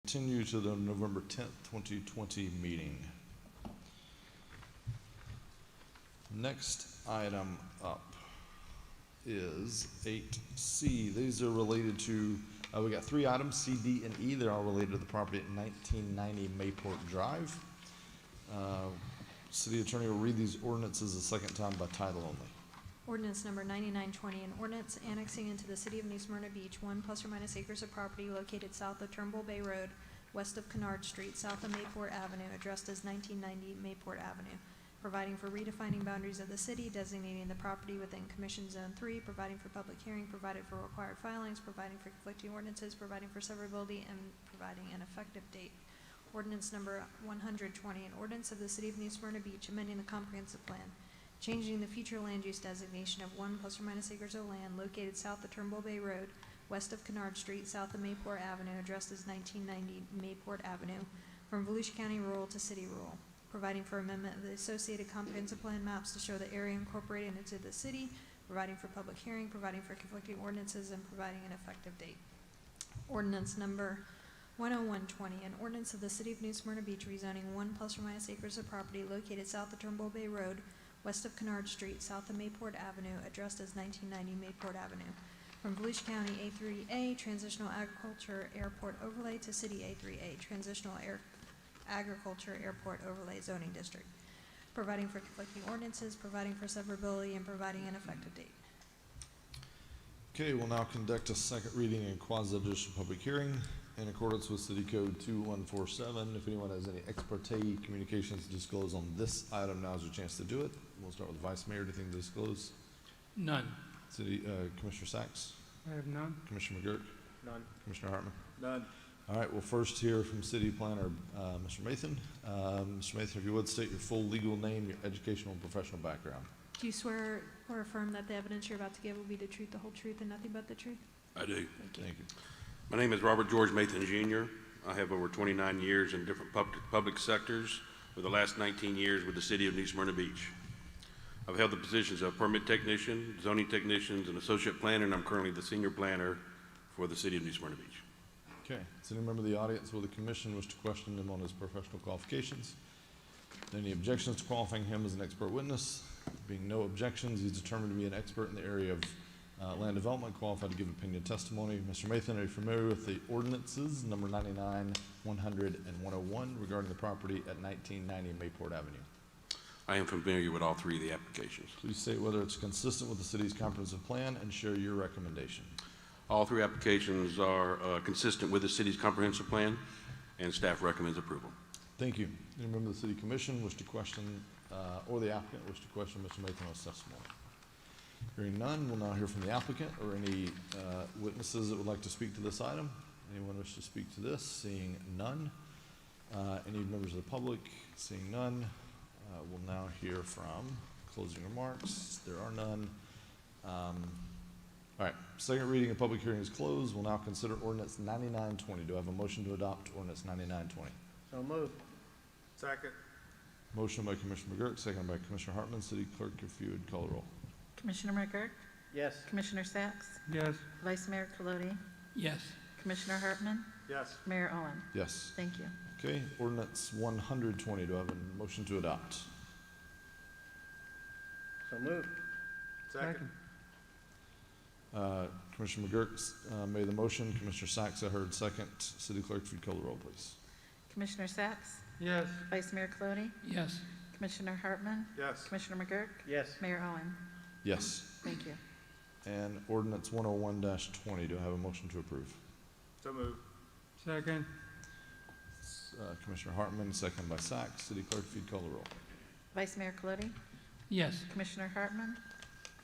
Continue to the November 10th, 2020 meeting. Next item up is 8C. These are related to, we got three items, C, D, and E. They're all related to the property at 1990 Mayport Drive. City Attorney will read these ordinances a second time by title only. Ordinance number 9920, an ordinance annexing into the city of New Smyrna Beach 1 ± acres of property located south of Turnbull Bay Road, west of Kennard Street, south of Mayport Avenue, addressed as 1990 Mayport Avenue, providing for redefining boundaries of the city, designating the property within Commission Zone 3, providing for public hearing, provided for required filings, providing for conflicting ordinances, providing for severability, and providing an effective date. Ordinance number 120, an ordinance of the city of New Smyrna Beach amending the comprehensive plan, changing the future land use designation of 1 ± acres of land located south of Turnbull Bay Road, west of Kennard Street, south of Mayport Avenue, addressed as 1990 Mayport Avenue, from Volusia County rural to city rural, providing for amendment of the associated comprehensive plan maps to show the area incorporated into the city, providing for public hearing, providing for conflicting ordinances, and providing an effective date. Ordinance number 10120, an ordinance of the city of New Smyrna Beach rezoning 1 ± acres of property located south of Turnbull Bay Road, west of Kennard Street, south of Mayport Avenue, addressed as 1990 Mayport Avenue, from Volusia County A3A Transitional Agriculture Airport Overlay to City A3A Transitional Agriculture Airport Overlay Zoning District, providing for conflicting ordinances, providing for severability, and providing an effective date. Okay, we'll now conduct a second reading and quasi-judicial public hearing in accordance with City Code 2147. If anyone has any ex parte communications to disclose on this item, now is your chance to do it. We'll start with the Vice Mayor. Anything to disclose? None. City Commissioner Sachs? I have none. Commissioner McGurk? None. Commissioner Hartman? None. All right, we'll first hear from City Planner Mr. Mathan. Mr. Mathan, if you would state your full legal name, your educational and professional background. Do you swear or affirm that the evidence you're about to give will be the truth, the whole truth, and nothing but the truth? I do. Thank you. Thank you. My name is Robert George Mathan Jr. I have over 29 years in different public sectors, with the last 19 years with the city of New Smyrna Beach. I've held the positions of permit technician, zoning technicians, and associate planner, and I'm currently the senior planner for the city of New Smyrna Beach. Okay, does any member of the audience or the commission wish to question him on his professional qualifications? Any objections to qualifying him as an expert witness? Being no objections, he's determined to be an expert in the area of land development, qualified to give opinion testimony. Mr. Mathan, are you familiar with the ordinances number 99, 100, and 101 regarding the property at 1990 Mayport Avenue? I am familiar with all three of the applications. Please state whether it's consistent with the city's comprehensive plan and share your recommendation. All three applications are consistent with the city's comprehensive plan, and staff recommends approval. Thank you. Any member of the city commission wish to question, or the applicant wish to question Mr. Mathan on his testimony? Hearing none, we'll now hear from the applicant or any witnesses that would like to speak to this item. Anyone wish to speak to this? Seeing none. Any members of the public? Seeing none. We'll now hear from closing remarks. There are none. All right, second reading and public hearing is closed. We'll now consider ordinance 9920. Do I have a motion to adopt ordinance 9920? So moved. Second. Motion by Commissioner McGurk, second by Commissioner Hartman. City Clerk, if you would call the roll. Commissioner McGurk? Yes. Commissioner Sachs? Yes. Vice Mayor Colodi? Yes. Commissioner Hartman? Yes. Mayor Owen? Yes. Thank you. Okay, ordinance 120. Do I have a motion to adopt? So moved. Second. Commissioner McGurk made the motion. Commissioner Sachs, I heard second. City Clerk, if you'd call the roll, please. Commissioner Sachs? Yes. Vice Mayor Colodi? Yes. Commissioner Hartman? Yes. Commissioner McGurk? Yes. Mayor Owen? Yes. Thank you. And ordinance 101-20. Do I have a motion to approve? So moved. Second. Commissioner Hartman, second by Sachs. City Clerk, if you'd call the roll. Vice Mayor Colodi? Yes. Commissioner Hartman?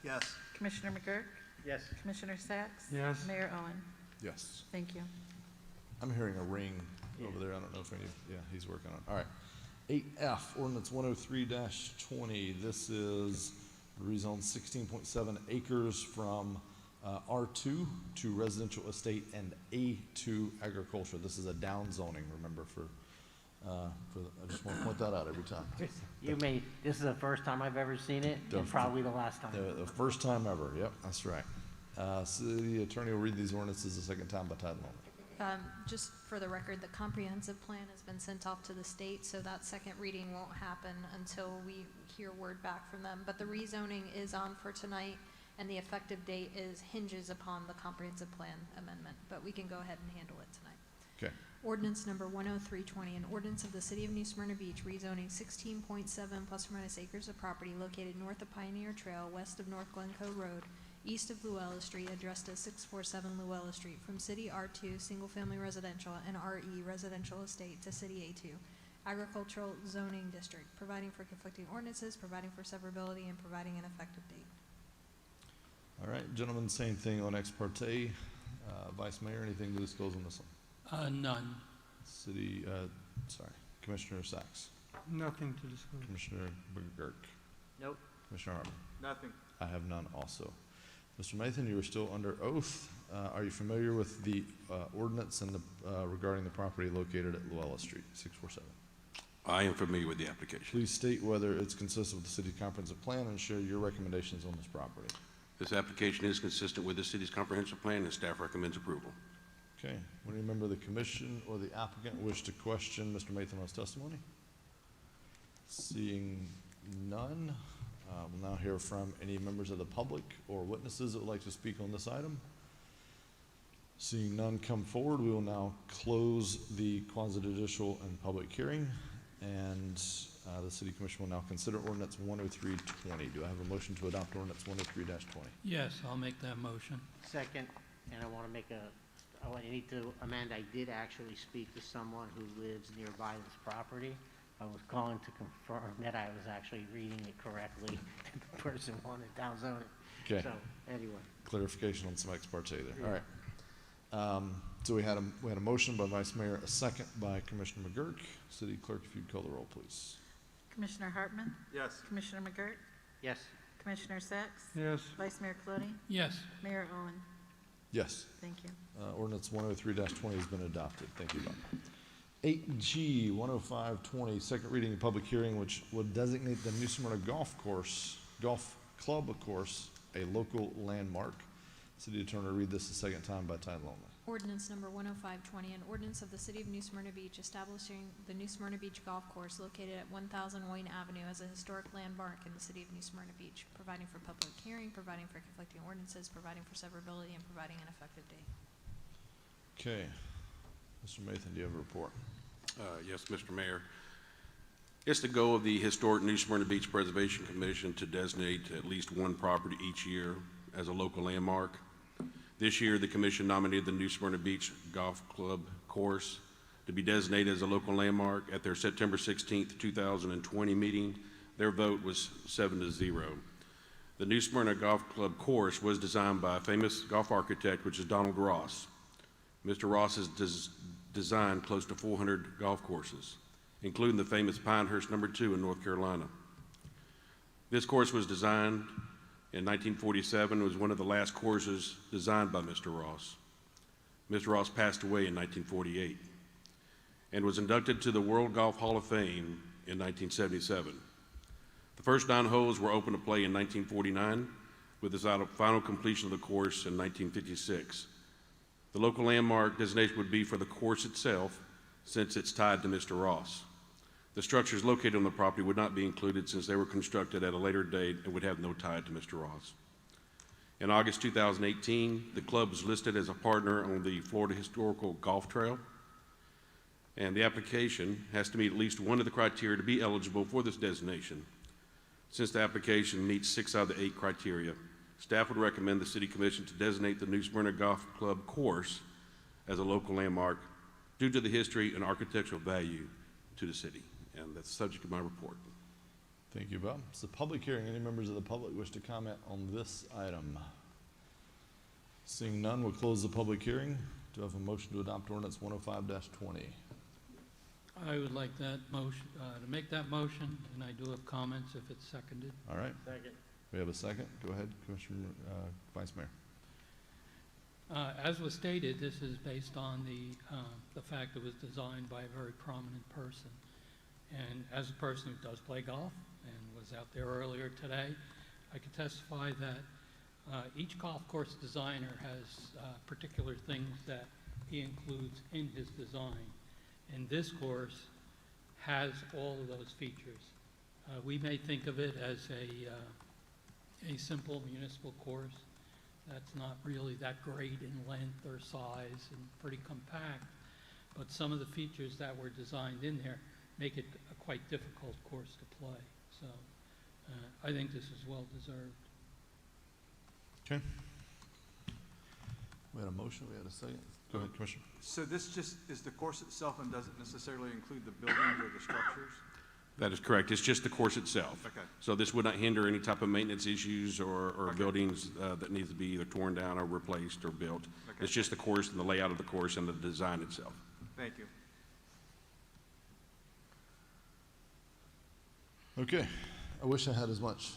Yes. Commissioner McGurk? Yes. Commissioner Sachs? Yes. Mayor Owen? Yes. Thank you. I'm hearing a ring over there. I don't know if yeah, he's working on it. All right. 8F, ordinance 103-20. This is rezone 16.7 acres from R2 to residential estate and A2 agriculture. This is a down zoning, remember, I just want to point that out every time. This is the first time I've ever seen it, and probably the last time. The first time ever, yep, that's right. City Attorney will read these ordinances a second time by title only. Just for the record, the comprehensive plan has been sent off to the state, so that second reading won't happen until we hear word back from them. But the rezoning is on for tonight, and the effective date hinges upon the comprehensive plan amendment, but we can go ahead and handle it tonight. Okay. Ordinance number 10320, an ordinance of the City of New Smyrna Beach rezoning 16.7 plus or minus acres of property located north of Pioneer Trail, west of North Glencoe Road, east of Luella Street, addressed as 647 Luella Street, from City R2 Single Family Residential and RE Residential Estate to City A2 Agricultural Zoning District, providing for conflicting ordinances, providing for severability, and providing an effective date. All right, gentlemen, same thing on ex parte. Vice Mayor, anything to disclose on this one? None. Commissioner Sacks, Nothing to disclose. Commissioner McGurk, Nope. Commissioner Hartman. Nothing. I have none also. Mr. Mathan, you are still under oath. Are you familiar with the ordinance and regarding the property located at Luella Street, 647? I am familiar with the application. Please state whether it's consistent with the city comprehensive plan and share your recommendations on this property. This application is consistent with the city's comprehensive plan, and staff recommends approval. Okay, would any member of the commission or the applicant wish to question Mr. Mathan's testimony? Seeing none, we'll now hear from any members of the public or witnesses that would like to speak on this item. Seeing none come forward, we will now close the quasi-judicial and public hearing, and the city commission will now consider ordinance 10320. Do I have a motion to adopt ordinance 103-20? Yes, I'll make that motion. Second, and I want to I need to amend, I did actually speak to someone who lives nearby this property. I was calling to confirm that I was actually reading it correctly. The person wanted downzoning. Okay, So, anyway. clarification on some ex parte there. All right. So we had a motion by Vice Mayor, a second by Commissioner McGurk. City Clerk, if you'd call the roll, please. Commissioner Hartman? Yes. Commissioner McGirt? Yes. Commissioner Sacks? Yes. Vice Mayor Colodey? Yes. Mayor Owen? Yes. Thank you. Ordinance 103-20 has been adopted. Thank you, Bob. 8G 10520, second reading and public hearing, which would designate the New Smyrna Golf Club course, a local landmark. City Attorney, read this a second time by title only. Ordinance number 10520, an ordinance of the City of New Smyrna Beach establishing the New Smyrna Beach Golf Course located at 1000 Wayne Avenue as a historic landmark in the City of New Smyrna Beach, providing for public hearing, providing for conflicting ordinances, providing for severability, and providing an effective date. Okay. Mr. Mathan, do you have a report? Yes, Mr. Mayor. It's the goal of the Historic New Smyrna Beach Preservation Commission to designate at least one property each year as a local landmark. This year, the commission nominated the New Smyrna Beach Golf Club course to be designated as a local landmark. At their September 16th, 2020 meeting, their vote was 7-0. The New Smyrna Golf Club course was designed by a famous golf architect, which is Donald Ross. Mr. Ross has designed close to 400 golf courses, including the famous Pinehurst No. 2 in North Carolina. This course was designed in 1947. It was one of the last courses designed by Mr. Ross. Mr. Ross passed away in 1948 and was inducted to the World Golf Hall of Fame in 1977. The first 9 holes were open to play in 1949, with the final completion of the course in 1956. The local landmark designation would be for the course itself, since it's tied to Mr. Ross. The structures located on the property would not be included since they were constructed at a later date and would have no tie to Mr. Ross. In August 2018, the club was listed as a partner on the Florida Historical Golf Trail, and the application has to meet at least one of the criteria to be eligible for this designation. Since the application meets 6 out of the 8 criteria, staff would recommend the City Commission to designate the New Smyrna Golf Club course as a local landmark due to the history and architectural value to the city. And that's the subject of my report. Thank you, Bob. It's a public hearing. Any members of the public wish to comment on this item? Seeing none, we'll close the public hearing. Do I have a motion to adopt ordinance 105-20? I would like that motion, to make that motion, and I do have comments if it's seconded. All right, Second. we have a second. Go ahead, Commissioner, Vice Mayor. As was stated, this is based on the fact it was designed by a very prominent person. And as a person who does play golf and was out there earlier today, I can testify that each golf course designer has particular things that he includes in his design. And this course has all of those features. We may think of it as a simple municipal course that's not really that great in length or size and pretty compact, but some of the features that were designed in there make it a quite difficult course to play. So I think this is well deserved. Okay. We had a motion, we had a second. Go ahead, Commissioner. So this just is the course itself and doesn't necessarily include the buildings or the structures? That is correct. It's just the course itself. Okay. So this would not hinder any type of maintenance issues or Okay. buildings that need to be either torn down or replaced or built. Okay. It's just the course and the layout of the course and the design itself. Thank you. Okay, I wish I had as much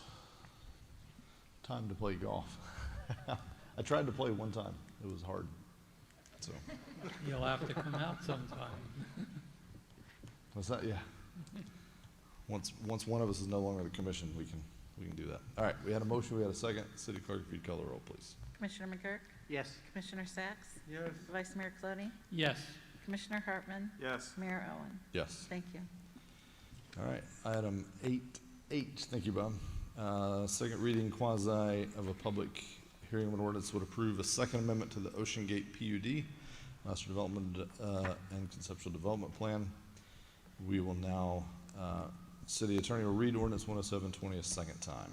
time to play golf. I tried to play one time, it was hard, so. You'll have to come out sometime. What's that? Yeah. Once one of us is no longer the commission, we can do that. All right, we had a motion, we had a second. City Clerk, if you'd call the roll, please. Commissioner McGurk? Yes. Commissioner Sacks? Yes. Vice Mayor Cloney? Yes. Commissioner Hartman? Yes. Mayor Owen? Yes. Thank you. All right, item 8H, thank you, Bob. Second reading quasi of a public hearing of an ordinance would approve a second amendment to the Ocean Gate PUD, Master Development and Conceptual Development Plan. We will now, City Attorney will read ordinance 10720 a second time.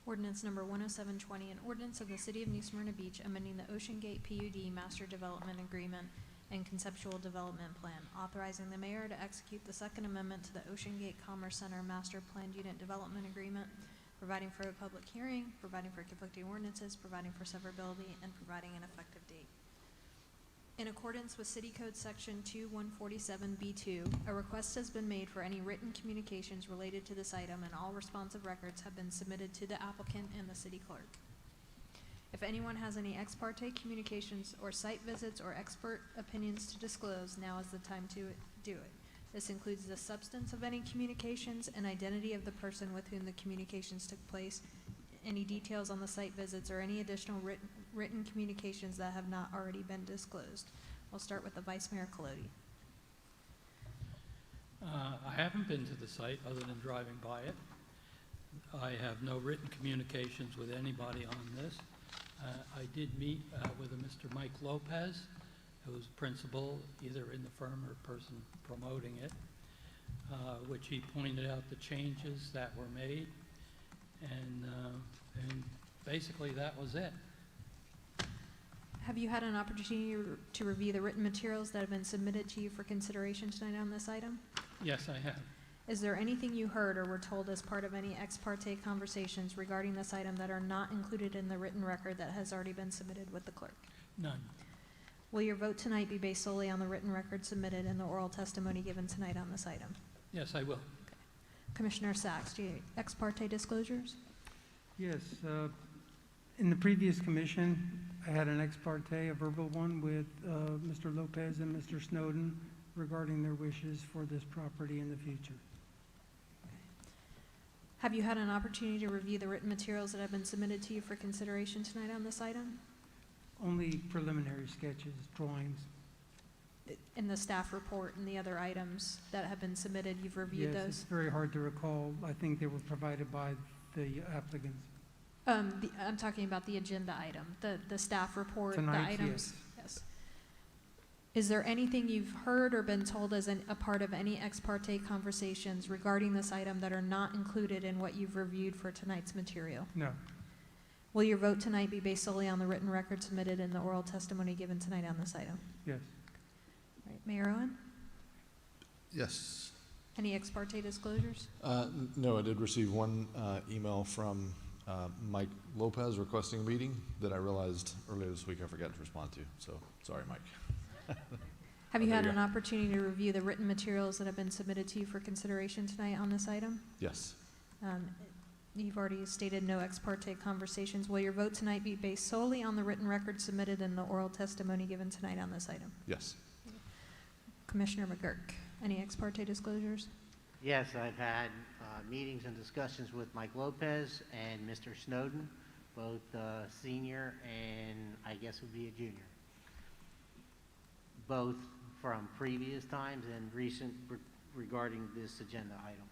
Ordinance number 10720, an ordinance of the City of New Smyrna Beach amending the Ocean Gate PUD Master Development Agreement and Conceptual Development Plan, authorizing the mayor to execute the second amendment to the Ocean Gate Commerce Center Master Planned Unit Development Agreement, providing for a public hearing, providing for conflicting ordinances, providing for severability, and providing an effective date. In accordance with City Code Section 2147B2, a request has been made for any written communications related to this item, and all responsive records have been submitted to the applicant and the city clerk. If anyone has any ex parte communications or site visits or expert opinions to disclose, now is the time to do it. This includes the substance of any communications and identity of the person with whom the communications took place, any details on the site visits, or any additional written communications that have not already been disclosed. We'll start with the Vice Mayor Colodi. I haven't been to the site other than driving by it. I have no written communications with anybody on this. I did meet with a Mr. Mike Lopez, who's principal either in the firm or person promoting it, which he pointed out the changes that were made, and basically that was it. Have you had an opportunity to review the written materials that have been submitted to you for consideration tonight on this item? Yes, I have. Is there anything you heard or were told as part of any ex parte conversations regarding this item that are not included in the written record that has already been submitted with the clerk? None. Will your vote tonight be based solely on the written record submitted and the oral testimony given tonight on this item? Yes, I will. Commissioner Sacks, do you have ex parte disclosures? Yes, in the previous commission, I had an ex parte, a verbal one with Mr. Lopez and Mr. Snowden regarding their wishes for this property in the future. Have you had an opportunity to review the written materials that have been submitted to you for consideration tonight on this item? Only preliminary sketches, drawings. In the staff report and the other items that have been submitted, you've reviewed Yes, it's those? very hard to recall. I think they were provided by the applicants. I'm talking about the agenda item, the staff report, the Tonight's, items. Yes. Is there anything you've heard or been told as a part of any ex parte conversations regarding this item that are not included in what you've reviewed for tonight's material? No, Will your vote tonight be based solely on the written record submitted and the oral testimony given tonight on this item? yes. All right, Mayor Owen, Yes. any ex parte disclosures? No, I did receive one email from Mike Lopez requesting a meeting that I realized earlier this week I forgot to respond to. So, sorry, Mike. Have you There had you an go. opportunity to review the written materials that have been submitted to you for consideration tonight on this item? Yes. You've already stated no ex parte conversations. Will your vote tonight be based solely on the written record submitted and the oral testimony given tonight on this item? Yes. Commissioner McGurk, any ex parte disclosures? Yes, I've had meetings and discussions with Mike Lopez and Mr. Snowden, both senior and I guess would be a junior. both from previous times and recent regarding this agenda item.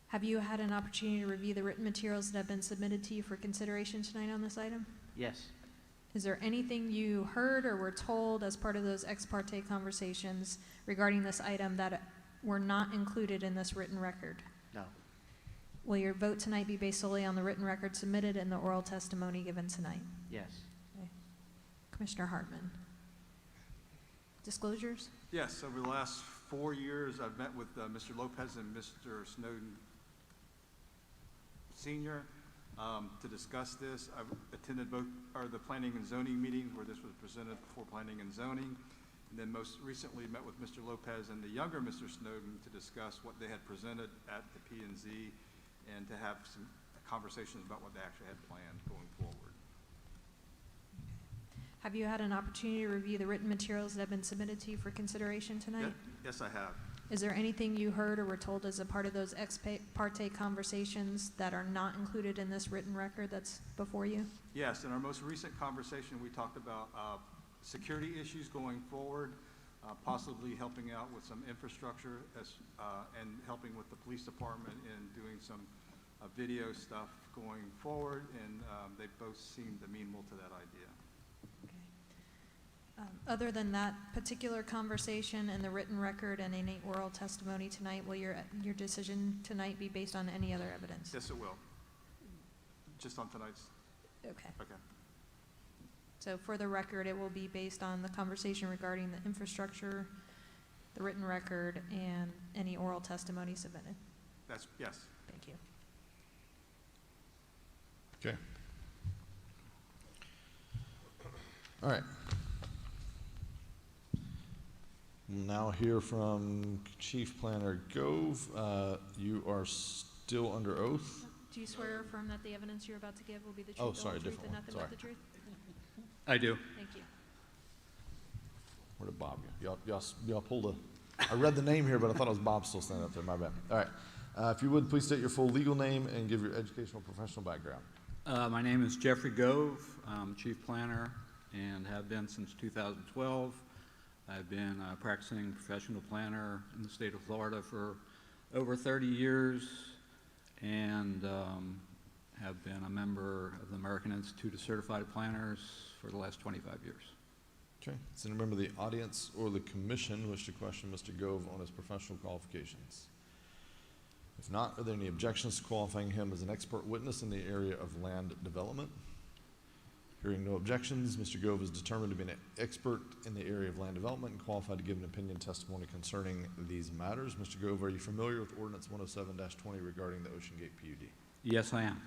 Have you had an opportunity to review the written materials that have been submitted to you for consideration tonight on this item? Yes. Is there anything you heard or were told as part of those ex parte conversations regarding this item that were not included in this written record? No. Will your vote tonight be based solely on the written record submitted and the oral testimony given tonight? Yes. Commissioner Hartman. Disclosures? Yes, over the last 4 years, I've met with Mr. Lopez and Mr. Snowden Senior to discuss this. I've attended both, or the planning and zoning meetings where this was presented before planning and zoning. And then most recently met with Mr. Lopez and the younger Mr. Snowden to discuss what they had presented at the P&Z and to have some conversations about what they actually had planned going forward. Have you had an opportunity to review the written materials that have been submitted to you for consideration tonight? Yes, I have. Is there anything you heard or were told as a part of those ex parte conversations that are not included in this written record that's before you? Yes, in our most recent conversation, we talked about security issues going forward, possibly helping out with some infrastructure and helping with the police department in doing some video stuff going forward, and they both seemed amenable to that idea. Other than that particular conversation and the written record and any oral testimony tonight, will your decision tonight be based on any other evidence? Yes, it will. Just on tonight's, Okay. okay. So for the record, it will be based on the conversation regarding the infrastructure, the written record, and any oral testimony submitted. That's, yes. Thank you. Okay. All right. We'll now hear from Chief Planner Gove. You are still under oath. Do you swear or affirm that the evidence you're about to give will be the truth, Oh, the sorry, whole truth, different and one. nothing but the truth? I do. Thank you. Where did Bob go? Y'all pulled a, I read the name here, but I thought it was Bob still standing up there. My bad. All right. If you would, please state your full legal name and give your educational professional background. My name is Jeffrey Gove. I'm Chief Planner and have been since 2012. I've been a practicing professional planner in the state of Florida for over 30 years and have been a member of the American Institute of Certified Planners for the last 25 years. Okay. Does any member of the audience or the commission wish to question Mr. Gove on his professional qualifications? If not, are there any objections to qualifying him as an expert witness in the area of land development? Hearing no objections, Mr. Gove is determined to be an expert in the area of land development and qualified to give an opinion testimony concerning these matters. Mr. Gove, are you familiar with Ordinance 107-20 regarding the Ocean Gate PUD? Yes, I am.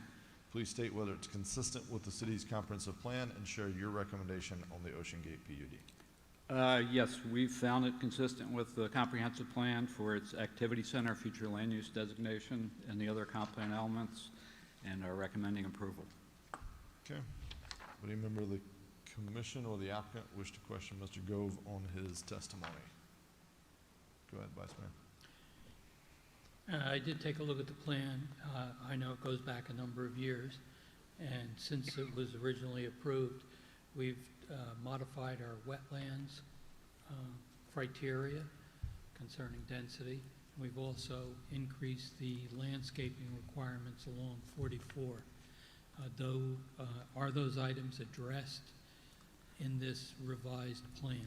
Please state whether it's consistent with the city's comprehensive plan and share your recommendation on the Ocean Gate PUD. Yes, we've found it consistent with the comprehensive plan for its activity center, future land use designation, and the other comp plan elements, and are recommending approval. Okay. Would any member of the commission or the applicant wish to question Mr. Gove on his testimony? Go ahead, Vice Mayor. I did take a look at the plan. I know it goes back a number of years, and since it was originally approved, we've modified our wetlands criteria concerning density. We've also increased the landscaping requirements along 44. Are those items addressed in this revised plan?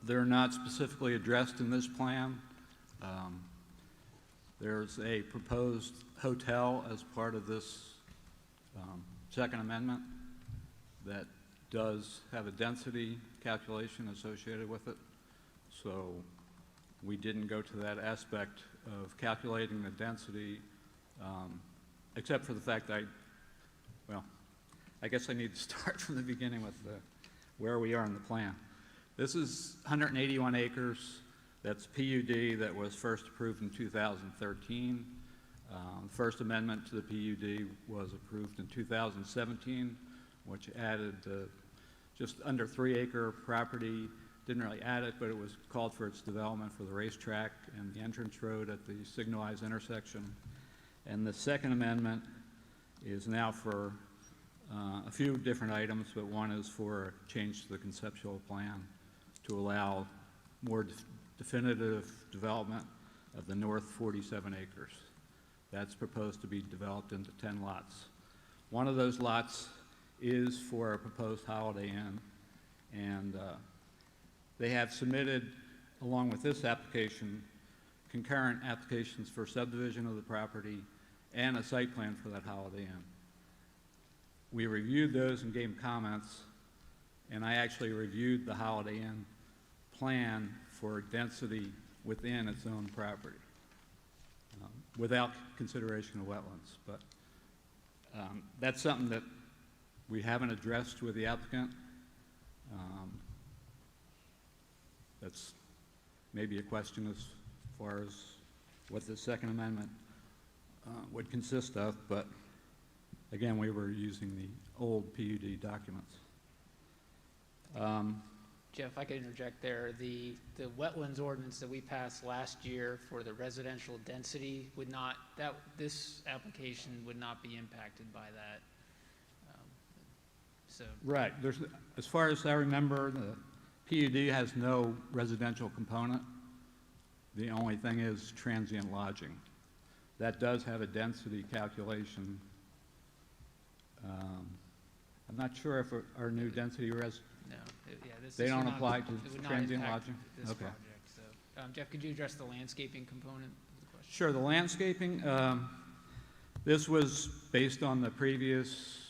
They're not specifically addressed in this plan. There's a proposed hotel as part of this second amendment that does have a density calculation associated with it. So we didn't go to that aspect of calculating the density, except for the fact that I guess I need to start from the beginning with where we are in the plan. This is 181 acres. That's PUD that was first approved in 2013. The first amendment to the PUD was approved in 2017, which added just under 3 acre property. Didn't really add it, but it was called for its development for the racetrack and the entrance road at the signalized intersection. And the second amendment is now for a few different items, but one is for a change to the conceptual plan to allow more definitive development of the north 47 acres. That's proposed to be developed into 10 lots. One of those lots is for a proposed Holiday Inn, and they have submitted, along with this application, concurrent applications for subdivision of the property and a site plan for that Holiday Inn. We reviewed those and gave comments, and I actually reviewed the Holiday Inn plan for density within its own property, without consideration of wetlands. But that's something that we haven't addressed with the applicant. That's maybe a question as far as what the Second Amendment would consist of, but again, we were using the old PUD documents. Jeff, if I could interject there, the wetlands ordinance that we passed last year for the residential density would not, this application would not be impacted by that. Right. As far as I remember, the PUD has no residential component. The only thing is transient lodging. That does have a density calculation. I'm not sure if our new density No, they don't apply to transient lodging? This Okay. project, so. Jeff, could you address the landscaping component of the question? Sure. The landscaping, this was based on the previous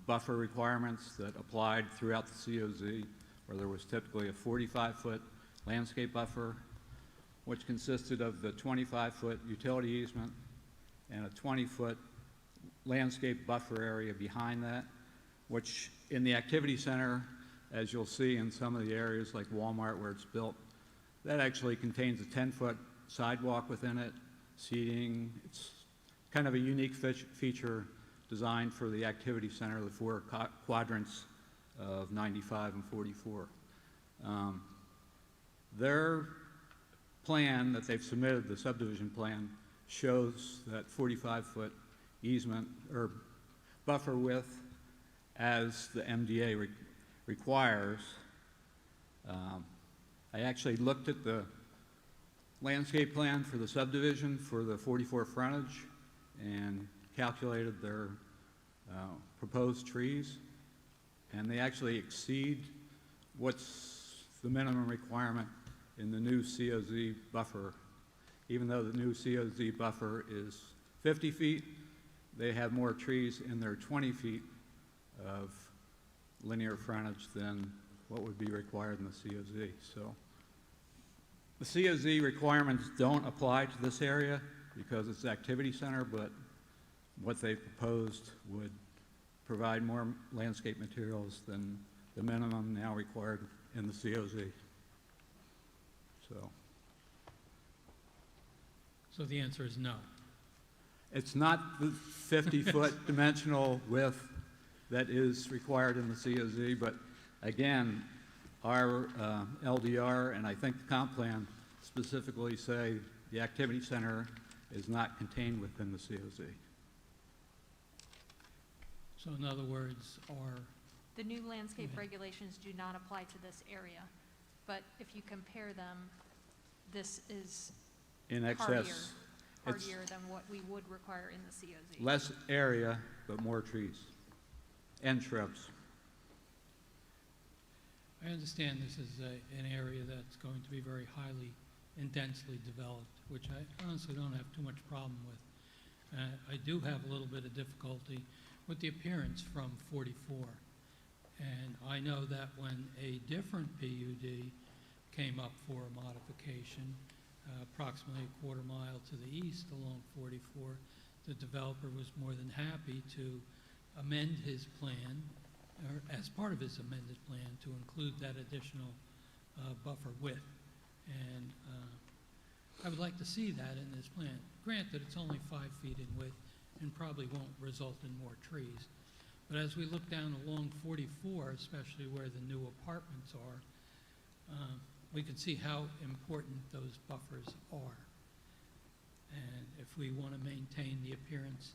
buffer requirements that applied throughout the COZ, where there was typically a 45-foot landscape buffer, which consisted of the 25-foot utility easement and a 20-foot landscape buffer area behind that, which in the activity center, as you'll see in some of the areas like Walmart where it's built, that actually contains a 10-foot sidewalk within it, seating. It's kind of a unique feature designed for the activity center, the four quadrants of 95 and 44. Their plan that they've submitted, the subdivision plan, shows that 45-foot easement or buffer width as the MDA requires. I actually looked at the landscape plan for the subdivision for the 44 frontage and calculated their proposed trees, and they actually exceed what's the minimum requirement in the new COZ buffer. Even though the new COZ buffer is 50 feet, they have more trees in their 20 feet of linear frontage than what would be required in the COZ. So the COZ requirements don't apply to this area because it's activity center, but what they proposed would provide more landscape materials than the minimum now required in the COZ. So the answer is no. It's not the 50-foot dimensional width that is required in the COZ, but again, our LDR and I think the comp plan specifically say the activity center is not contained within the COZ. So in other words, The new landscape regulations do not apply to this area, but if you compare them, this is In hardier, excess, it's hardier than what we would require in the COZ. less area, but more trees and shrubs. I understand this is an area that's going to be very highly and densely developed, which I honestly don't have too much problem with. I do have a little bit of difficulty with the appearance from 44. And I know that when a different PUD came up for a modification, approximately a quarter mile to the east along 44, the developer was more than happy to amend his plan, or as part of his amended plan, to include that additional buffer width. And I would like to see that in this plan. Granted, it's only 5 feet in width and probably won't result in more trees. But as we look down along 44, especially where the new apartments are, we can see how important those buffers are. And if we want to maintain the appearance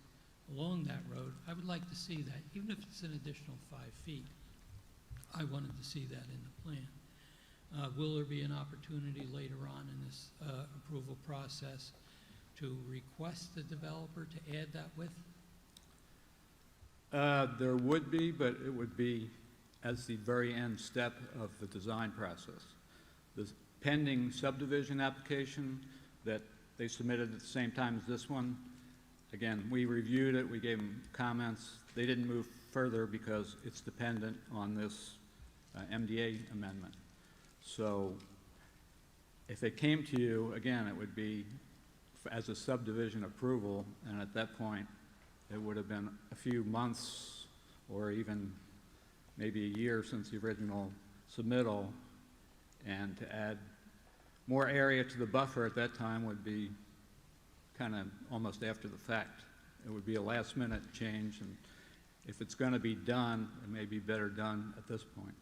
along that road, I would like to see that, even if it's an additional 5 feet. I wanted to see that in the plan. Will there be an opportunity later on in this approval process to request the developer to add that width? There would be, but it would be as the very end step of the design process. The pending subdivision application that they submitted at the same time as this one, again, we reviewed it, we gave them comments. They didn't move further because it's dependent on this MDA amendment. So if it came to you, again, it would be as a subdivision approval, and at that point, it would have been a few months or even maybe a year since the original submittal, and to add more area to the buffer at that time would be kind of almost after the fact. It would be a last-minute change, and if it's going to be done, it may be better done at this point.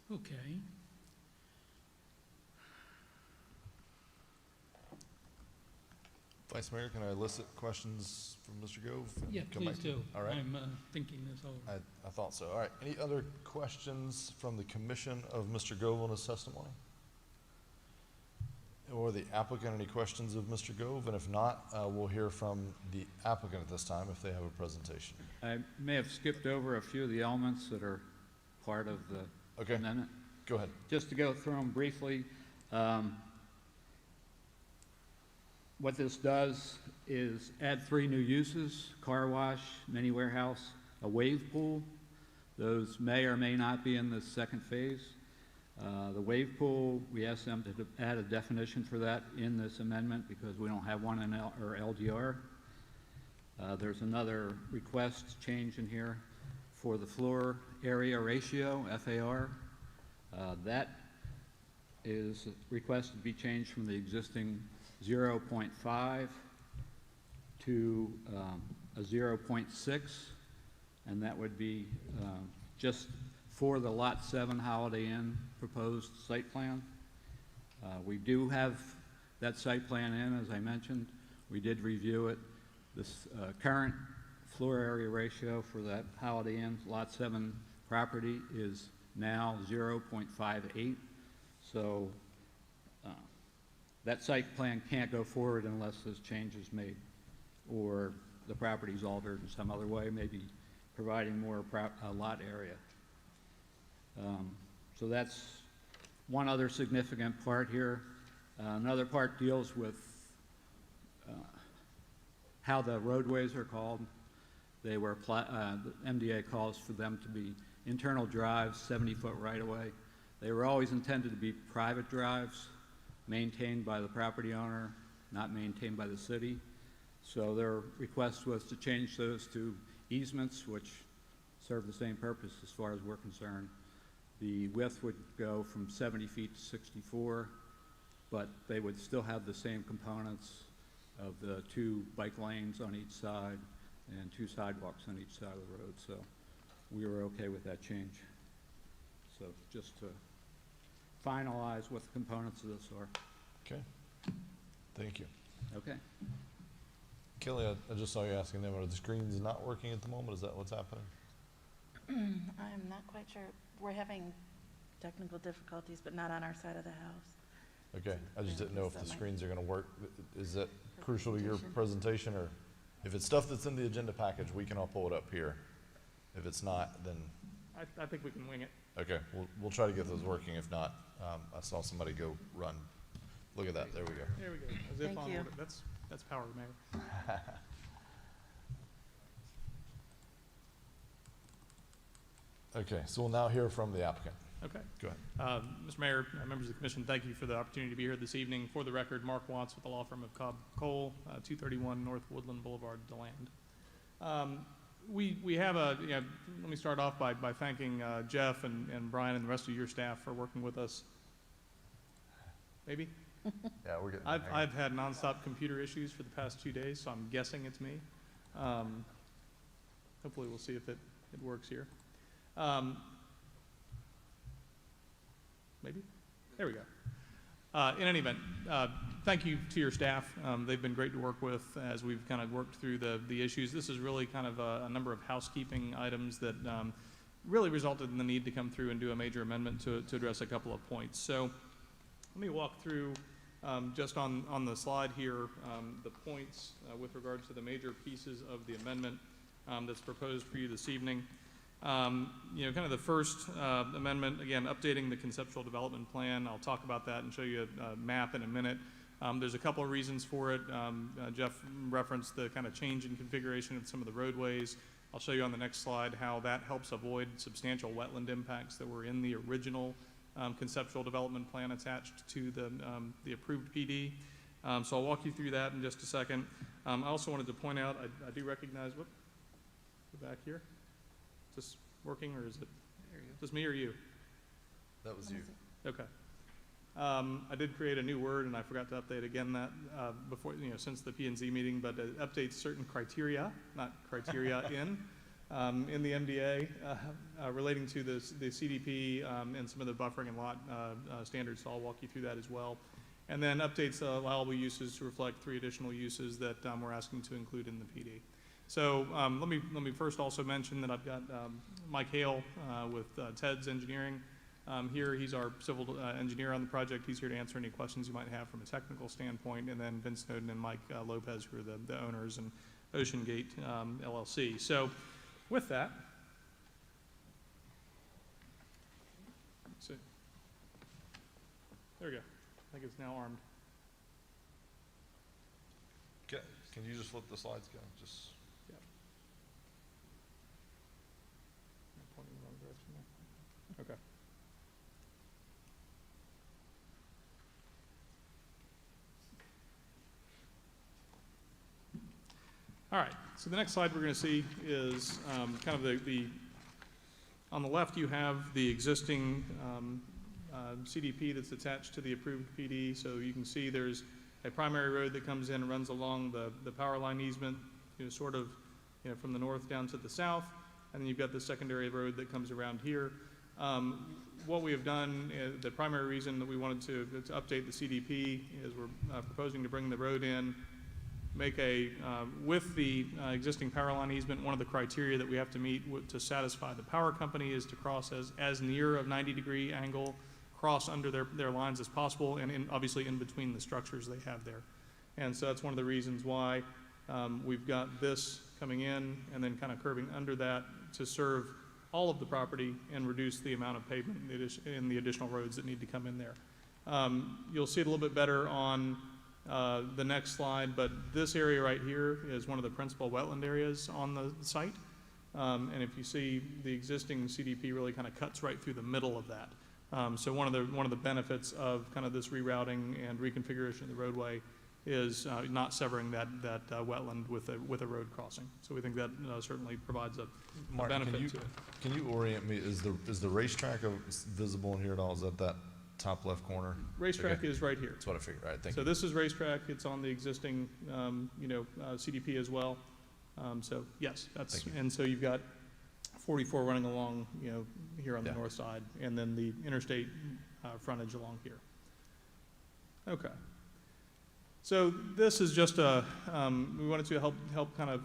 Okay. Vice Mayor, can I elicit questions from Mr. Gove? and Yeah, come back please to you? do. All right. I'm thinking this over. I thought so. All right. Any other questions from the commission of Mr. Gove on his testimony? Or the applicant, any questions of Mr. Gove? And if not, we'll hear from the applicant at this time if they have a presentation. I may have skipped over a few of the elements that are part of the Okay, amendment. go ahead. Just to go through them briefly, what this does is add 3 new uses: car wash, mini warehouse, a wave pool. Those may or may not be in the second phase. The wave pool, we asked them to add a definition for that in this amendment because we don't have one in our LDR. There's another request change in here for the floor area ratio, FAR. That is requested to be changed from the existing 0.5 to a 0.6, and that would be just for the Lot 7 Holiday Inn proposed site plan. We do have that site plan in, as I mentioned. We did review it. This current floor area ratio for that Holiday Inn Lot 7 property is now 0.58. So that site plan can't go forward unless this change is made or the property's altered in some other way, maybe providing more lot area. So that's one other significant part here. Another part deals with how the roadways are called. They were, the MDA calls for them to be internal drives, 70-foot right-of-way. They were always intended to be private drives, maintained by the property owner, not maintained by the city. So their request was to change those to easements, which serve the same purpose as far as we're concerned. The width would go from 70 feet to 64, but they would still have the same components of the 2 bike lanes on each side and 2 sidewalks on each side of the road. So we were okay with that change. So just to finalize what the components of this are. Okay. Thank you. Okay. Kelly, I just saw you asking them, are the screens not working at the moment? Is that what's happening? I'm not quite sure. We're having technical difficulties, but not on our side of the house. Okay, I just didn't know if the That might- screens are gonna work. Is that crucial to your presentation, or if it's stuff that's in the agenda package, we can all pull it up here. If it's not, then, I think we can wing it. okay, we'll try to get those working. If not, I saw somebody go run. Look at that, there we go. There we go. As if Thank on you. order. That's power of the mayor. Okay, so we'll now hear from the applicant. Okay. Go ahead. Mr. Mayor, members of the commission, thank you for the opportunity to be here this evening. For the record, Mark Watts with the law firm of Cobb Cole, 231 North Woodland Boulevard, DeLand. We have let me start off by thanking Jeff and Brian and the rest of your staff for working with us. Maybe? Yeah, we're getting. I've had nonstop computer issues for the past 2 days, so I'm guessing it's me. Hopefully we'll see if it works here. Maybe? There we go. In any event, thank you to your staff. They've been great to work with as we've kind of worked through the issues. This is really kind of a number of housekeeping items that really resulted in the need to come through and do a major amendment to address a couple of points. So let me walk through just on the slide here the points with regards to the major pieces of the amendment that's proposed for you this evening. Kind of the first amendment, again, updating the conceptual development plan. I'll talk about that and show you a map in a minute. There's a couple of reasons for it. Jeff referenced the kind of change in configuration of some of the roadways. I'll show you on the next slide how that helps avoid substantial wetland impacts that were in the original conceptual development plan attached to the approved PD. So I'll walk you through that in just a second. I also wanted to point out, I do recognize, go back here. Is this working, or is it just me or you? That was you. Okay. I did create a new word, and I forgot to update again that before, since the P&Z meeting, but it updates certain criteria, not criteria in the MDA relating to the CDP and some of the buffering and lot standards. So I'll walk you through that as well. And then updates allowable uses to reflect 3 additional uses that we're asking to include in the PD. So let me first also mention that I've got Mike Hale with TEDS Engineering here. He's our civil engineer on the project. He's here to answer any questions you might have from a technical standpoint. And then Vince Snowden and Mike Lopez, who are the owners, and Ocean Gate LLC. So with that, let's see. There we go. I think it's now armed. Can you just flip the slides, go? Just. Pointing in the wrong direction there. Okay. All right, so the next slide we're going to see is kind of on the left you have the existing CDP that's attached to the approved PD. So you can see there's a primary road that comes in and runs along the power line easement, sort of from the north down to the south. And then you've got the secondary road that comes around here. What we have done, the primary reason that we wanted to update the CDP is we're proposing to bring the road in, make with the existing power line easement, one of the criteria that we have to meet to satisfy the power company is to cross as near a 90-degree angle, cross under their lines as possible, and obviously in between the structures they have there. And so that's one of the reasons why we've got this coming in and then kind of curving under that to serve all of the property and reduce the amount of pavement in the additional roads that need to come in there. You'll see it a little bit better on the next slide, but this area right here is one of the principal wetland areas on the site. And if you see, the existing CDP really kind of cuts right through the middle of that. So one of the benefits of kind of this rerouting and reconfiguration of the roadway is not severing that wetland with a road crossing. So we think that certainly provides a benefit to it. Can you orient me? Is the racetrack visible in here at all? Is that top left corner? Racetrack is right here. That's what I figured. All right, thank you. So this is racetrack. It's on the existing CDP as well. So yes, that's, and so you've got 44 running along here on the north side, and then the interstate frontage along here. Okay. So this is just we wanted to help kind of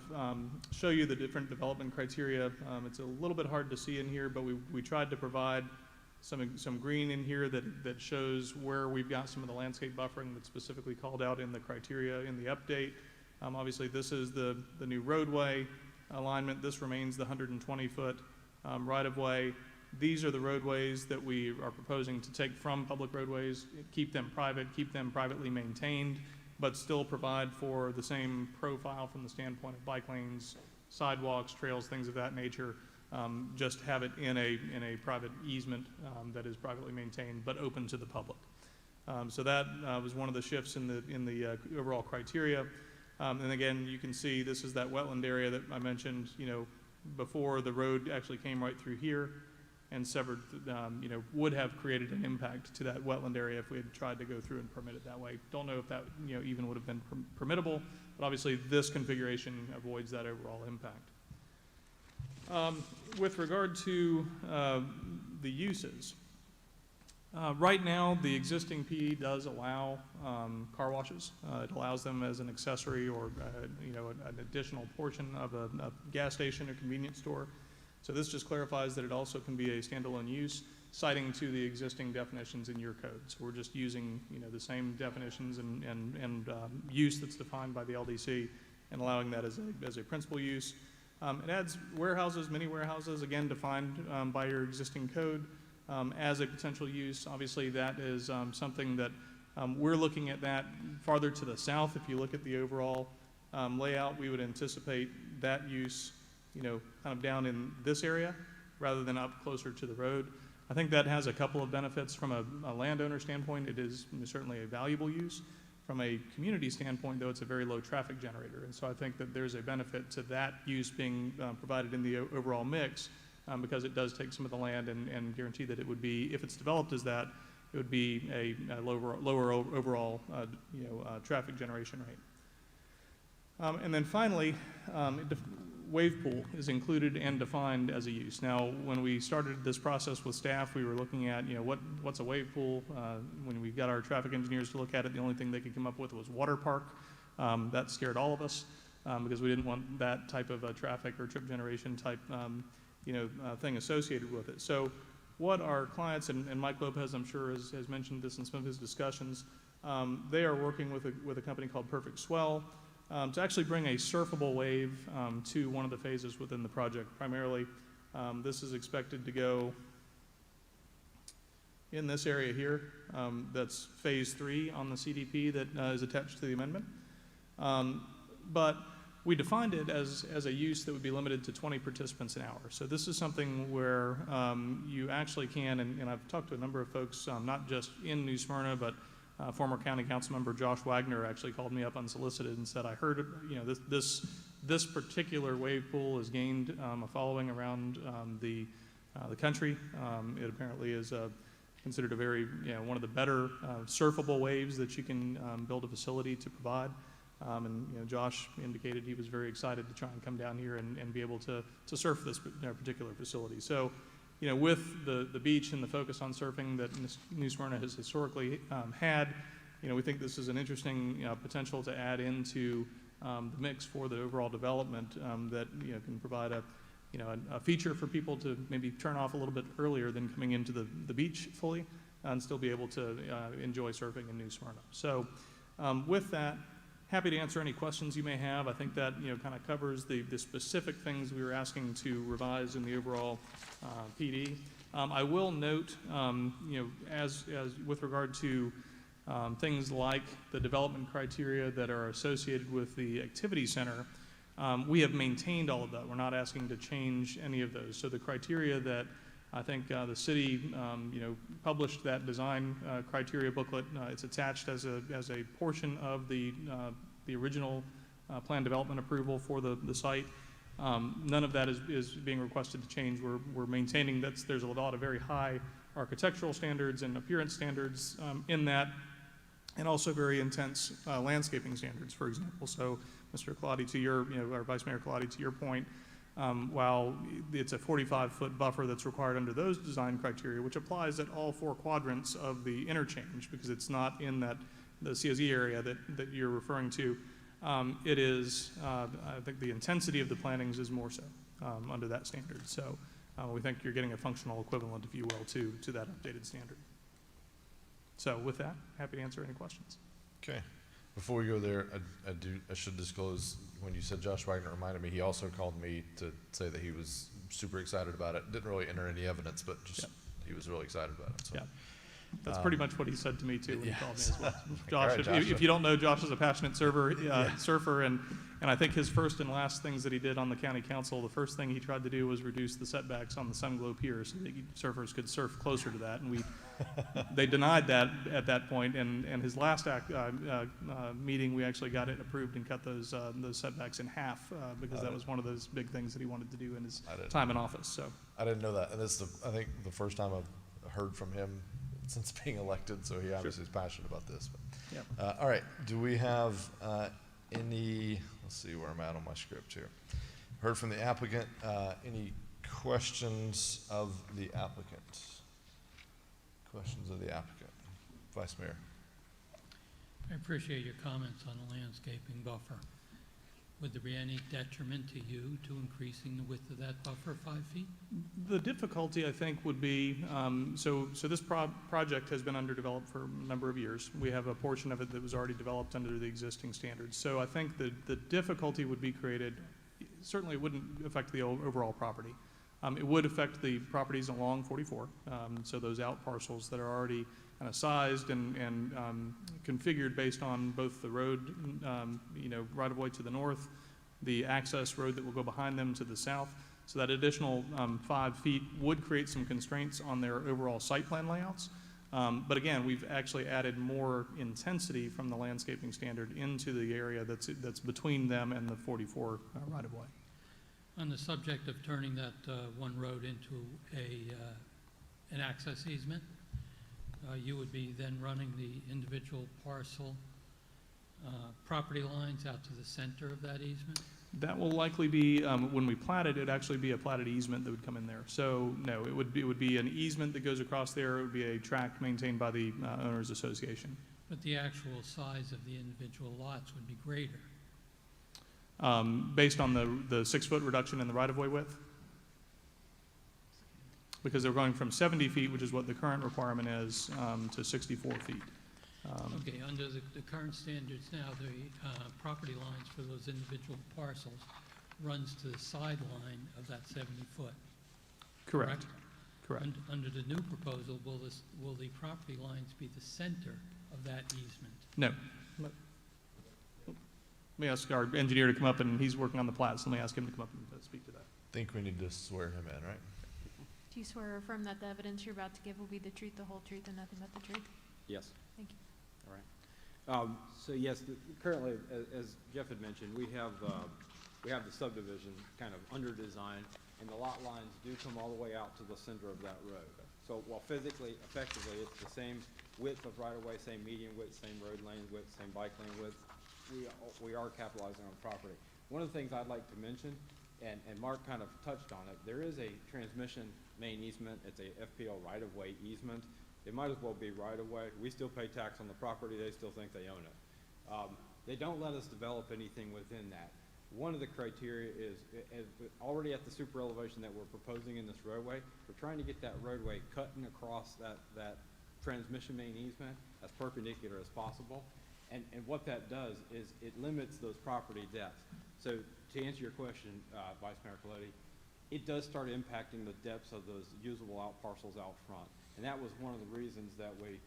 show you the different development criteria. It's a little bit hard to see in here, but we tried to provide some green in here that shows where we've got some of the landscape buffering that's specifically called out in the criteria in the update. Obviously, this is the new roadway alignment. This remains the 120-foot right-of-way. These are the roadways that we are proposing to take from public roadways, keep them private, keep them privately maintained, but still provide for the same profile from the standpoint of bike lanes, sidewalks, trails, things of that nature. Just have it in a private easement that is privately maintained, but open to the public. So that was one of the shifts in the overall criteria. And again, you can see this is that wetland area that I mentioned, before the road actually came right through here and severed, would have created an impact to that wetland area if we had tried to go through and permit it that way. Don't know if that, even would have been permittable, but obviously this configuration avoids that overall impact. With regard to the uses, Right now, the existing PE does allow car washes. It allows them as an accessory or, an additional portion of a gas station or convenience store. So this just clarifies that it also can be a standalone use, citing to the existing definitions in your code. So we're just using, the same definitions and use that's defined by the LDC and allowing that as a principal use. It adds warehouses, mini warehouses, again defined by your existing code. As a potential use. Obviously, that is something that we're looking at that farther to the south. If you look at the overall layout, we would anticipate that use, kind of down in this area rather than up closer to the road. I think that has a couple of benefits from a landowner standpoint. It is certainly a valuable use. From a community standpoint, though, it's a very low traffic generator. And so I think that there's a benefit to that use being provided in the overall mix. Because it does take some of the land and guarantee that it would be, if it's developed as that, it would be a lower overall, traffic generation rate. And then finally, wave pool is included and defined as a use. Now, when we started this process with staff, we were looking at, what's a wave pool? When we got our traffic engineers to look at it, the only thing they could come up with was water park. That scared all of us because we didn't want that type of traffic or trip generation type thing associated with it. So what our clients, and Mike Lopez, I'm sure, has mentioned this in some of his discussions, they are working with a company called Perfect Swell to actually bring a surfable wave to one of the phases within the project. Primarily, this is expected to go in this area here. That's phase 3 on the CDP that is attached to the amendment. But we defined it as a use that would be limited to 20 participants an hour. So this is something where you actually can, and I've talked to a number of folks, not just in New Smyrna, but former county council member Josh Wagner actually called me up unsolicited and said, I heard, this particular wave pool has gained a following around the country. It apparently is considered a very, one of the better surfable waves that you can build a facility to provide. And Josh indicated he was very excited to try and come down here and be able to surf this particular facility. So, with the beach and the focus on surfing that New Smyrna has historically had, we think this is an interesting potential to add into the mix for the overall development that can provide a feature for people to maybe turn off a little bit earlier than coming into the beach fully and still be able to enjoy surfing in New Smyrna. So, with that. Happy to answer any questions you may have. I think that kind of covers the specific things we were asking to revise in the overall PD. I will note, as with regard to things like the development criteria that are associated with the activity center, we have maintained all of that. We're not asking to change any of those. So the criteria that I think the city, published that design criteria booklet. It's attached as a portion of the original plan development approval for the site. None of that is being requested to change. We're maintaining that there's a lot of very high architectural standards and appearance standards in that, and also very intense landscaping standards, for example. So, Mr. Colati, to your, or Vice Mayor Colati, to your point. While it's a 45-foot buffer that's required under those design criteria, which applies at all 4 quadrants of the interchange, because it's not in the COZ area that you're referring to. It is, I think the intensity of the plantings is more so under that standard. So we think you're getting a functional equivalent, if you will, to that updated standard. So with that, happy to answer any questions. Okay. Before we go there, I should disclose, when you said Josh Wagner reminded me, he also called me to say that he was super excited about it. Didn't really enter any evidence, but just he was really excited about it. So. Yeah. That's pretty much what he said to me too when he called me as well. Josh, right, if you don't know, Josh is a passionate surfer, and I think his first and last things that he did on the county council, the first thing he tried to do was reduce the setbacks on the Sunglow Pier so that surfers could surf closer to that, and they denied that at that point. And his last meeting, we actually got it approved and cut those setbacks in half because that was one of those big things that he wanted to do in his time in office. So I didn't know that, and this is I think the first time I've heard from him since being elected, so he obviously is passionate about this. But. Yep. All right, do we have any, let's see where I'm at on my script here. Heard from the applicant. Any questions of the applicant? Questions of the applicant? Vice Mayor. I appreciate your comments on the landscaping buffer. Would there be any detriment to you to increasing the width of that buffer 5 feet? The difficulty, I think, would be, so this project has been underdeveloped for a number of years. We have a portion of it that was already developed under the existing standards. So I think the difficulty would be created, certainly it wouldn't affect the overall property. It would affect the properties along 44, so those out parcels that are already kind of sized and configured based on both the road, right-of-way to the north, the access road that will go behind them to the south. So that additional 5 feet would create some constraints on their overall site plan layouts. But again, we've actually added more intensity from the landscaping standard into the area that's between them and the 44 right-of-way. On the subject of turning that one road into an access easement, you would be then running the individual parcel property lines out to the center of that easement? That will likely be, when we plat it, it'd actually be a platted easement that would come in there. So no, it would be an easement that goes across there. It would be a tract maintained by the owners association. But the actual size of the individual lots would be greater. Based on the 6-foot reduction in the right-of-way width? Because they're going from 70 feet, which is what the current requirement is, to 64 feet. Okay, under the current standards now, the property lines for those individual parcels runs to the sideline of that 70-foot. Correct. Correct. Under the new proposal, will the property lines be the center of that easement? No. Let me ask our engineer to come up, and he's working on the plat, so let me ask him to come up and speak to that. Think we need to swear him in, right? Do you swear or affirm that the evidence you're about to give will be the truth, the whole truth, and nothing but the truth? Yes. Thank you. All right. So yes, currently, as Jeff had mentioned, we have the subdivision kind of under design, and the lot lines do come all the way out to the center of that road. So while physically, effectively, it's the same width of right-of-way, same median width, same road lane width, same bike lane width, we are capitalizing on the property. One of the things I'd like to mention, and Mark kind of touched on it, there is a transmission main easement. It's a FPL right-of-way easement. It might as well be right-of-way. We still pay tax on the property. They still think they own it. They don't let us develop anything within that. One of the criteria is already at the super elevation that we're proposing in this roadway, we're trying to get that roadway cutting across that transmission main easement as perpendicular as possible. And what that does is it limits those property depths. So to answer your question, Vice Mayor Colodi, it does start impacting the depths of those usable out parcels out front. And that was one of the reasons that we're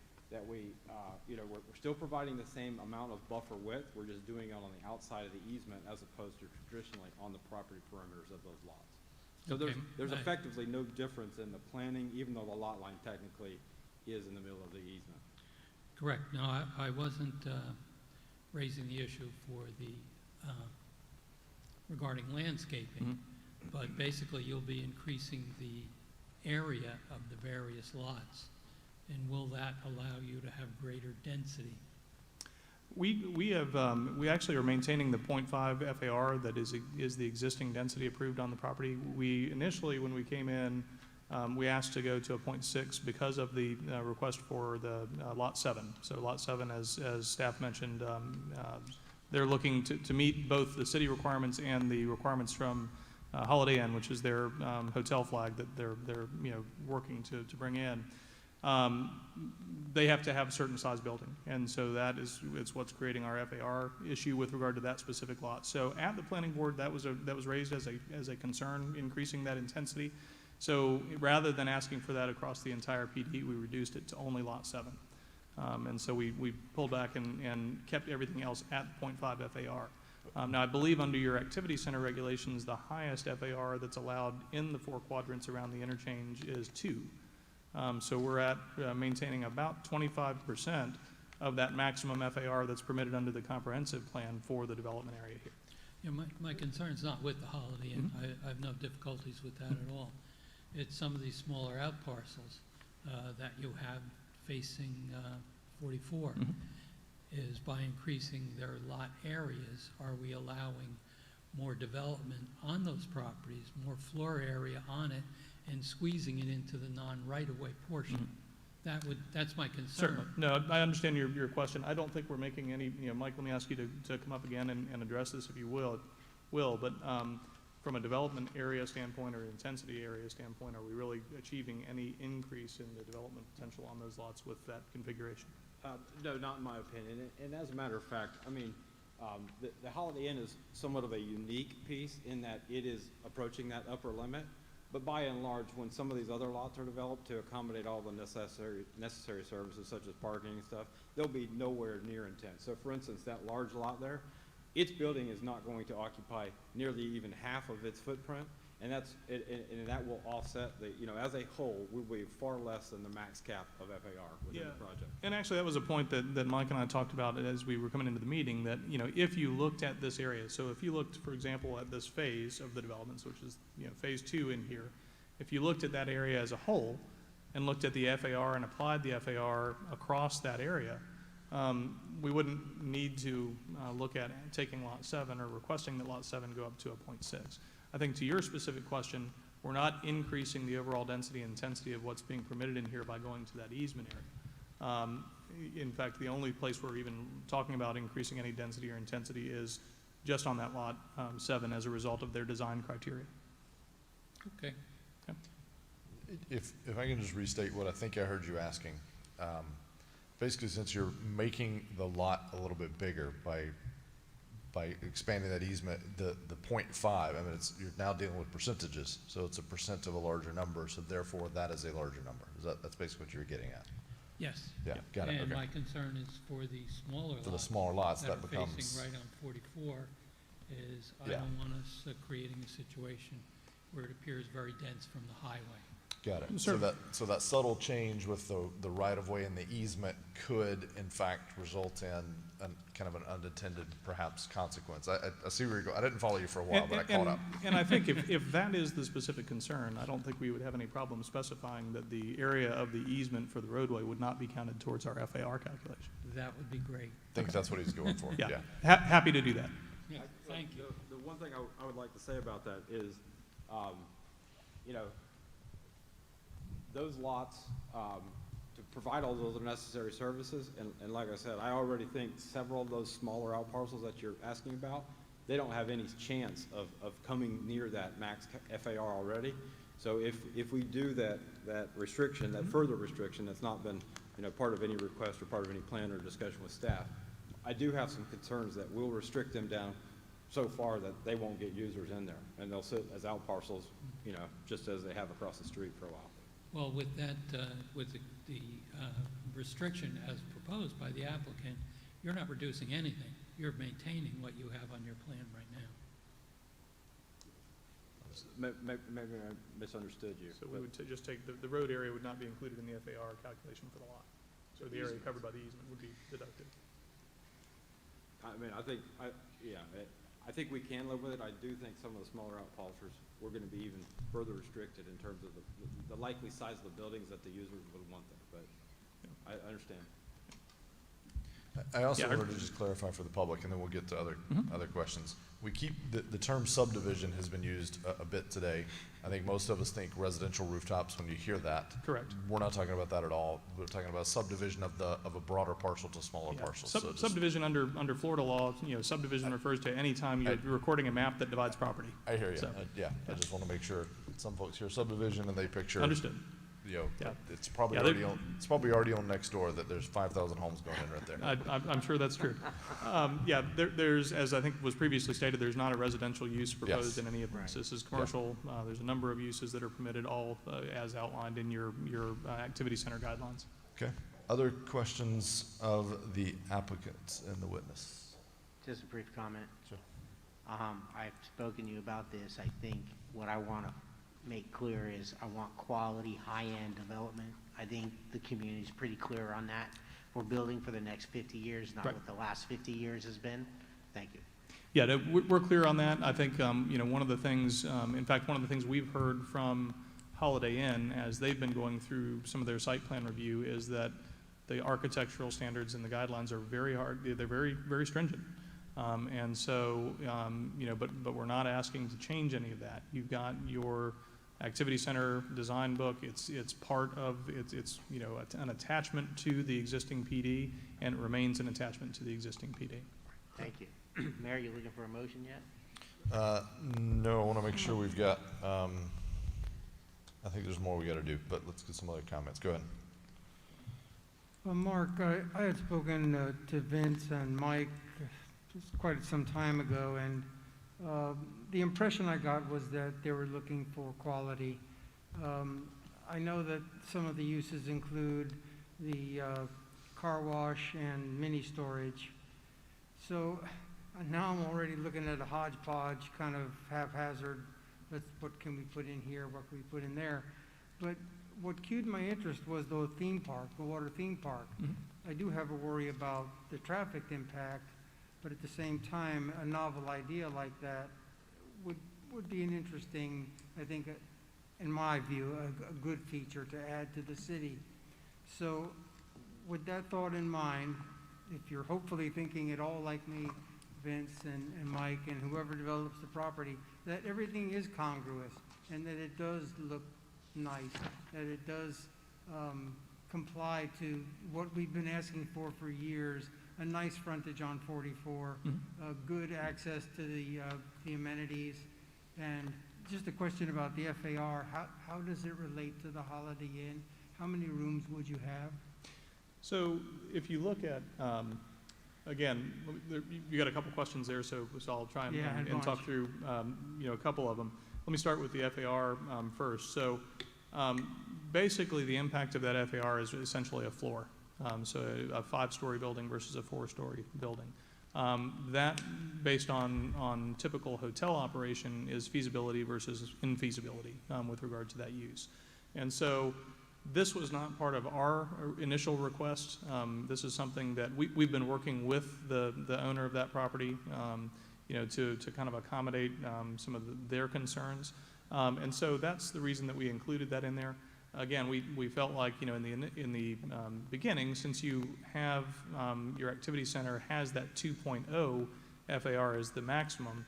still providing the same amount of buffer width. We're just doing it on the outside of the easement as opposed to traditionally on the property perimeters of those lots. So there's effectively no difference in the planning, even though the lot line technically is in the middle of the easement. Correct. No, I wasn't raising the issue for the regarding landscaping, but basically you'll be increasing the area of the various lots, and will that allow you to have greater density? We actually are maintaining the 0.5 FAR that is the existing density approved on the property. We initially, when we came in, we asked to go to a 0.6 because of the request for the Lot 7. So Lot 7, as staff mentioned, they're looking to meet both the city requirements and the requirements from Holiday Inn, which is their hotel flag that they're working to bring in. They have to have a certain size building, and so it's what's creating our FAR issue with regard to that specific lot. So at the planning board, that was raised as a concern, increasing that intensity. So rather than asking for that across the entire PD, we reduced it to only Lot 7. And so we pulled back and kept everything else at 0.5 FAR. Now, I believe under your activity center regulations, the highest FAR that's allowed in the 4 quadrants around the interchange is 2. So we're at maintaining about 25% of that maximum FAR that's permitted under the comprehensive plan for the development area here. You know, my concern's not with the Holiday Inn. I have no difficulties with that at all. It's some of these smaller out parcels that you have facing 44. Is by increasing their lot areas, are we allowing more development on those properties, more floor area on it, and squeezing it into the non-right-of-way portion? That's my concern. Certainly. No, I understand your question. I don't think we're making any, Mike, let me ask you to come up again and address this if you will. But from a development area standpoint or intensity area standpoint, are we really achieving any increase in the development potential on those lots with that configuration? No, not in my opinion. And as a matter of fact, I mean, the Holiday Inn is somewhat of a unique piece in that it is approaching that upper limit. But by and large, when some of these other lots are developed to accommodate all the necessary services such as parking and stuff, they'll be nowhere near intense. So for instance, that large lot there, its building is not going to occupy nearly even half of its footprint. And that will offset the, as a whole, will be far less than the max cap of FAR within the project. And actually, that was a point that Mike and I talked about as we were coming into the meeting, that, if you looked at this area, so if you looked, for example, at this phase of the developments, which is, phase 2 in here, if you looked at that area as a whole and looked at the FAR and applied the FAR across that area, we wouldn't need to look at taking Lot 7 or requesting that Lot 7 go up to a 0.6. I think to your specific question, we're not increasing the overall density and intensity of what's being permitted in here by going to that easement area. In fact, the only place we're even talking about increasing any density or intensity is just on that Lot 7 as a result of their design criteria. Okay. If I can just restate what I think I heard you asking. Basically, since you're making the lot a little bit bigger by expanding that easement, the 0.5, I mean, you're now dealing with percentages, so it's a percent of a larger number, so therefore that is a larger number. That's basically what you were getting at? Yes. Yeah, got it, And okay. my concern is for the smaller lots. For the smaller lots, that are becomes. facing right on 44, is I Yeah. don't want us creating a situation where it appears very dense from the highway. Got it. Sure. So that subtle change with the right-of-way and the easement could, in fact, result in kind of an unintended, perhaps, consequence. I see where you're going. I didn't follow you for a while, but I caught up. And I think if that is the specific concern, I don't think we would have any problem specifying that the area of the easement for the roadway would not be counted towards our FAR calculation. That would be great. I think that's what he's going for, yeah. Happy to do that. Yeah, thank you. The one thing I would like to say about that is, those lots, to provide all those necessary services, and like I said, I already think several of those smaller out parcels that you're asking about, they don't have any chance of coming near that max FAR already. So if we do that restriction, that further restriction that's not been, part of any request or part of any plan or discussion with staff, I do have some concerns that we'll restrict them down so far that they won't get users in there, and they'll sit as out parcels, just as they have across the street for a while. Well, with that, with the restriction as proposed by the applicant, you're not reducing anything. You're maintaining what you have on your plan right now. Maybe I misunderstood you. So we would just take, the road area would not be included in the FAR calculation for the lot. So the area covered by the easement would be deducted. I mean, I think we can live with it. I do think some of the smaller out parcels, we're gonna be even further restricted in terms of the likely size of the buildings that the users would want there, but I understand. I also wanted to just clarify for the public, and then we'll get to other questions. We keep, the term subdivision has been used a bit today. I think most of us think residential rooftops when you hear that. Correct. We're not talking about that at all. We're talking about subdivision of a broader parcel to smaller parcels. So just- Subdivision under Florida law, subdivision refers to any time you're recording a map that divides property. I hear you. So- I just want to make sure. Some folks hear subdivision and they picture. Understood. It's probably already on next door that there's 5,000 homes going in right there. I'm sure that's true. There's, as I think was previously stated, there's not a residential use proposed in any of this. This is commercial. There's a number of uses that are permitted, all as outlined in your activity center guidelines. Okay. Other questions of the applicant and the witness? Just a brief comment. Sure. I've spoken to you about this. I think what I want to make clear is I want quality, high-end development. I think the community's pretty clear on that. We're building for the next 50 years, not what the last 50 years has been. Thank you. Yeah, no, we're clear on that. I think, one of the things, in fact, one of the things we've heard from Holiday Inn as they've been going through some of their site plan review is that the architectural standards and the guidelines are very hard. They're very, very stringent. And so, but we're not asking to change any of that. You've got your activity center design book. It's part of, it's you know, an attachment to the existing PD, and it remains an attachment to the existing PD. Thank you. Mayor, you looking for a motion yet? No, I want to make sure we've got, I think there's more we got to do, but let's get some other comments. Go ahead. Well, Mark, I had spoken to Vince and Mike just quite some time ago, and the impression I got was that they were looking for quality. I know that some of the uses include the car wash and mini storage. So now I'm already looking at a hodgepodge, kind of haphazard. What can we put in here? What can we put in there? But what cued my interest was the theme park, the water theme park. I do have a worry about the traffic impact, but at the same time, a novel idea like that would be an interesting, I think, in my view, a good feature to add to the city. So with that thought in mind, if you're hopefully thinking it all like me, Vince and Mike and whoever develops the property, that everything is congruous and that it does look nice, that it does comply to what we've been asking for years, a nice frontage on 44, good access to the amenities, and just a question about the FAR, how does it relate to the Holiday Inn? How many rooms would you have? So if you look at, again, you got a couple questions there, so I'll try and talk through you know, a couple of them. Let me start with the FAR first. So basically the impact of that FAR is essentially a floor. So a 5-story building versus a 4-story building. That, based on typical hotel operation, is feasibility versus infeasibility with regard to that use. And so this was not part of our initial request. This is something that we've been working with the owner of that property, you know, to kind of accommodate some of their concerns. And so that's the reason that we included that in there. Again, we felt like, you know, in the beginning, since you have your activity center has that 2.0 FAR as the maximum,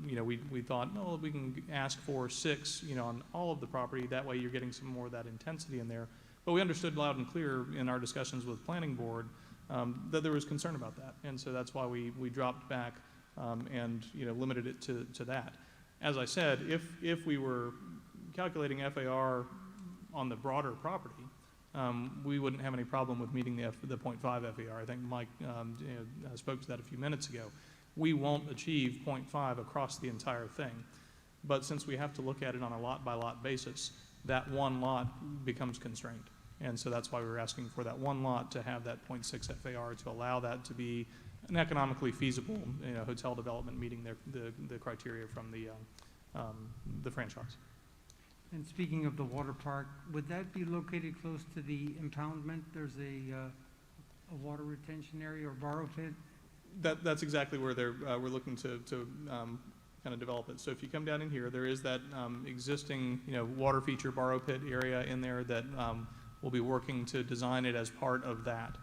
you know, we thought, no, we can ask for 6, you know, on all of the property. That way you're getting some more of that intensity in there. But we understood loud and clear in our discussions with planning board that there was concern about that. And so that's why we dropped back and, you know, limited it to that. As I said, if we were calculating FAR on the broader property, we wouldn't have any problem with meeting the 0.5 FAR. I think Mike you know, spoke to that a few minutes ago. We won't achieve 0.5 across the entire thing. But since we have to look at it on a lot-by-lot basis, that one lot becomes constrained. And so that's why we were asking for that one lot to have that 0.6 FAR to allow that to be an economically feasible, you know, hotel development meeting the criteria from the franchise. And speaking of the water park, would that be located close to the impoundment? There's a water retention area or borrow pit? That's exactly where we're looking to kind of develop it. So if you come down in here, there is that existing, you know, water feature borrow pit area in there that we'll be working to design it as part of that.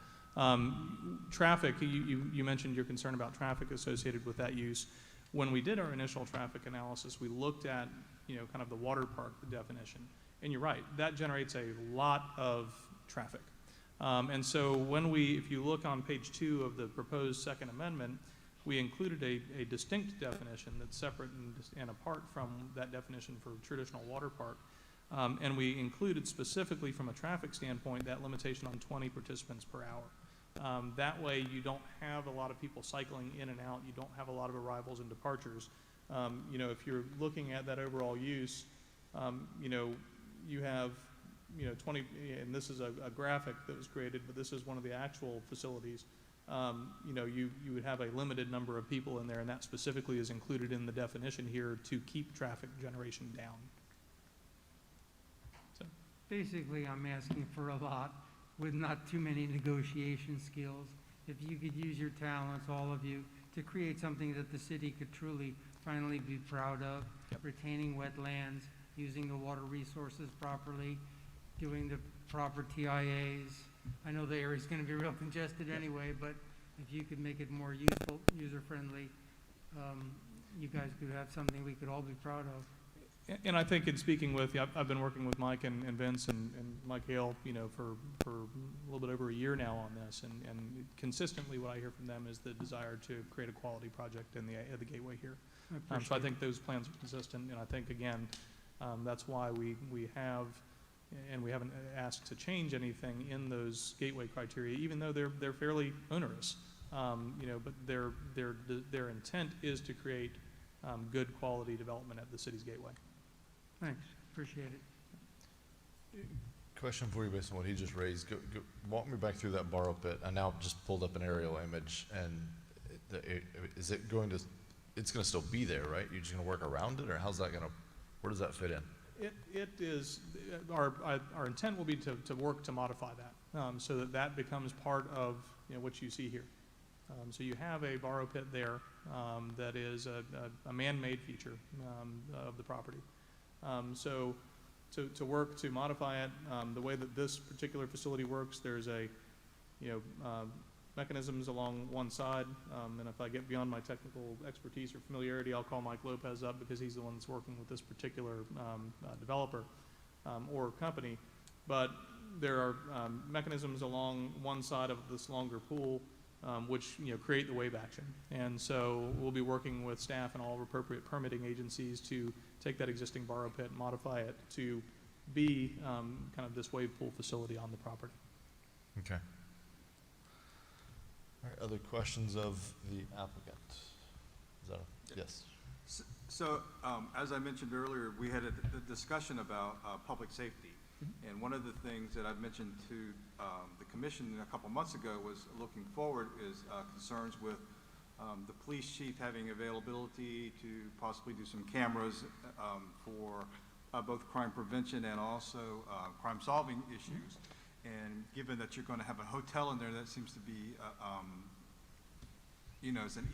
Traffic, you mentioned your concern about traffic associated with that use. When we did our initial traffic analysis, we looked at, you know, kind of the water park definition. And you're right, that generates a lot of traffic. And so if you look on page 2 of the proposed second amendment, we included a distinct definition that's separate and apart from that definition for traditional water park. And we included specifically from a traffic standpoint that limitation on 20 participants per hour. That way you don't have a lot of people cycling in and out. You don't have a lot of arrivals and departures. You know, if you're looking at that overall use, you know, you have, you know, 20, and this is a graphic that was created, but this is one of the actual facilities. You know, you would have a limited number of people in there, and that specifically is included in the definition here to keep traffic generation down. So Basically, I'm asking for a lot with not too many negotiation skills. If you could use your talents, all of you, to create something that the city could truly finally be proud of, retaining wetlands, using the water resources properly, doing the proper TIAs. I know the area's gonna be real congested anyway, but if you could make it more useful, user-friendly, you guys could have something we could all be proud of. And I think in speaking with, I've been working with Mike and Vince and Mike Hale, for a little bit over a year now on this, and consistently what I hear from them is the desire to create a quality project in the gateway here. So I think those plans are consistent, and I think, again, that's why we have, and we haven't asked to change anything in those gateway criteria, even though they're fairly onerous. But their intent is to create good quality development at the city's gateway. Thanks, appreciate it. Question for you based on what he just raised. Walk me back through that borrow pit. I now just pulled up an aerial image, and is it going to, it's going to still be there, right? You're just going to work around it, or how's that going to, where does that fit in? It is, our intent will be to work to modify that, so that becomes part of, what you see here. So you have a borrow pit there that is a man-made feature of the property. So to work to modify it, the way that this particular facility works, there's mechanisms along one side, and if I get beyond my technical expertise or familiarity, I'll call Mike Lopez up because he's the one that's working with this particular developer or company. But there are mechanisms along one side of this longer pool which create the wave action. And so we'll be working with staff and all appropriate permitting agencies to take that existing borrow pit, modify it to be kind of this wave pool facility on the property. Okay. All right, other questions of the applicant? Yes. So, as I mentioned earlier, we had a discussion about public safety. And one of the things that I've mentioned to the commission a couple months ago was looking forward is concerns with the police chief having availability to possibly do some cameras for both crime prevention and also crime solving issues. And given that you're going to have a hotel in there, that seems to be, it's an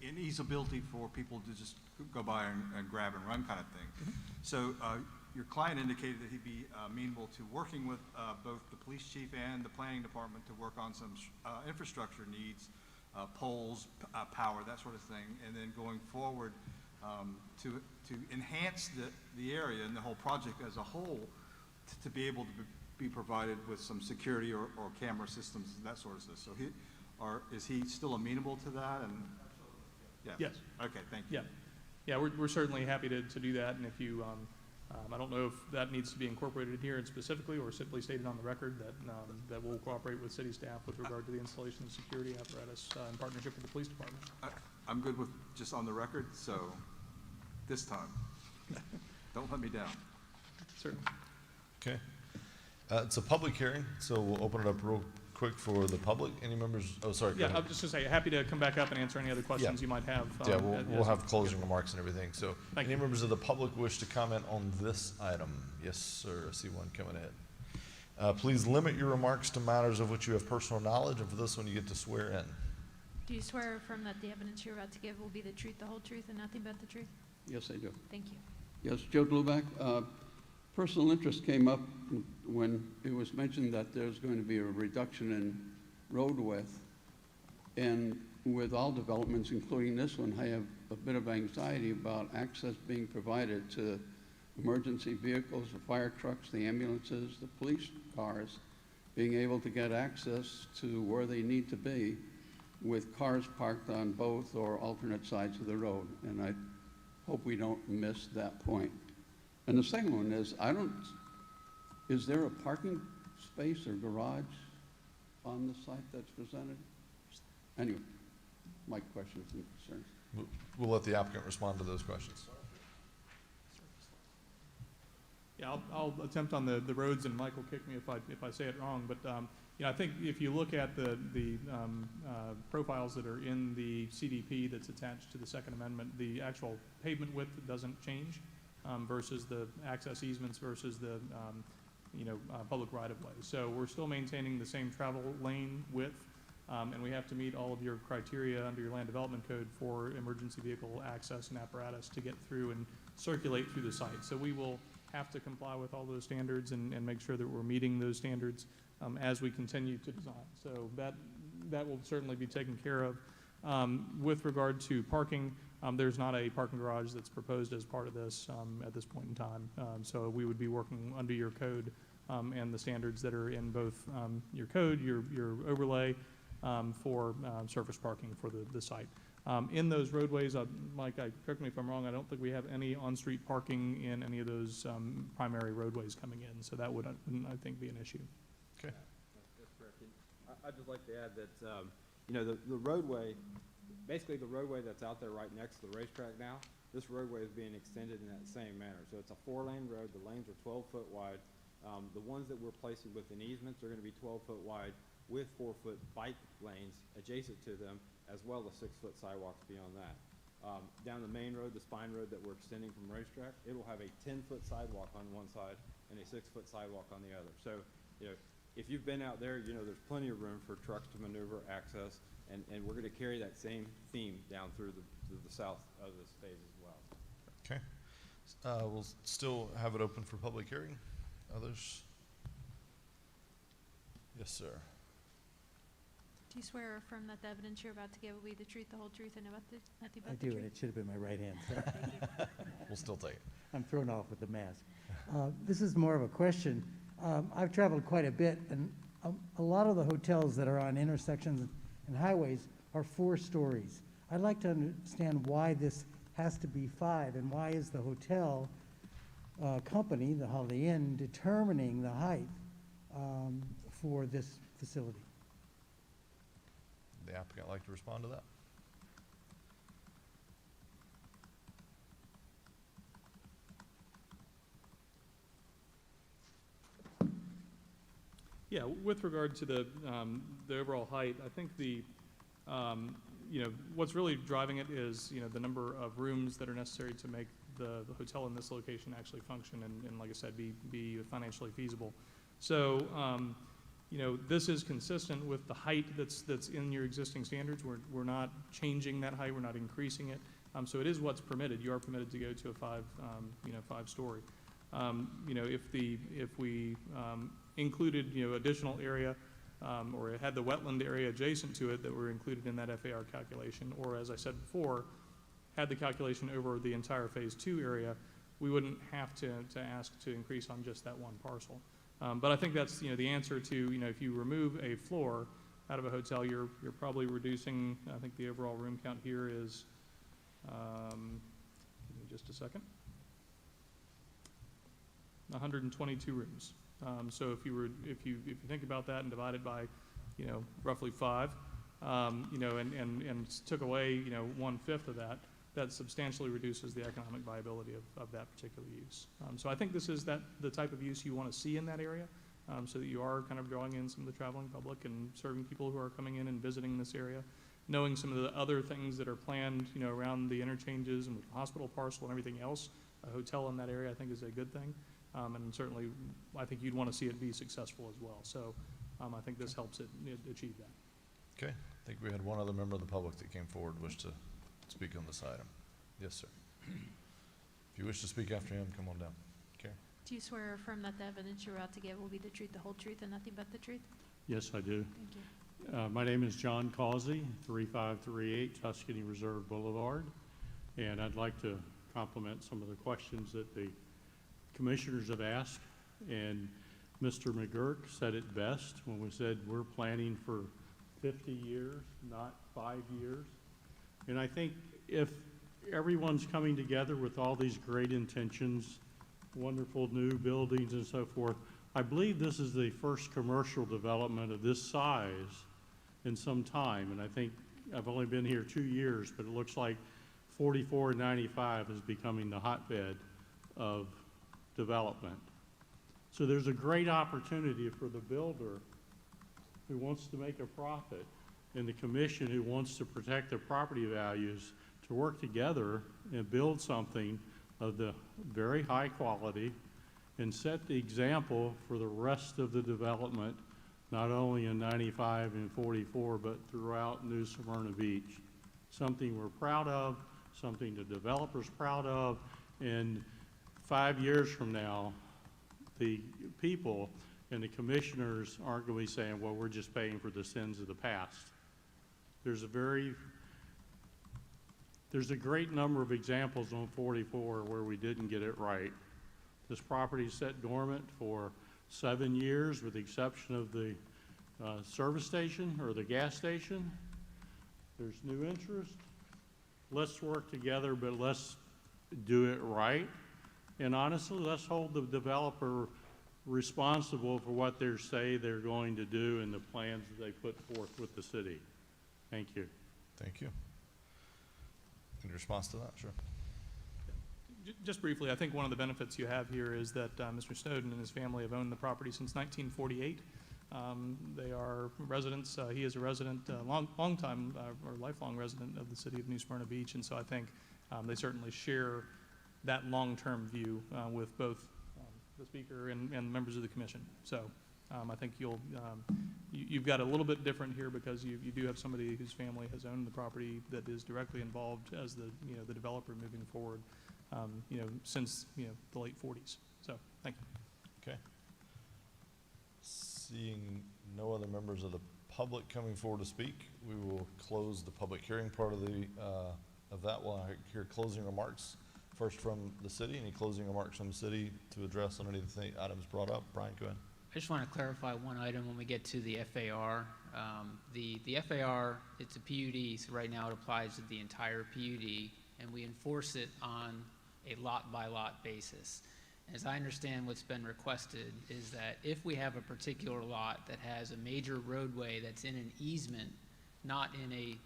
easeability for people to just go by and grab and run kind of thing. So your client indicated that he'd be amenable to working with both the police chief and the planning department to work on some infrastructure needs, poles, power, that sort of thing, and then going forward to enhance the area and the whole project as a whole to be able to be provided with some security or camera systems and that sort of stuff. So is he still amenable to that? And yeah. Yes. Okay, thank you. Yeah, we're certainly happy to do that, and if you, I don't know if that needs to be incorporated here and specifically or simply stated on the record that we'll cooperate with city staff with regard to the installation of security apparatus in partnership with the police department. I'm good with just on the record, so this time, don't let me down. Certainly. Okay. It's a public hearing, so we'll open it up real quick for the public. Any members? Oh, sorry. Yeah, I was just going to say, happy to come back up and answer any other questions you might have. Yeah, we'll have closing remarks and everything. So any members of the public wish to comment on this item? Yes, sir. I see one coming in. Please limit your remarks to matters of which you have personal knowledge, and for this one, you get to swear in. Do you swear or affirm that the evidence you're about to give will be the truth, the whole truth, and nothing but the truth? Yes, I do. Thank you. Yes, Joe Blueback. Personal interest came up when it was mentioned that there's going to be a reduction in road width. And with all developments, including this one, I have a bit of anxiety about access being provided to emergency vehicles, the fire trucks, the ambulances, the police cars, being able to get access to where they need to be with cars parked on both or alternate sides of the road. And I hope we don't miss that point. And the second one is, is there a parking space or garage on the site that's presented? Anyway, my questions and concerns. We'll let the applicant respond to those questions. Yeah, I'll attempt on the roads, and Mike will kick me if I say it wrong. But I think if you look at the profiles that are in the CDP that's attached to the Second Amendment, the actual pavement width doesn't change versus the access easements versus the public right-of-way. So we're still maintaining the same travel lane width, and we have to meet all of your criteria under your land development code for emergency vehicle access and apparatus to get through and circulate through the site. So we will have to comply with all those standards and make sure that we're meeting those standards as we continue to design. So that will certainly be taken care of. With regard to parking, There's not a parking garage that's proposed as part of this at this point in time. So we would be working under your code and the standards that are in both your code, your overlay for surface parking for the site. In those roadways, Mike, correct me if I'm wrong, I don't think we have any on-street parking in any of those primary roadways coming in, so that wouldn't, I think, be an issue. Okay. That's correct. And I'd just like to add that, you know, the roadway, basically the roadway that's out there right next to the racetrack now, this roadway is being extended in that same manner. So it's a 4-lane road. The lanes are 12-foot wide. The ones that we're placing within easements are going to be 12-foot wide with 4-foot bike lanes adjacent to them, as well as 6-foot sidewalks beyond that. Down the main road, the spine road that we're extending from racetrack, it will have a 10-foot sidewalk on one side and a 6-foot sidewalk on the other. So, you know, if you've been out there, you know there's plenty of room for trucks to maneuver, access, and we're going to carry that same theme down through the south of this phase as well. Okay. We'll still have it open for public hearing. Others? Yes, sir. Do you swear or affirm that the evidence you're about to give will be the truth, the whole truth, and nothing but the I truth? do, and it should have been my right hand. So We'll still take it. I'm thrown off with the mask. This is more of a question. I've traveled quite a bit, and a lot of the hotels that are on intersections and highways are 4 stories. I'd like to understand why this has to be 5, and why is the hotel company, the Holiday Inn, determining the height for this facility? The applicant like to respond to that? Yeah, with regard to the overall height, I think the, you know, what's really driving it is, you know, the number of rooms that are necessary to make the hotel in this location actually function and like I said, be financially feasible. So, you know, this is consistent with the height that's in your existing standards. We're not changing that height. We're not increasing it. So it is what's permitted. You are permitted to go to a 5-story. You know, if we included, you know, additional area or it had the wetland area adjacent to it that were included in that FAR calculation, or as I said before, had the calculation over the entire phase 2 area, we wouldn't have to ask to increase on just that one parcel. But I think that's, you know, the answer to, you know, if you remove a floor out of a hotel, you're probably reducing, I think the overall room count here is, give me just a second, 122 rooms. So if you think about that and divide it by, you know, roughly 5, you know, and took away, you know, 1/5 of that, that substantially reduces the economic viability of that particular use. So I think this is the type of use you want to see in that area, so that you are kind of drawing in some of the traveling public and serving people who are coming in and visiting this area, knowing some of the other things that are planned, you know, around the interchanges and with the hospital parcel and everything else. A hotel in that area I think is a good thing, and certainly I think you'd want to see it be successful as well. So I think this helps it achieve that. Okay. I think we had one other member of the public that came forward, wished to speak on this item. Yes, sir. If you wish to speak after him, come on down. Okay. Do you swear or affirm that the evidence you're about to give will be the truth, the whole truth, and nothing but the truth? Yes, I do. Thank you. My name is John Causey, 3538 Tuscany Reserve Boulevard, and I'd like to compliment some of the questions that the commissioners have asked. And Mr. McGurk said it best when we said we're planning for 50 years, not 5 years. And I think if everyone's coming together with all these great intentions, wonderful new buildings and so forth, I believe this is the first commercial development of this size in some time. And I think I've only been here 2 years, but it looks like 4495 is becoming the hotbed of development. So there's a great opportunity for the builder who wants to make a profit and the commission who wants to protect the property values to work together and build something of the very high quality and set the example for the rest of the development, not only in 95 and 44, but throughout New Smyrna Beach. Something we're proud of, something the developer's proud of, and 5 years from now, the people and the commissioners aren't going to be saying, well, we're just paying for the sins of the past. There's a very there's a great number of examples on 44 where we didn't get it right. This property sat dormant for 7 years with the exception of the service station or the gas station. There's new interest. Let's work together, but let's do it right. And honestly, let's hold the developer responsible for what they say they're going to do and the plans that they put forth with the city. Thank you. Thank you. Any response to that? Sure. Just briefly, I think one of the benefits you have here is that Mr. Snowden and his family have owned the property since 1948. They are residents. He is a resident, long time or lifelong resident of the city of New Smyrna Beach, and so I think they certainly share that long-term view with both the speaker and members of the commission. So I think you've got a little bit different here because you do have somebody whose family has owned the property that is directly involved as the developer moving forward, since the late 40s. So thank you. Okay. Seeing no other members of the public coming forward to speak, we will close the public hearing part of that. We'll hear closing remarks first from the city. Any closing remarks from the city to address on any of the items brought up? Brian, go ahead. I just want to clarify one item when we get to the FAR. The FAR, it's a PUD, so right now it applies to the entire PUD, and we enforce it on a lot-by-lot basis. As I understand what's been requested is that if we have a particular lot that has a major roadway that's in an easement, not in a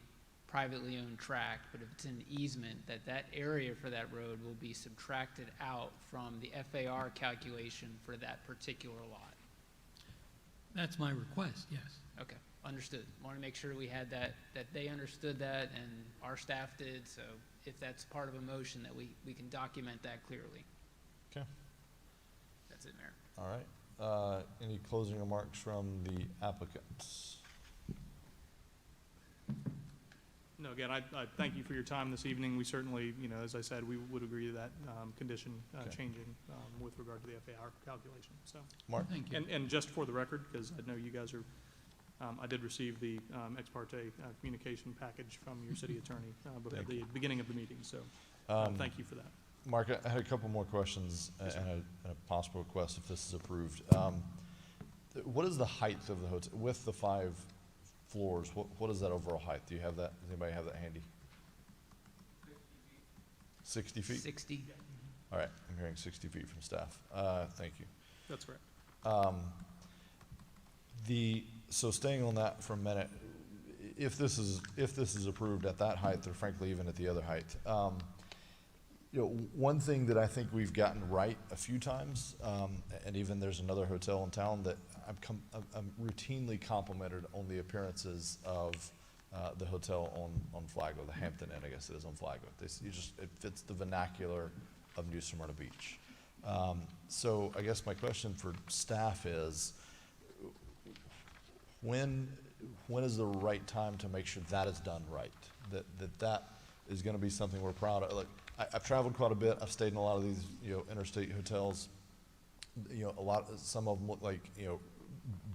privately owned tract, but if it's an easement, that area for that road will be subtracted out from the FAR calculation for that particular lot. That's my request, yes. Okay, understood. Want to make sure we had that they understood that and our staff did, so if that's part of a motion that we can document that clearly. Okay. That's it, Mayor. All right. Any closing remarks from the applicants? No, again, I thank you for your time this evening. We certainly, as I said, we would agree to that condition changing with regard to the FAR calculation. So, Mark? Thank you. and just for the record, because I know you guys are, I did receive the ex parte communication package from your city attorney at the beginning of the meeting. So, thank you for that. Mark, I had a couple more questions and a possible request if this is approved. What is the height of the hotel with the 5 floors? What is that overall height? Do you have that? Does anybody have that handy? 60 feet? 60. All right, I'm hearing 60 feet from staff. Thank you. That's right. So staying on that for a minute, if this is approved at that height, or frankly even at the other height, one thing that I think we've gotten right a few times, and even there's another hotel in town that I'm routinely complimented on the appearances of the hotel on Flagler, the Hampton Inn, I guess it is on Flagler. It fits the vernacular of New Smyrna Beach. So I guess my question for staff is, when is the right time to make sure that is done right? That is going to be something we're proud of. Like, I've traveled quite a bit. I've stayed in a lot of these, interstate hotels. Some of them look like,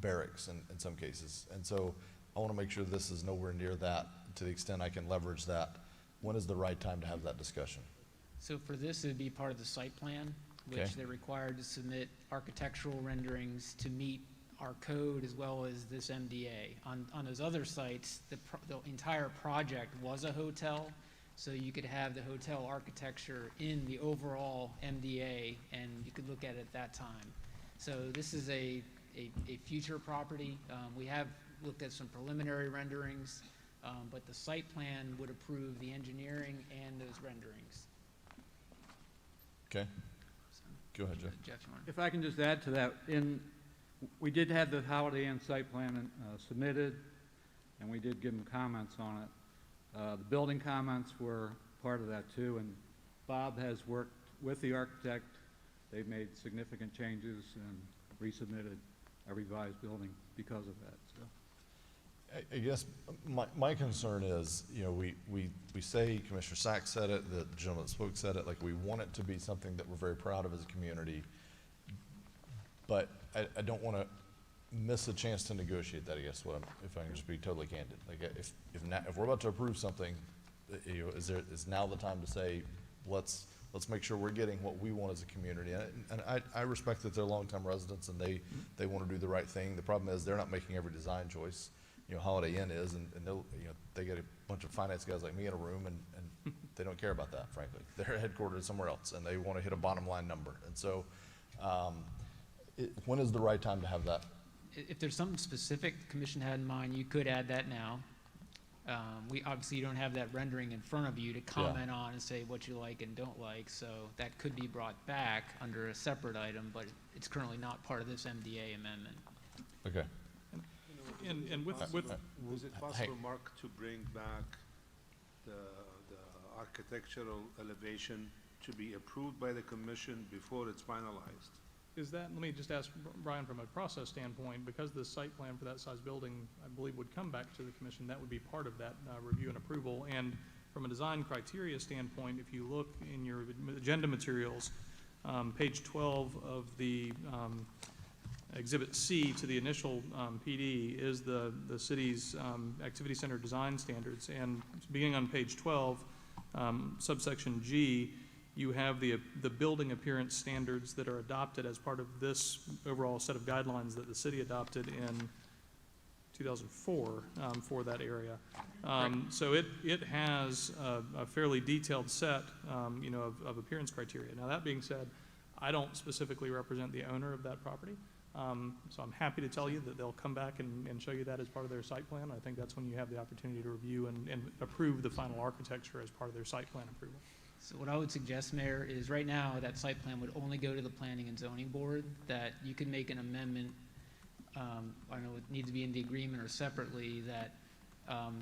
barracks in some cases. And so I want to make sure this is nowhere near that to the extent I can leverage that. When is the right time to have that discussion? So for this, it would be part of the site plan, which Okay. they're required to submit architectural renderings to meet our code as well as this MDA. On those other sites, the entire project was a hotel, so you could have the hotel architecture in the overall MDA, and you could look at it at that time. So this is a future property. We have looked at some preliminary renderings, but the site plan would approve the engineering and those renderings. Okay. Go ahead, Jeff. Jeff, you want If I can just add to that, we did have the Holiday Inn site plan submitted, and we did give them comments on it. The building comments were part of that too, and Bob has worked with the architect. They've made significant changes and resubmitted a revised building because of that. So. I guess my concern is, we say, Commissioner Sachs said it, the gentleman that spoke said it, like we want it to be something that we're very proud of as a community, but I don't want to miss a chance to negotiate that, I guess, if I can just be totally candid. Like if we're about to approve something, is now the time to say, let's make sure we're getting what we want as a community? And I respect that they're longtime residents and they want to do the right thing. The problem is they're not making every design choice. Holiday Inn is, and they'll, they get a bunch of finance guys like me in a room and they don't care about that, frankly. They're headquartered somewhere else and they want to hit a bottom line number. And so, when is the right time to have that? If there's something specific the commission had in mind, you could add that now. We, obviously, you don't have that rendering in front of you to comment on and say what you like and don't like, so that could be brought back under a separate item, but it's currently not part of this MDA amendment. Okay. And with Was it possible, Mark, to bring back the architectural elevation to be approved by the commission before it's finalized? is that, let me just ask Brian, from a process standpoint, because the site plan for that size building, I believe, would come back to the commission, that would be part of that review and approval. And from a design criteria standpoint, if you look in your agenda materials, page 12 of the Exhibit C to the initial PD is the city's activity center design standards. And beginning on page 12, subsection G, you have the building appearance standards that are adopted as part of this overall set of guidelines that the city adopted in 2004 for that area. So it has a fairly detailed set, of appearance criteria. Now, that being said, I don't specifically represent the owner of that property. So I'm happy to tell you that they'll come back and show you that as part of their site plan. I think that's when you have the opportunity to review and approve the final architecture as part of their site plan approval. So what I would suggest, Mayor, is right now that site plan would only go to the Planning and Zoning Board, that you could make an amendment, I don't know, it needs to be in the agreement or separately, that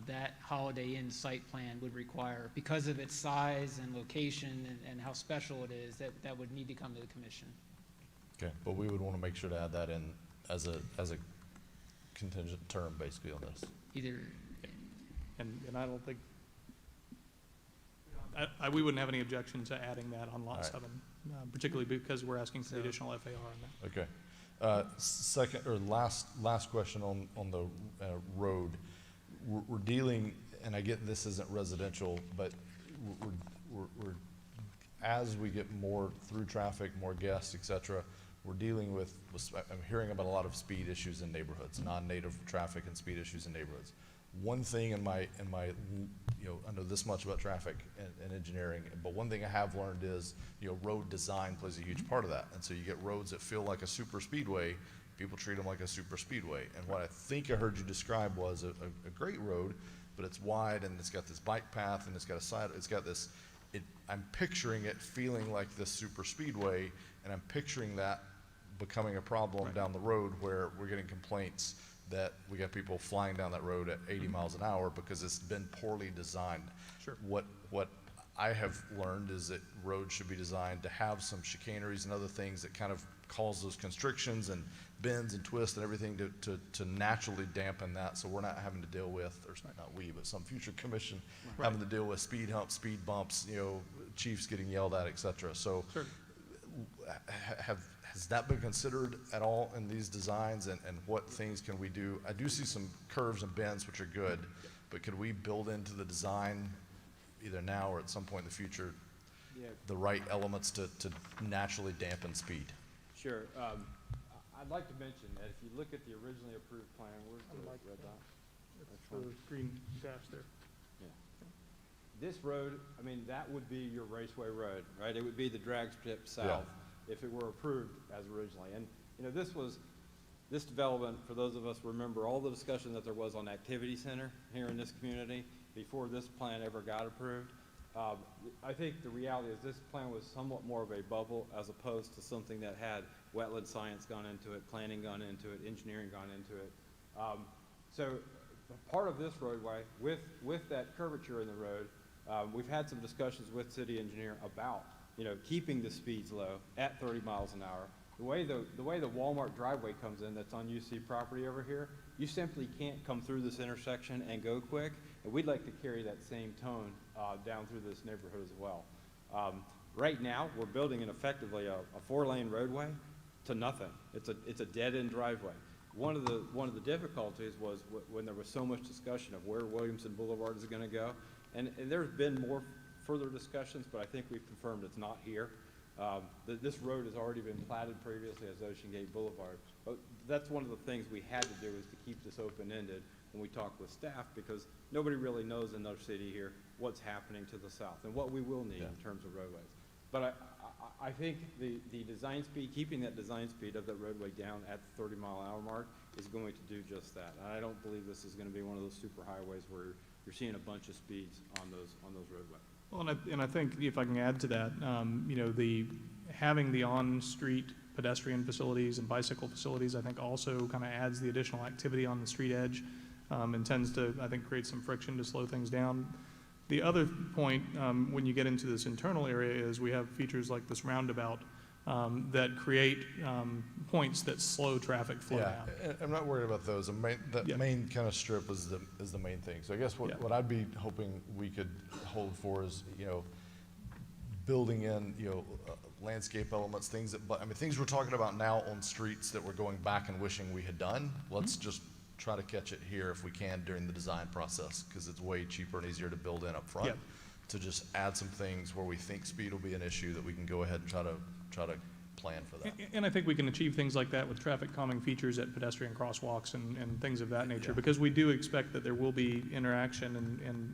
that Holiday Inn site plan would require, because of its size and location and how special it is, that would need to come to the commission. Okay, but we would want to make sure to add that in as a contingent term, basically, on this. Either. And I don't think, we wouldn't have any objection to adding that on lot 7, particularly because we're asking for the additional FAR on that. Okay. Second, or last question on the road. We're dealing, and I get this isn't residential, but we're as we get more through traffic, more guests, et cetera, we're dealing with, I'm hearing about a lot of speed issues in neighborhoods, non-native traffic and speed issues in neighborhoods. One thing in my, I know this much about traffic and engineering, but one thing I have learned is, road design plays a huge part of that. And so you get roads that feel like a super speedway, people treat them like a super speedway. And what I think I heard you describe was a great road, but it's wide and it's got this bike path and it's got a side, it's got this, I'm picturing it feeling like this super speedway, and I'm picturing that becoming a problem down the road where we're getting complaints that we got people flying down that road at 80 miles an hour because it's been poorly designed. Sure. What I have learned is that roads should be designed to have some chicaneries and other things that kind of cause those constrictions and bends and twists and everything to naturally dampen that, so we're not having to deal with, or not we, but some future commission having to deal with speed humps, speed bumps, chiefs getting yelled at, et cetera. So Sure. Has that been considered at all in these designs, and what things can we do? I do see some curves and bends, which are good, but could we build into the design either now or at some point in the future the right elements to naturally dampen speed? Sure. I'd like to mention that if you look at the originally approved plan, where's the red dot? It's the green dash there. Yeah. This road, that would be your Raceway Road, right? It would be the drag strip south if it were approved as originally. And, this development, for those of us who remember all the discussion that there was on Activity Center here in this community before this plan ever got approved. I think the reality is this plan was somewhat more of a bubble as opposed to something that had wetland science gone into it, planning gone into it, engineering gone into it. So part of this roadway, with that curvature in the road, we've had some discussions with city engineer about, keeping the speeds low at 30 miles an hour. The way the Walmart driveway comes in that's on UC property over here, you simply can't come through this intersection and go quick. And we'd like to carry that same tone down through this neighborhood as well. Right now, we're building effectively a 4-lane roadway to nothing. It's a dead-end driveway. One of the difficulties was when there was so much discussion of where Williamson Boulevard is going to go, And there's been more further discussions, but I think we've confirmed it's not here. This road has already been platted previously as Ocean Gate Boulevard. But that's one of the things we had to do, is to keep this open-ended when we talk with staff, because nobody really knows in our city here what's happening to the south and what we will need in terms of roadways. But I think the design speed, keeping that design speed of that roadway down at the 30-mile-an-hour mark is going to do just that. And I don't believe this is going to be one of those super highways where you're seeing a bunch of speeds on those roadways. Well, and I think if I can add to that, you know, having the on-street pedestrian facilities and bicycle facilities, I think also kind of adds the additional activity on the street edge, and tends to, I think, create some friction to slow things down. The other point, when you get into this internal area, is we have features like this roundabout that create points that slow traffic flow down. I'm not worried about those. The main kind of strip is the main thing. So I guess what I'd be hoping we could hold for is, you know, building in, you know, landscape elements, things we're talking about now on streets that we're going back and wishing we had done. Let's just try to catch it here if we can during the design process, because it's way cheaper and easier to build in up front. To just add some things where we think speed will be an issue, that we can go ahead and try to plan for that. And I think we can achieve things like that with traffic calming features at pedestrian crosswalks and things of that nature, because we do expect that there will be interaction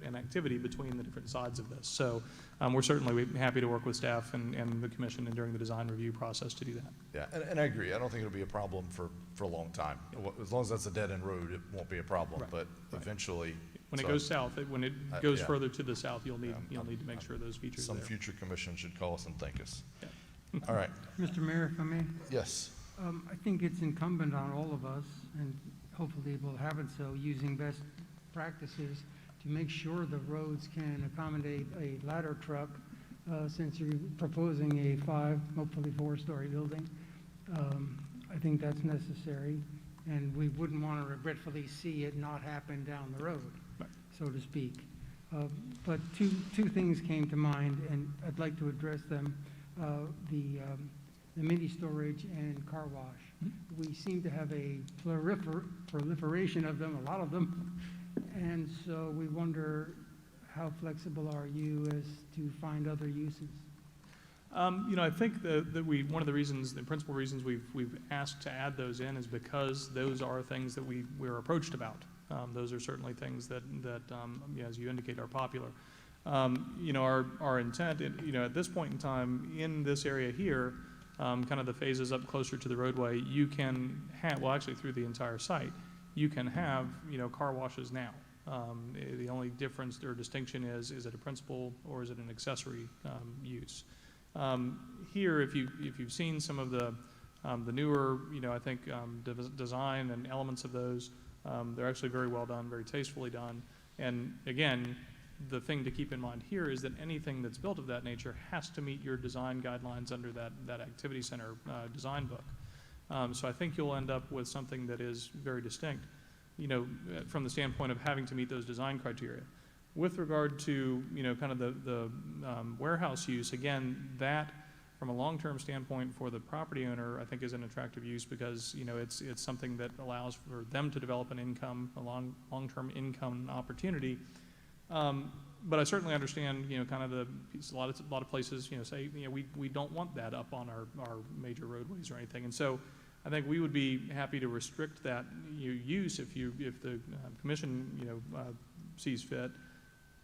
and activity between the different sides of this. So we're certainly happy to work with staff and the commission and during the design review process to do that. Yeah, and I agree. I don't think it'll be a problem for a long time. As long as that's a dead-end road, it won't be a problem, but eventually. When it goes south, when it goes further to the south, you'll need to make sure those features are there. Some future commission should call us and thank us. All right. Mr. Mayor, if I may? Yes. I think it's incumbent on all of us, and hopefully we'll have it so, using best practices to make sure the roads can accommodate a ladder truck, since you're proposing a hopefully 4-story building. I think that's necessary, and we wouldn't want to regretfully see it not happen down the road, so to speak. But two things came to mind, and I'd like to address them. The mini storage and car wash. We seem to have a proliferation of them, a lot of them, and so we wonder, how flexible are you as to find other uses? You know, I think that one of the principal reasons we've asked to add those in is because those are things that we're approached about. Those are certainly things that as you indicate, are popular. You know, our intent, you know, at this point in time in this area here, kind of the phases up closer to the roadway, you can have, well, actually through the entire site, you can have, you know, car washes now. The only difference or distinction is it a principal or is it an accessory use? Here, if you've seen some of the newer, you know, I think design and elements of those, they're actually very well done, very tastefully done, and again, the thing to keep in mind here is that anything that's built of that nature has to meet your design guidelines under that activity center design book. So I think you'll end up with something that is very distinct, you know, from the standpoint of having to meet those design criteria. With regard to, you know, kind of the warehouse use, again, that from a long-term standpoint for the property owner, I think is an attractive use because, you know, it's something that allows for them to develop an income, a long-term income opportunity. But I certainly understand, you know, kind of a lot of places, you know, say, you know, we don't want that up on our major roadways or anything. And so I think we would be happy to restrict that use if the commission, you know, sees fit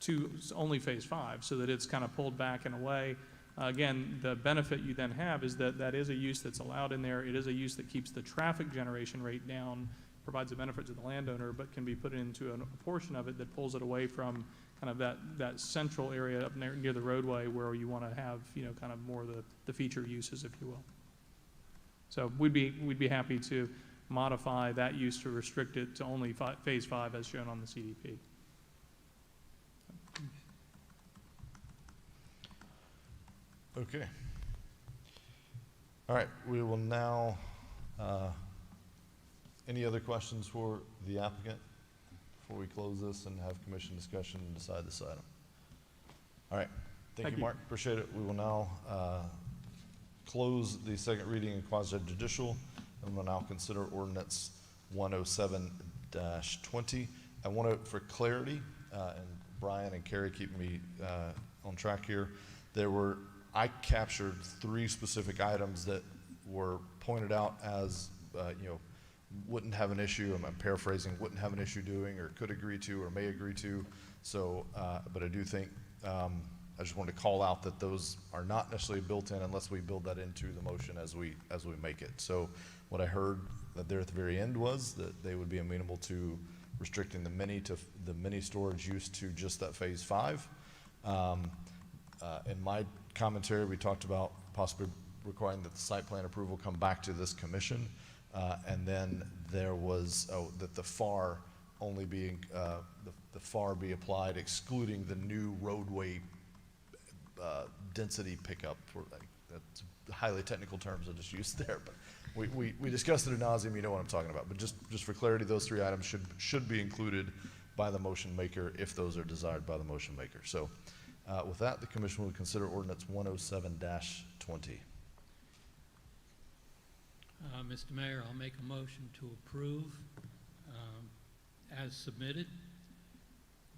to only phase 5 so that it's kind of pulled back in a way. Again, the benefit you then have is that is a use that's allowed in there. It is a use that keeps the traffic generation rate down, provides a benefit to the landowner, but can be put into a portion of it that pulls it away from kind of that central area up near the roadway where you want to have, you know, kind of more the feature uses, if you will. So we'd be happy to modify that use to restrict it to only phase 5 as shown on the CDP. Okay. All right, we will now, any other questions for the applicant before we close this and have commission discussion and decide this item? All right, thank you, Mark, appreciate it. We will now close the second reading and quasi-judicial, and we'll now consider ordinance 107-20. I want to, for clarity, and Brian and Carrie keeping me on track here. I captured 3 specific items that were pointed out as, wouldn't have an issue, I'm paraphrasing, wouldn't have an issue doing, or could agree to, or may agree to. So, but I do think, I just wanted to call out that those are not necessarily built in unless we build that into the motion as we make it. So what I heard there at the very end was that they would be amenable to restricting the mini storage use to just that phase 5. In my commentary, we talked about possibly requiring that the site plan approval come back to this commission. And then there was, that the FAR only being, the FAR be applied excluding the new roadway density pickup. That's highly technical terms I just used there, but we discussed it ad nauseum, you know what I'm talking about. But just for clarity, those 3 items should be included by the motion maker if those are desired by the motion maker. So with that, the commission will consider ordinance 107-20. Mr. Mayor, I'll make a motion to approve as submitted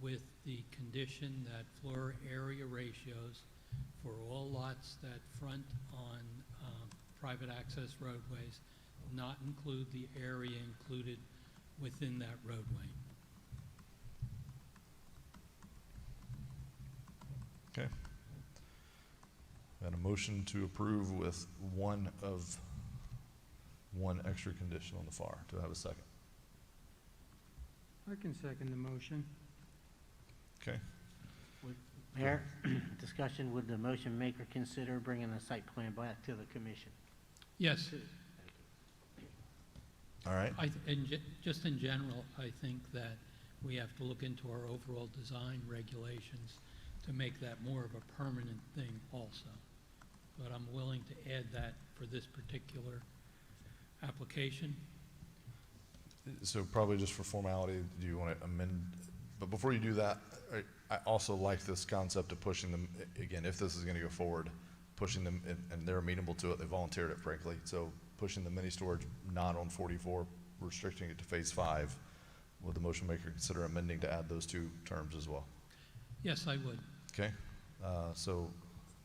with the condition that floor area ratios for all lots that front on private access roadways not include the area included within that roadway. Okay. Got a motion to approve with one extra condition on the FAR. Do I have a second? I can second the motion. Okay. Mayor, discussion, would the motion maker consider bringing the site plan back to the commission? Yes. All right. Just in general, I think that we have to look into our overall design regulations to make that more of a permanent thing also. But I'm willing to add that for this particular application. So probably just for formality, do you want to amend? But before you do that, I also like this concept of pushing them, again, if this is going to go forward, pushing them, and they're amenable to it, they volunteered it, frankly. So pushing the mini storage not on 44, restricting it to phase 5. Would the motion maker consider amending to add those 2 terms as well? Yes, I would. Okay. So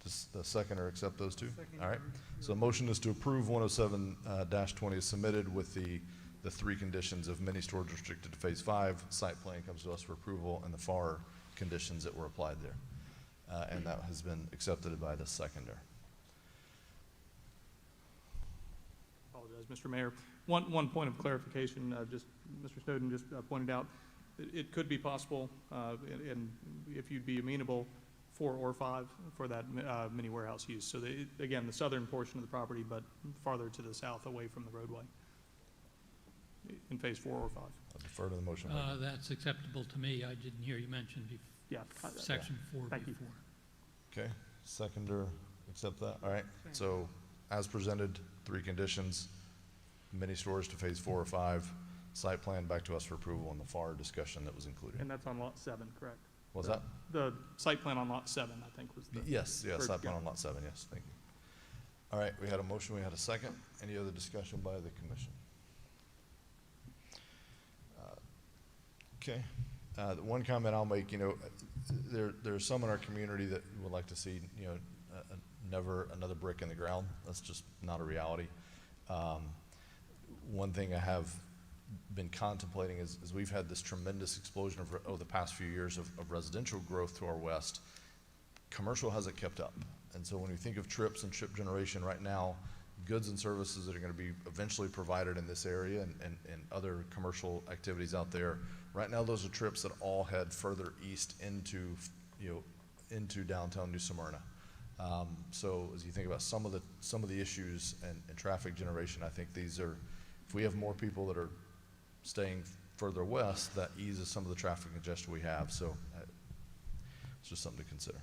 does the seconder accept those 2? All right. So the motion is to approve 107-20 as submitted with the 3 conditions of mini storage restricted to phase 5, site plan comes to us for approval, and the FAR conditions that were applied there. And that has been accepted by the seconder. Apologize, Mr. Mayor. One point of clarification, Mr. Snowden just pointed out, it could be possible, and if you'd be amenable, 4 or 5 for that mini warehouse use. So again, the southern portion of the property, but farther to the south away from the roadway in phase 4 or 5. I'll defer to the motion maker. That's acceptable to me. I didn't hear you mention section 4 Thank before. you. Okay. Seconder accept that? All right. So as presented, 3 conditions, mini storage to phase 4 or 5, site plan back to us for approval, and the FAR discussion that was included. And that's on lot 7, correct? What's that? The site plan on lot 7, I think, was the. Yes, first, site plan on lot 7, yes, thank you. All right, we had a motion, we had a second. Any other discussion by the commission? Okay. The one comment I'll make, there's some in our community that would like to see, never another brick in the ground. That's just not a reality. One thing I have been contemplating is we've had this tremendous explosion over the past few years of residential growth to our west. Commercial hasn't kept up. And so when you think of trips and trip generation right now, goods and services that are going to be eventually provided in this area and other commercial activities out there, right now those are trips that all head further east into downtown New Smyrna. So as you think about some of the issues and traffic generation, I think these are, if we have more people that are staying further west, that eases some of the traffic congestion we have. So it's just something to consider.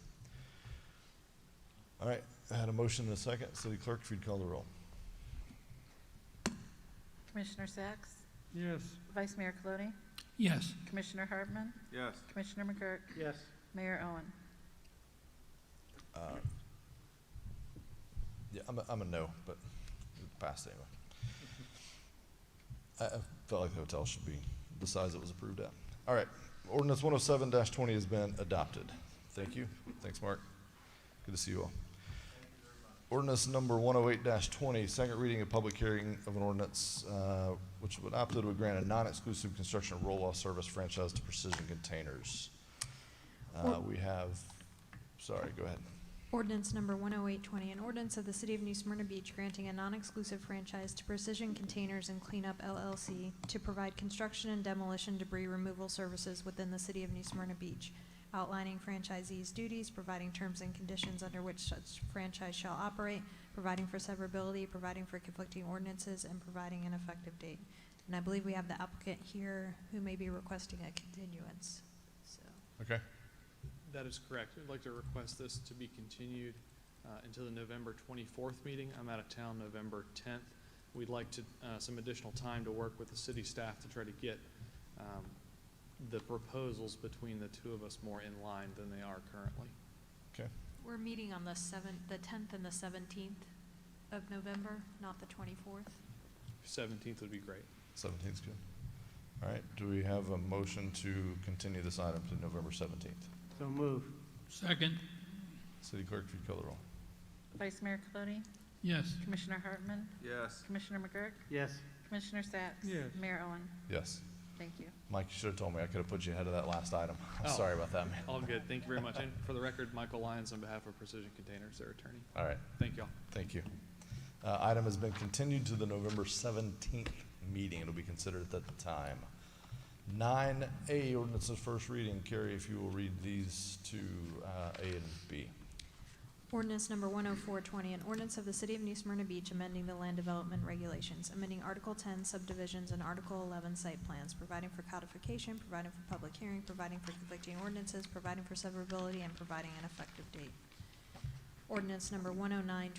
All right, I had a motion and a second. City Clerk, if you'd call the roll. Commissioner Sacks? Yes. Vice Mayor Colodey? Yes. Commissioner Hartman? Yes. Commissioner McGurk? Yes. Mayor Owen? Yeah, I'm a no, but it passed anyway. I felt like the hotel should be the size it was approved at. All right, Ordinance 107-20 has been adopted. Thank you. Thanks, Mark. Good to see you all. Ordinance number 108-20, second reading of public hearing of an ordinance which would adopted would grant a non-exclusive construction roll-off service franchise to Precision Containers. We have, sorry, go ahead. Ordinance number 108-20, an ordinance of the City of New Smyrna Beach granting a non-exclusive franchise to Precision Containers and Cleanup LLC to provide construction and demolition debris removal services within the City of New Smyrna Beach, outlining franchisees' duties, providing terms and conditions under which such franchise shall operate, providing for severability, providing for conflicting ordinances, and providing an effective date. And I believe we have the applicant here who may be requesting a continuance. So. Okay. That is correct. I'd like to request this to be continued until the November 24th meeting. I'm out of town November 10th. We'd like to some additional time to work with the city staff to try to get the proposals between the two of us more in line than they are currently. Okay. We're meeting on the 10th and the 17th of November, not the 24th. 17th would be great. 17th is good. All right. Do we have a motion to continue this item to November 17th? So move. Second. City Clerk, if you'd call the roll. Vice Mayor Colodey? Yes. Commissioner Hartman? Yes. Commissioner McGurk? Yes. Commissioner Sacks? Yes. Mayor Owen? Yes. Thank you. Mike, you should have told me. I could have put you ahead of that last item. Oh. Sorry about that, man. All good. Thank you very much. And for the record, Michael Lyons on behalf of Precision Containers, their attorney. All right. Thank you all. Thank you. Item has been continued to the November 17th meeting. It'll be considered at that time. 9A, ordinance's first reading. Carrie, if you will read these to A and B. Ordinance number 104-20, an ordinance of the City of New Smyrna Beach amending the land development regulations, amending Article 10 subdivisions and Article 11 site plans, providing for codification, providing for public hearing, providing for conflicting ordinances, providing for severability, and providing an effective date. Ordinance number 109-20.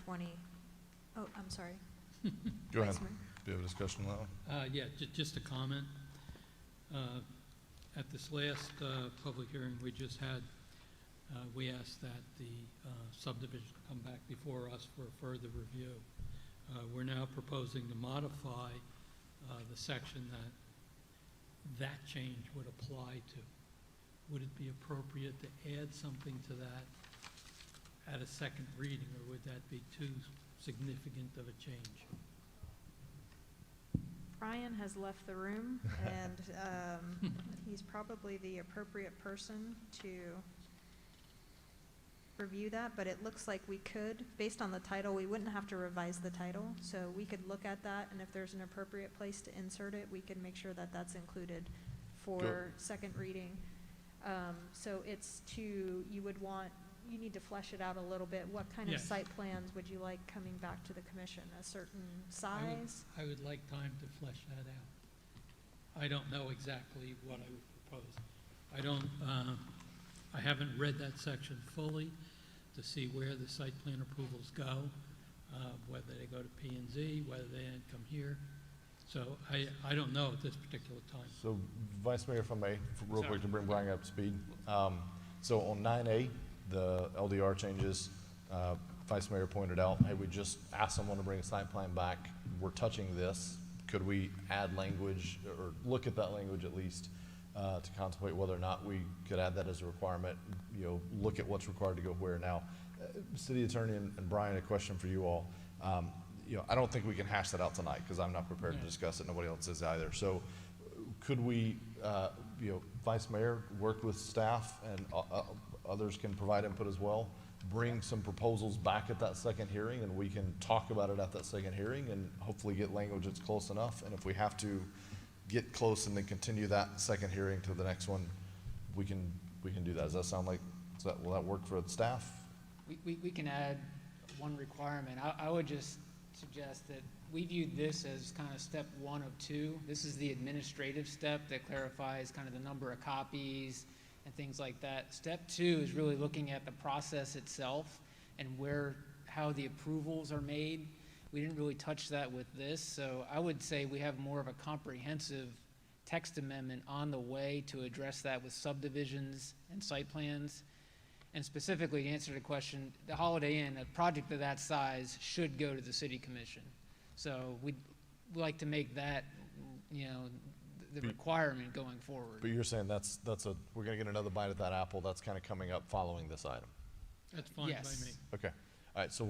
Oh, I'm sorry. Go ahead. Vice Mayor. Do you have a discussion on that one? Yeah, just a comment. At this last public hearing we just had, we asked that the subdivision come back before us for a further review. We're now proposing to modify the section that change would apply to. Would it be appropriate to add something to that at a second reading, or would that be too significant of a change? Brian has left the room, and he's probably the appropriate person to review that, but it looks like we could, based on the title, we wouldn't have to revise the title, so we could look at that, and if there's an appropriate place to insert it, we can make sure that that's included for second reading. So it's you need to flesh it out a little bit. What kind of Yes. site plans would you like coming back to the commission? A certain size? I would like time to flesh that out. I don't know exactly what I would propose. I haven't read that section fully to see where the site plan approvals go, whether they go to P&Z, whether they come here. So I don't know at this particular time. So, Vice Mayor, if I may, real quick to bring Brian up to speed. So on 9A, the LDR changes, Vice Mayor pointed out, hey, we just asked someone to bring a site plan back. We're touching this. Could we add language or look at that language at least to contemplate whether or not we could add that as a requirement, look at what's required to go where now. City Attorney and Brian, a question for you all. I don't think we can hash that out tonight because I'm not prepared to discuss it. Nobody else is either. So could we, Vice Mayor, work with staff and others can provide input as well, bring some proposals back at that second hearing and we can talk about it at that second hearing and hopefully get language that's close enough. And if we have to get close and then continue that second hearing to the next one, we can do that. Does that sound like, will that work for the staff? We can add one requirement. I would just suggest that we view this as kind of step 1 of 2. This is the administrative step that clarifies kind of the number of copies and things like that. Step 2 is really looking at the process itself and how the approvals are made. We didn't really touch that with this, so I would say we have more of a comprehensive text amendment on the way to address that with subdivisions and site plans. And specifically, to answer the question, the Holiday Inn, a project of that size, should go to the City Commission. So we'd like to make that, the Be- requirement going forward. But you're saying we're gonna get another bite at that apple, that's kind of coming up following this item? That's fine by Yes. me. Okay, all right, so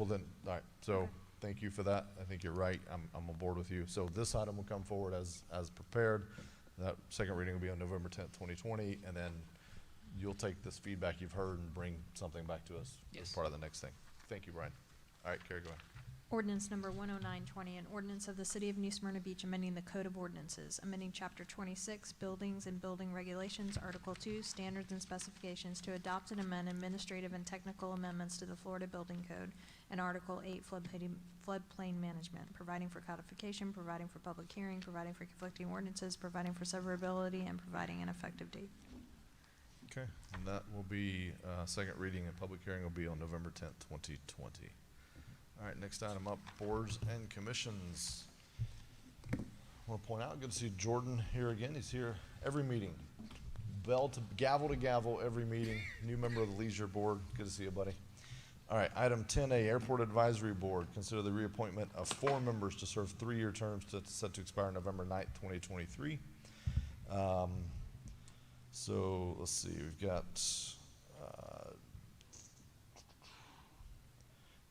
thank you for that, I think you're right, I'm on board with you. So this item will come forward as prepared, that second reading will be on November 10th, 2020, and then you'll take this feedback you've heard and bring something back to us as Yes. part of the next thing. Thank you, Brian. All right, Carrie, go ahead. Ordinance number 10920, an ordinance of the City of New Smyrna Beach amending the Code of Ordinances, amending Chapter 26, Buildings and Building Regulations, Article 2, Standards and Specifications, to adopt and amend administrative and technical amendments to the Florida Building Code, and Article 8, Floodplain Management, providing for codification, providing for public hearing, providing for conflicting ordinances, providing for severability, and providing an effective date. Okay, and that will be, second reading and public hearing will be on November 10th, 2020. All right, next item up, boards and commissions. I want to point out, good to see Jordan here again. He's here every meeting. Gavel to gavel, every meeting. New member of the Leisure Board. Good to see you, buddy. All right, item 10A, Airport Advisory Board. Consider the reappointment of 4 members to serve 3-year terms set to expire November 9th, 2023. So let's see, we've got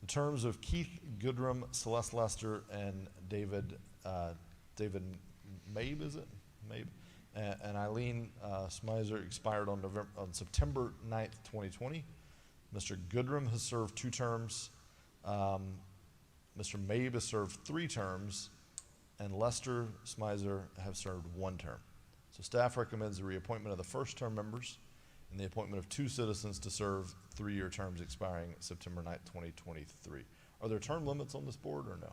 the terms of Keith Goodrum, Celeste Lester, and David Mabe, is it? Mabe? And Eileen Smizer expired on September 9th, 2020. Mr. Goodrum has served 2 terms. Mr. Mabe has served 3 terms, and Lester Smizer have served 1 term. So staff recommends the reappointment of the first-term members and the appointment of 2 citizens to serve 3-year terms expiring September 9th, 2023. Are there term limits on this board or no?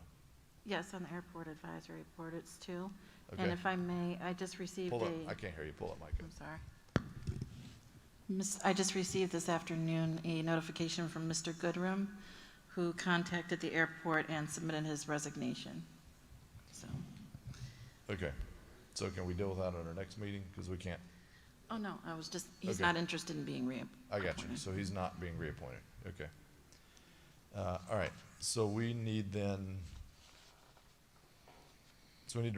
Yes, on the Airport Advisory Board, it's 2. Okay. And if I may, I just received I can't hear you. Pull up, Mike. I'm sorry. I just received this afternoon a notification from Mr. Goodrum, who contacted the airport and submitted his resignation. So, Okay. So can we deal with that at our next meeting? Because we can't. oh no, I was just, he's Okay. not interested in being reappointed. I got you. So he's not being reappointed. Okay. All right. So we need to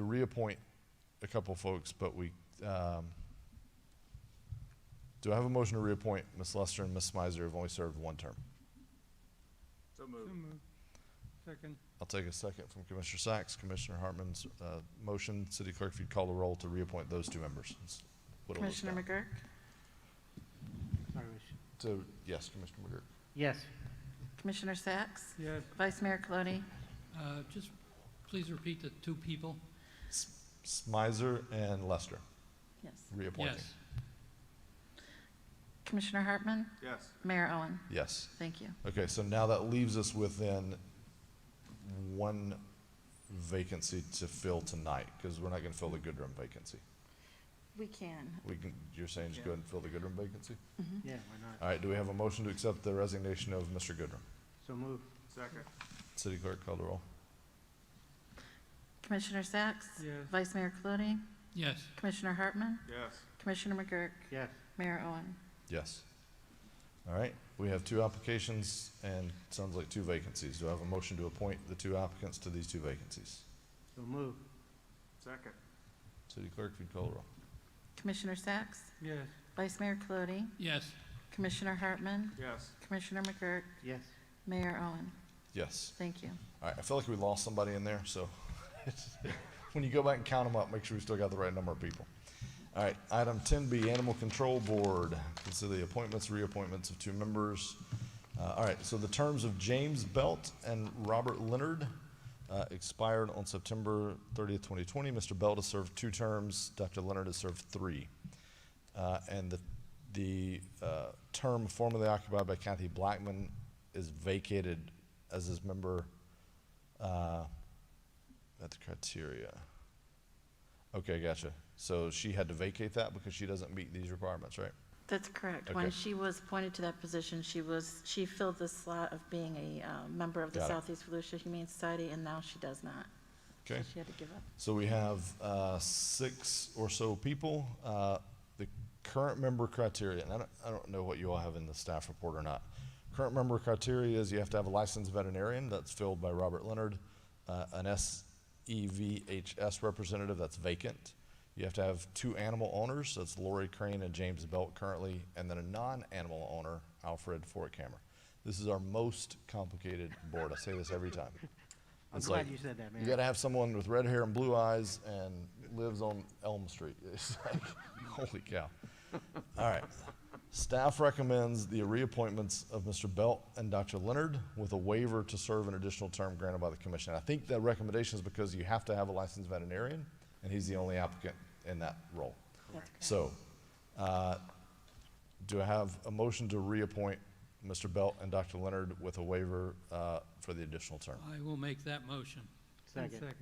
reappoint a couple folks, but do I have a motion to reappoint Ms. Lester and Ms. Smizer, who've only served 1 term? So So moved. moved. Second. I'll take a second from Commissioner Sacks. Commissioner Hartman's motion. City Clerk, if you'd call the roll to reappoint those 2 members. Let's whittle this Commissioner down. McGurk? Yes, Commissioner McGurk. Yes. Commissioner Sacks? Yes. Vice Mayor Colodey? Just please repeat the 2 people. Smizer and Lester, Yes. reappointing. Yes. Commissioner Hartman? Yes. Mayor Owen? Yes. Thank you. Okay, so now that leaves us within 1 vacancy to fill tonight, because we're not gonna fill the Goodrum vacancy. We can. You're saying just go ahead and fill the Goodrum vacancy? Yeah, why not? All right, do we have a motion to accept the resignation of Mr. Goodrum? So moved. Second. City Clerk, call the roll. Commissioner Sacks? Yes. Vice Mayor Colodey? Yes. Commissioner Hartman? Yes. Commissioner McGurk? Yes. Mayor Owen? Yes. All right, we have 2 applications and sounds like 2 vacancies. Do I have a motion to appoint the 2 applicants to these 2 vacancies? So moved. Second. City Clerk, if you'd call the roll. Commissioner Sacks? Yes. Vice Mayor Colodey? Yes. Commissioner Hartman? Yes. Commissioner McGurk? Yes. Mayor Owen? Yes. Thank you. All right, I feel like we lost somebody in there, so when you go back and count them up, make sure we still got the right number of people. All right, item 10B, Animal Control Board. Consider the appointments, reappointments of 2 members. All right, so the terms of James Belt and Robert Leonard expired on September 30th, 2020. Mr. Belt has served 2 terms. Dr. Leonard has served 3. And the term formerly occupied by Kathy Blackman is vacated as his member at the criteria. Okay, gotcha. So she had to vacate that because she doesn't meet these requirements, right? That's correct. Okay. When she was appointed to that position, she filled the slot of being a member of the Got it. Southeast Volusia Humane Society, and now she does not. Okay. So she had to give up. So we have 6 or so people. The current member criteria, and I don't know what you all have in the staff report or not. Current member criteria is you have to have a licensed veterinarian. That's filled by Robert Leonard. An SEVHS representative, that's vacant. You have to have 2 animal owners, that's Lori Crane and James Belt currently, and then a non-animal owner, Alfred Fortkammer. This is our most complicated board. I say this every time. I'm It's glad like, you said that, you Mayor. gotta have someone with red hair and blue eyes and lives on Elm Street. It's like, holy cow. All right. Staff recommends the reappointments of Mr. Belt and Dr. Leonard with a waiver to serve an additional term granted by the commission. I think that recommendation is because you have to have a licensed veterinarian, and he's the only applicant in that role. So, do I have a motion to reappoint Mr. Belt and Dr. Leonard with a waiver for the additional term? I will make that motion. Second.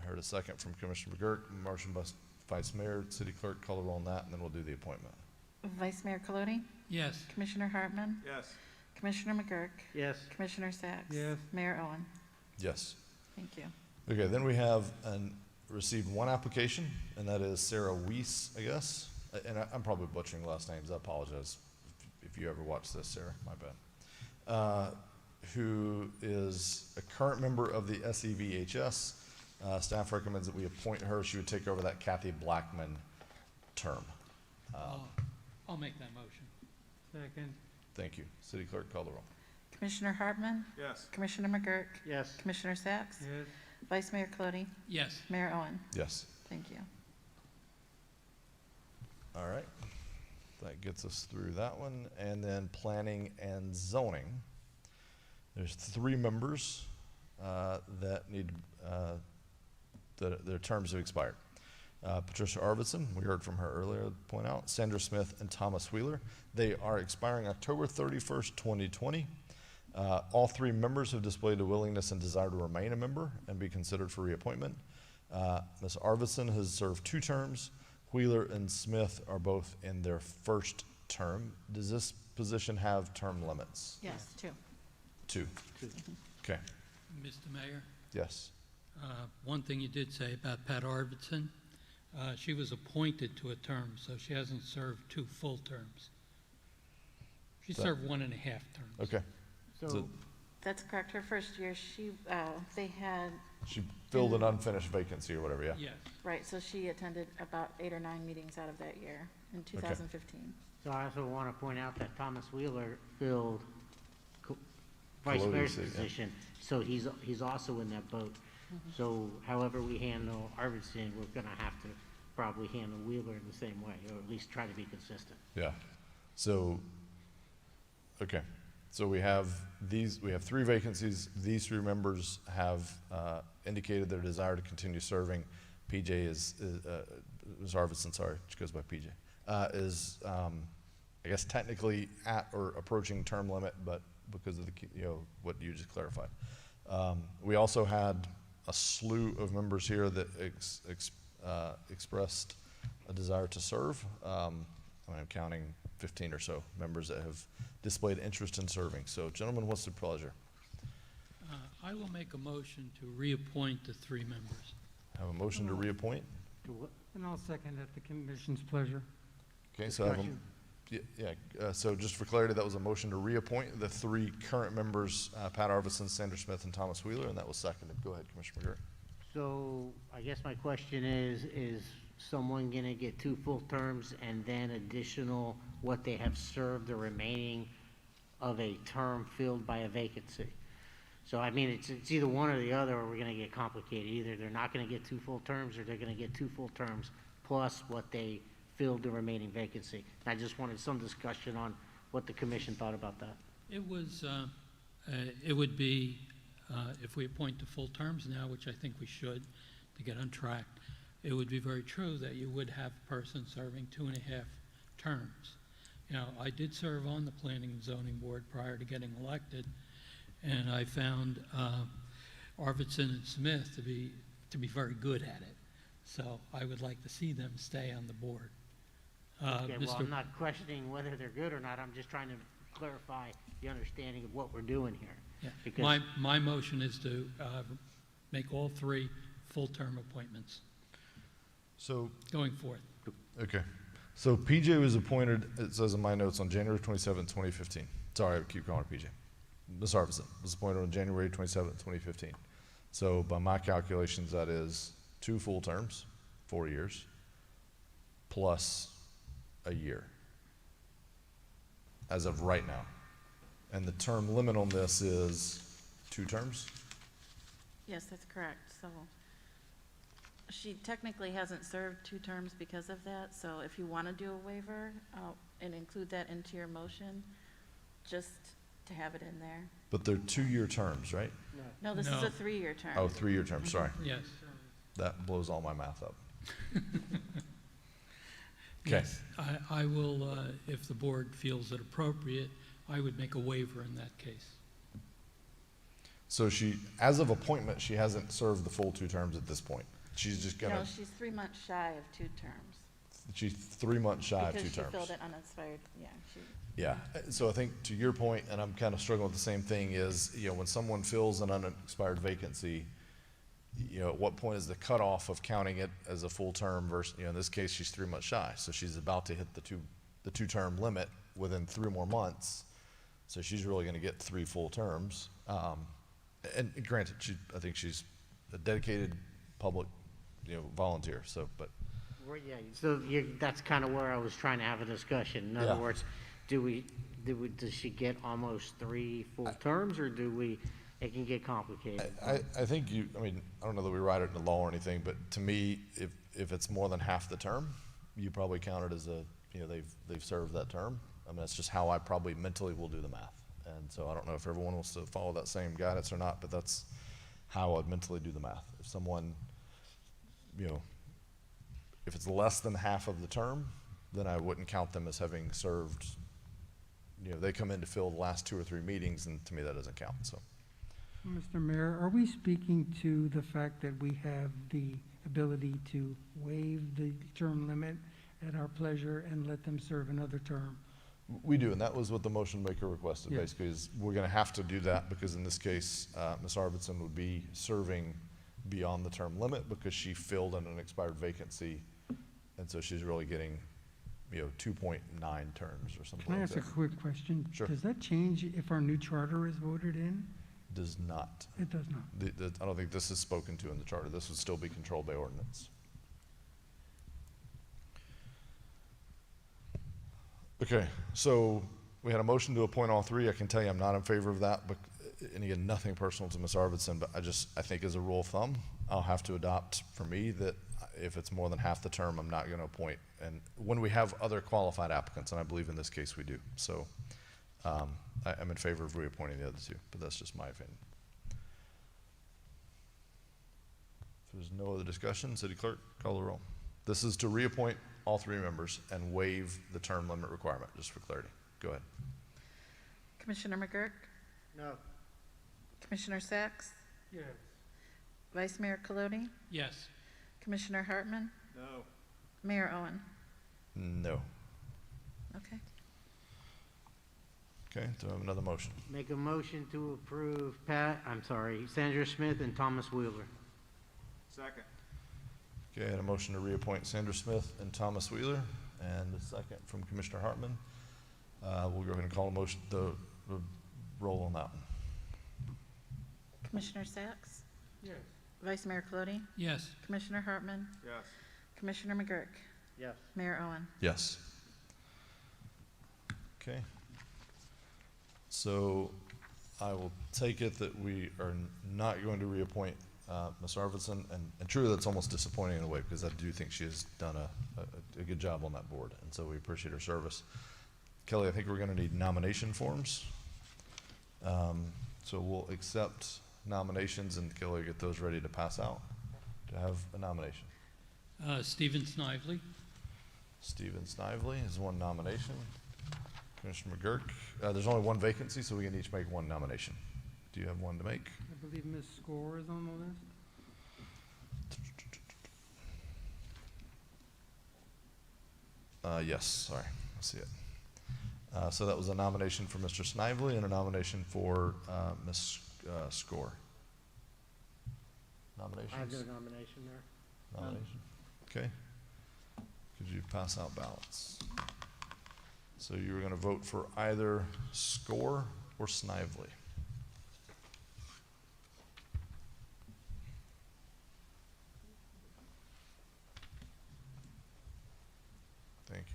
I heard a second from Commissioner McGurk, motion by Vice Mayor, City Clerk, call the roll on that, and then we'll do the appointment. Vice Mayor Colodey? Yes. Commissioner Hartman? Yes. Commissioner McGurk? Yes. Commissioner Sacks? Yes. Mayor Owen? Yes. Thank you. Okay, then we have received one application, and that is Sarah Weiss, I guess. And I'm probably butchering last names. I apologize if you ever watch this, Sarah. My bad. Who is a current member of the SEVHS. Staff recommends that we appoint her. She would take over that Kathy Blackman term. I'll make that motion. Second. Thank you. City Clerk, call the roll. Commissioner Hartman? Yes. Commissioner McGurk? Yes. Commissioner Sacks? Yes. Vice Mayor Colodey? Yes. Mayor Owen? Yes. Thank you. All right. That gets us through that one. And then planning and zoning. There's 3 members that need, their terms have expired. Patricia Arvidsson, we heard from her earlier, point out, Sandra Smith and Thomas Wheeler. They are expiring October 31st, 2020. All 3 members have displayed a willingness and desire to remain a member and be considered for reappointment. Ms. Arvidsson has served 2 terms. Wheeler and Smith are both in their 1st term. Does this position have term limits? Yes, 2. 2. Okay. Mr. Mayor, Yes. one thing you did say about Pat Arvidsson, she was appointed to a term, so she hasn't served 2 full terms. She served 1.5 terms. Okay. So, That's correct. Her first year, they had, She filled an unfinished vacancy or whatever, yeah? Yes. right, so she attended about 8 or 9 meetings out of that year in 2015. so I also want to point out that Thomas Wheeler filled Vice Colodey's Mayor's seat, yeah. position, so he's also in that boat. So however we handle Arvidsson, we're gonna have to probably handle Wheeler in the same way, or at least try to be consistent. Yeah. So, okay. So we have 3 vacancies. These 3 members have indicated their desire to continue serving. PJ is Ms. Arvidsson, sorry, she goes by PJ, is, I guess technically at or approaching term limit, but because of what you just clarified. We also had a slew of members here that expressed a desire to serve. I'm counting 15 or so members that have displayed interest in serving. So, gentlemen, what's the pleasure? I will make a motion to reappoint the 3 members. Have a motion to reappoint? And I'll second at the commission's pleasure. Okay, so I have so just for clarity, that was a motion to reappoint the 3 current members, Pat Arvidsson, Sandra Smith, and Thomas Wheeler, and that was seconded. Go ahead, Commissioner McGurk. So I guess my question is someone gonna get 2 full terms and then additional what they have served the remaining of a term filled by a vacancy? So I mean, it's either one or the other, or we're gonna get complicated. Either they're not gonna get 2 full terms, or they're gonna get 2 full terms plus what they filled the remaining vacancy. And I just wanted some discussion on what the commission thought about that. It was, it would be, if we appoint the full terms now, which I think we should to get on track, it would be very true that you would have a person serving 2.5 terms. You know, I did serve on the Planning and Zoning Board prior to getting elected, and I found Arvidsson and Smith to be very good at it. So I would like to see them stay on the board. Okay, well, I'm not questioning whether they're good or not. I'm just trying to clarify the understanding of what we're doing here. Yeah. Because My motion is to make all 3 full-term appointments So, going forth. okay. So PJ was appointed, it says in my notes, on January 27, 2015. Sorry, I keep calling her PJ. Ms. Arvidsson was appointed on January 27, 2015. So by my calculations, that is 2 full terms, 4 years. plus a year as of right now. And the term limit on this is 2 terms? Yes, that's correct. So she technically hasn't served 2 terms because of that. So if you want to do a waiver and include that into your motion, just to have it in there. But they're 2-year terms, right? No, this is a 3-year term. Oh, 3-year term, sorry. Yes. That blows all my math up. Okay. Yes, I will, if the board feels it appropriate, I would make a waiver in that case. So she, as of appointment, she hasn't served the full 2 terms at this point. She's just gonna. No, she's 3 months shy of 2 terms. She's 3 months shy of 2 terms. Because she filled it unexpired, yeah. Yeah, so I think to your point, and I'm kind of struggling with the same thing, is, you know, when someone fills an unexpired vacancy, you know, at what point is the cutoff of counting it as a full term versus, you know, in this case, she's 3 months shy, so she's about to hit the 2-term limit within 3 more months, so she's really gonna get 3 full terms. And granted, I think she's a dedicated public, you know, volunteer, so, but. Well, yeah, so that's kind of where I was trying to have a discussion. In other words, does she get almost 3 full terms, or it can get complicated? I think I mean, I don't know that we write it in the law or anything, but to me, if it's more than half the term, you probably count it as you know, they've served that term. I mean, that's just how I probably mentally will do the math. And so I don't know if everyone wants to follow that same guidance or not, but that's how I'd mentally do the math. If someone, you know, if it's less than half of the term, then I wouldn't count them as having served, you know, they come in to fill the last 2 or 3 meetings, and to me, that doesn't count, so. Mr. Mayor, are we speaking to the fact that we have the ability to waive the term limit at our pleasure and let them serve another term? We do, and that was what the motion maker requested, Yes. basically, is we're gonna have to do that, because in this case, Ms. Arvidsson would be serving beyond the term limit, because she filled an unexpired vacancy, and so she's really getting, you know, 2.9 terms or something Can I like ask a that. quick question? Sure. Does that change if our new charter is voted in? Does not. It does not. I don't think this is spoken to in the charter. This would still be controlled by ordinance. Okay, so we had a motion to appoint all 3. I can tell you I'm not in favor of that, but, and again, nothing personal to Ms. Arvidsson, but I think as a rule of thumb, I'll have to adopt for me that if it's more than half the term, I'm not gonna appoint. And when we have other qualified applicants, and I believe in this case we do, so, I'm in favor of reappointing the other 2, but that's just my opinion. If there's no other discussion, City Clerk, call the roll. This is to reappoint all 3 members and waive the term limit requirement, just for clarity. Go ahead. Commissioner McGurk? No. Commissioner Sacks? Yes. Vice Mayor Colodey? Yes. Commissioner Hartman? No. Mayor Owen? No. Okay. Okay, do I have another motion? Make a motion to approve Sandra Smith and Thomas Wheeler. Second. Okay, I had a motion to reappoint Sandra Smith and Thomas Wheeler, and a second from Commissioner Hartman. We'll go ahead and call the roll on that one. Commissioner Sacks? Yes. Vice Mayor Colodey? Yes. Commissioner Hartman? Yes. Commissioner McGurk? Yes. Mayor Owen? Yes. Okay. So I will take it that we are not going to reappoint Ms. Arvidsson, and truly that's almost disappointing in a way, because I do think she has done a good job on that board, and so we appreciate her service. Kelly, I think we're gonna need nomination forms. So we'll accept nominations, and Kelly, get those ready to pass out. To have a nomination. Stephen Snively. Stephen Snively is one nomination. Commissioner McGurk, there's only 1 vacancy, so we can each make 1 nomination. Do you have one to make? I believe Ms. Score is on the list. Yes, sorry, I see it. So that was a nomination for Mr. Snively and a nomination for Ms. Score. Nominations? I have no nomination there. Nomination? Okay. Could you pass out ballots? So you were gonna vote for either Score or Snively. Thank you.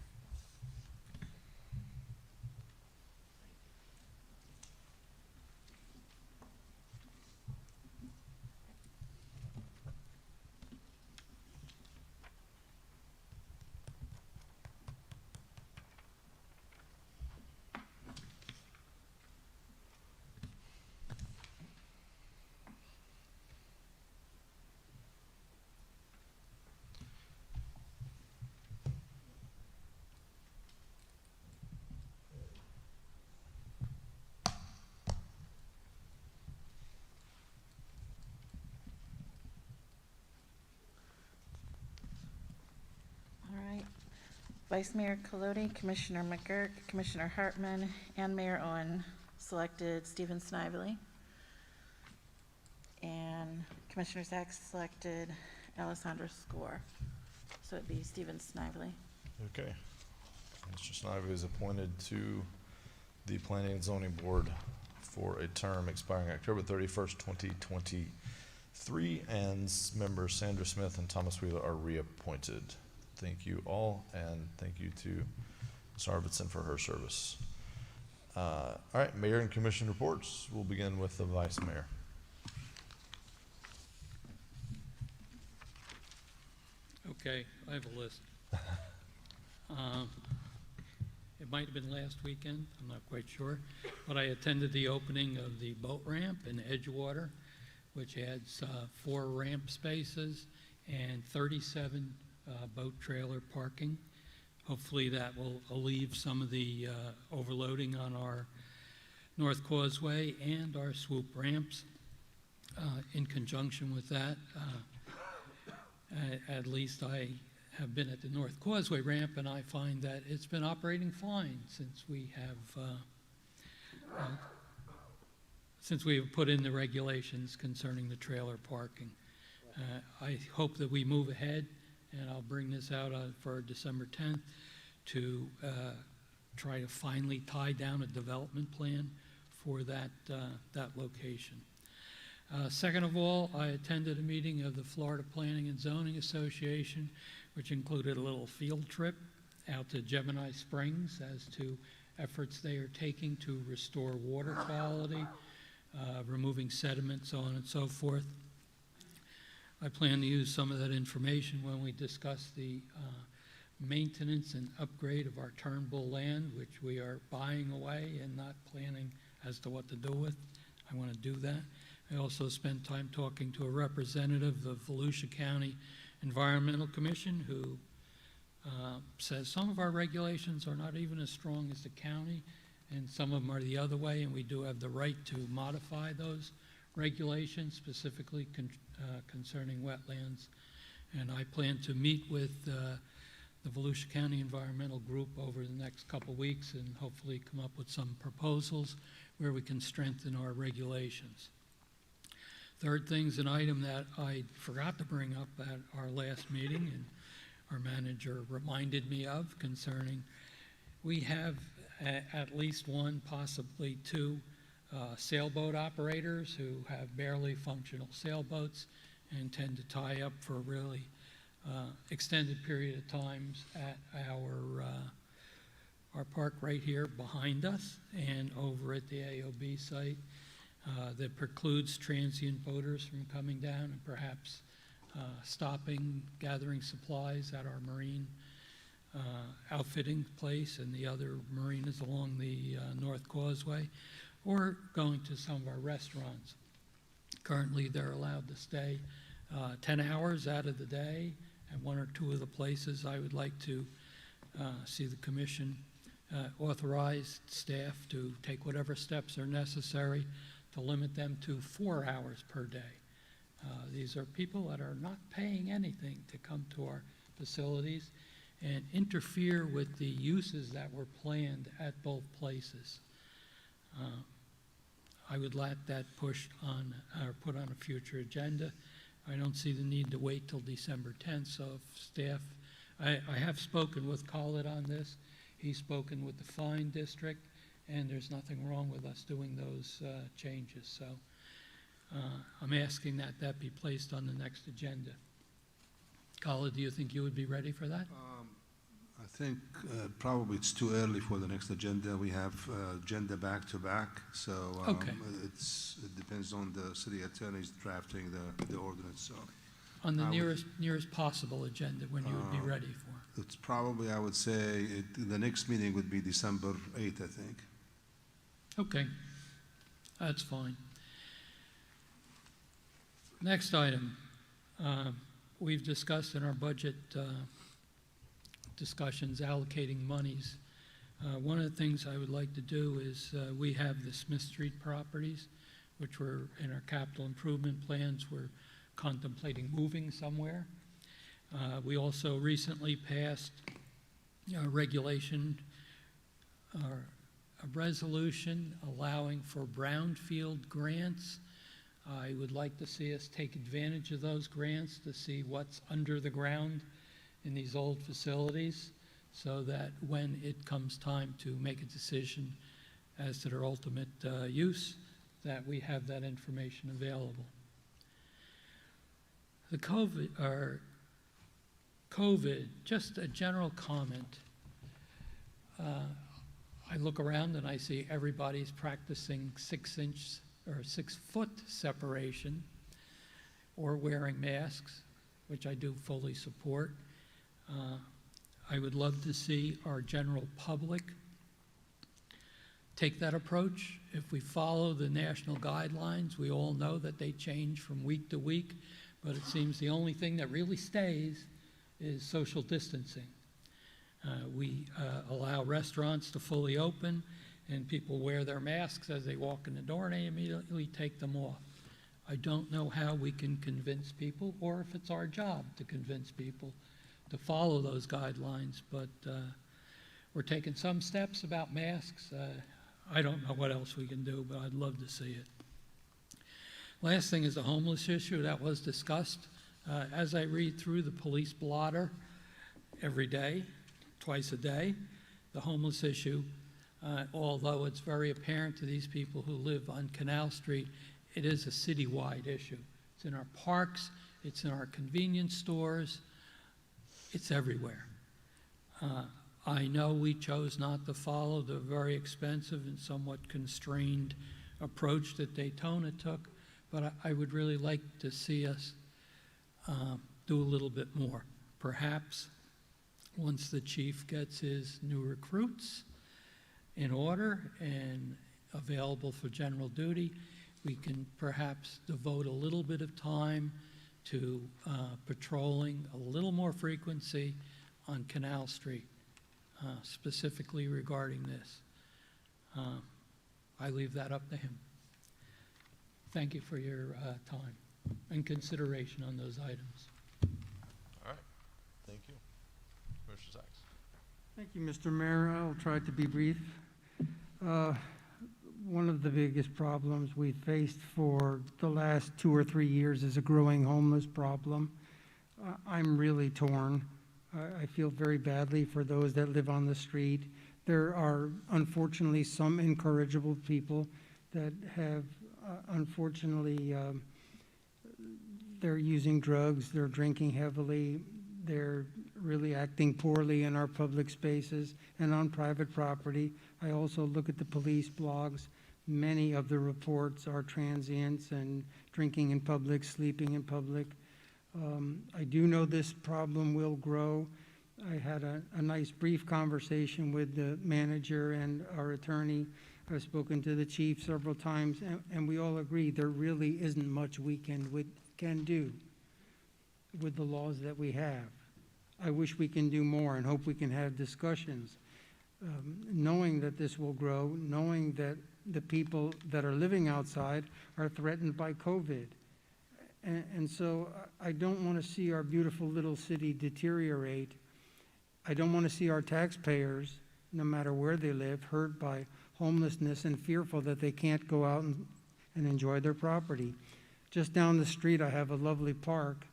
All right. Vice Mayor Colodey, Commissioner McGurk, Commissioner Hartman, and Mayor Owen selected Stephen Snively. And Commissioner Sachs selected Alessandra Score. So it'd be Stephen Snively. Okay. Mr. Snively is appointed to the Planning and Zoning Board for a term expiring October 31st, 2023, and members Sandra Smith and Thomas Wheeler are reappointed. Thank you all, and thank you to Ms. Arvidsson for her service. All right, Mayor and Commission reports. We'll begin with the Vice Mayor. Okay, I have a list. It might have been last weekend, I'm not quite sure, but I attended the opening of the boat ramp in Edgewater, which adds 4 ramp spaces and 37 boat trailer parking. Hopefully that will alleviate some of the overloading on our North Causeway and our swoop ramps. In conjunction with that, at least I have been at the North Causeway ramp, and I find that it's been operating fine since we have put in the regulations concerning the trailer parking. I hope that we move ahead, and I'll bring this out for December 10th to try to finally tie down a development plan for that location. Second of all, I attended a meeting of the Florida Planning and Zoning Association, which included a little field trip out to Gemini Springs as to efforts they are taking to restore water quality, removing sediment, so on and so forth. I plan to use some of that information when we discuss the maintenance and upgrade of our Turnbull land, which we are buying away and not planning as to what to do with. I want to do that. I also spent time talking to a representative of Volusia County Environmental Commission who says some of our regulations are not even as strong as the county, and some of them are the other way, and we do have the right to modify those regulations, specifically concerning wetlands. And I plan to meet with the Volusia County Environmental Group over the next couple weeks and hopefully come up with some proposals where we can strengthen our regulations. Third thing's an item that I forgot to bring up at our last meeting, and our manager reminded me of, concerning we have at least one, possibly 2 sailboat operators who have barely functional sailboats and tend to tie up for a really extended period of times at our park right here behind us and over at the AOB site. That precludes transient boaters from coming down and perhaps stopping, gathering supplies at our marine outfitting place and the other marinas along the North Causeway, or going to some of our restaurants. Currently, they're allowed to stay 10 hours out of the day at 1 or 2 of the places. I would like to see the commission authorize staff to take whatever steps are necessary to limit them to 4 hours per day. These are people that are not paying anything to come to our facilities and interfere with the uses that were planned at both places. I would like that pushed on or put on a future agenda. I don't see the need to wait till December 10th, so if staff, I have spoken with Khalid on this. He's spoken with the Fine District, and there's nothing wrong with us doing those changes. So I'm asking that be placed on the next agenda. Khalid, do you think you would be ready for that? I think probably it's too early for the next agenda. We have agenda back to back, so Okay. it depends on the city attorney's drafting the ordinance, so. On the I would- nearest possible agenda when you would be ready for. It's probably, I would say, the next meeting would be December 8th, I think. Okay, that's fine. Next item, we've discussed in our budget discussions allocating monies. One of the things I would like to do is we have the Smith Street properties, which were in our capital improvement plans. We're contemplating moving somewhere. We also recently passed a regulation, a resolution allowing for brownfield grants. I would like to see us take advantage of those grants to see what's under the ground in these old facilities, so that when it comes time to make a decision as to their ultimate use, that we have that information available. The COVID, just a general comment. I look around and I see everybody's practicing 6-inch or 6-foot separation or wearing masks, which I do fully support. I would love to see our general public take that approach. If we follow the national guidelines, we all know that they change from week to week, but it seems the only thing that really stays is social distancing. We allow restaurants to fully open, and people wear their masks as they walk in the door, and they immediately take them off. I don't know how we can convince people, or if it's our job to convince people to follow those guidelines, but we're taking some steps about masks. I don't know what else we can do, but I'd love to see it. Last thing is the homeless issue that was discussed. As I read through the police blotter every day, twice a day, the homeless issue, although it's very apparent to these people who live on Canal Street, it is a citywide issue. It's in our parks, it's in our convenience stores, it's everywhere. I know we chose not to follow the very expensive and somewhat constrained approach that Daytona took, but I would really like to see us do a little bit more. Perhaps once the chief gets his new recruits in order and available for general duty, we can perhaps devote a little bit of time to patrolling a little more frequency on Canal Street, specifically regarding this. I leave that up to him. Thank you for your time and consideration on those items. All right, thank you. Commissioner Sachs. Thank you, Mr. Mayor. I'll try to be brief. One of the biggest problems we've faced for the last 2 or 3 years is a growing homeless problem. I'm really torn. I feel very badly for those that live on the street. There are unfortunately some incorrigible people that have unfortunately they're using drugs, they're drinking heavily, they're really acting poorly in our public spaces and on private property. I also look at the police blogs. Many of the reports are transients and drinking in public, sleeping in public. I do know this problem will grow. I had a nice brief conversation with the manager and our attorney. I've spoken to the chief several times, and we all agree there really isn't much we can do with the laws that we have. I wish we can do more and hope we can have discussions. Knowing that this will grow, knowing that the people that are living outside are threatened by COVID. And so I don't want to see our beautiful little city deteriorate. I don't want to see our taxpayers, no matter where they live, hurt by homelessness and fearful that they can't go out and enjoy their property. Just down the street, I have a lovely park,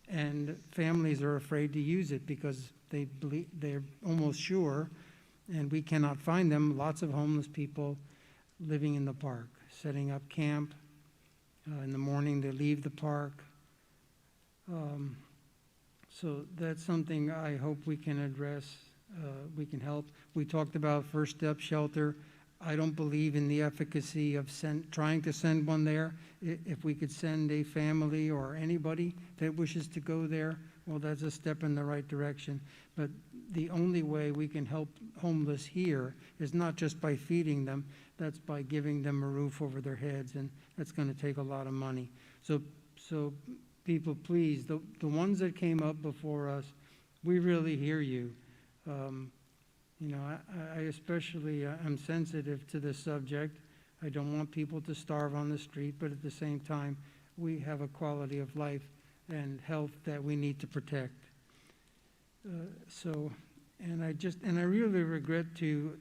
and families are afraid to use it because they're almost sure, and we cannot find them, lots of homeless people living in the park, setting up camp. In the morning, they leave the park. So that's something I hope we can address we can help. We talked about First Step Shelter. I don't believe in the efficacy of trying to send one there. If we could send a family or anybody that wishes to go there, well, that's a step in the right direction. But the only way we can help homeless here is not just by feeding them, that's by giving them a roof over their heads, and that's going to take a lot of money. So people, please, the ones that came up before us, we really hear you. You know, I especially am sensitive to this subject. I don't want people to starve on the street, but at the same time, we have a quality of life and health that we need to protect. And I really regret to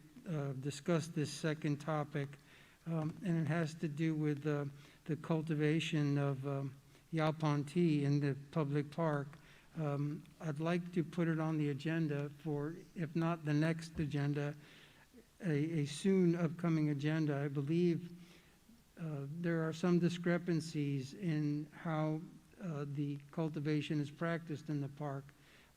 discuss this second topic, and it has to do with the cultivation of Yaupon tea in the public park. I'd like to put it on the agenda for, if not the next agenda, a soon upcoming agenda. I believe there are some discrepancies in how the cultivation is practiced in the park.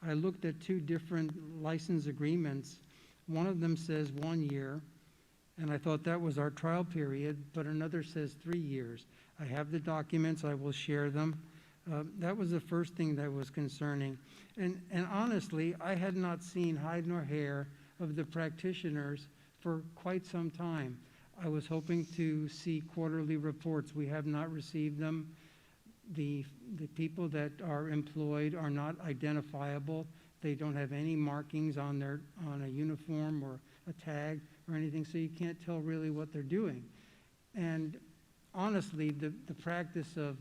I looked at two different license agreements. One of them says 1 year, and I thought that was our trial period, but another says 3 years. I have the documents, I will share them. That was the first thing that was concerning. And honestly, I had not seen hide nor hair of the practitioners for quite some time. I was hoping to see quarterly reports. We have not received them. The people that are employed are not identifiable. They don't have any markings on a uniform or a tag or anything, so you can't tell really what they're doing. And honestly, the practice of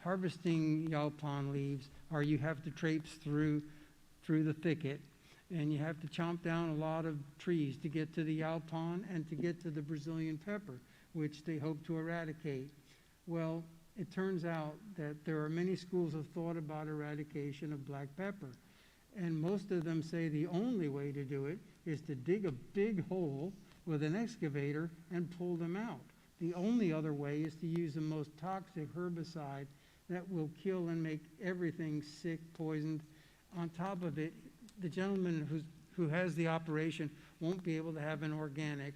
harvesting yaupon leaves, or you have to traipse through the thicket, and you have to chomp down a lot of trees to get to the yaupon and to get to the Brazilian pepper, which they hope to eradicate. Well, it turns out that there are many schools of thought about eradication of black pepper, and most of them say the only way to do it is to dig a big hole with an excavator and pull them out. The only other way is to use the most toxic herbicide that will kill and make everything sick, poisoned. On top of it, the gentleman who has the operation won't be able to have an organic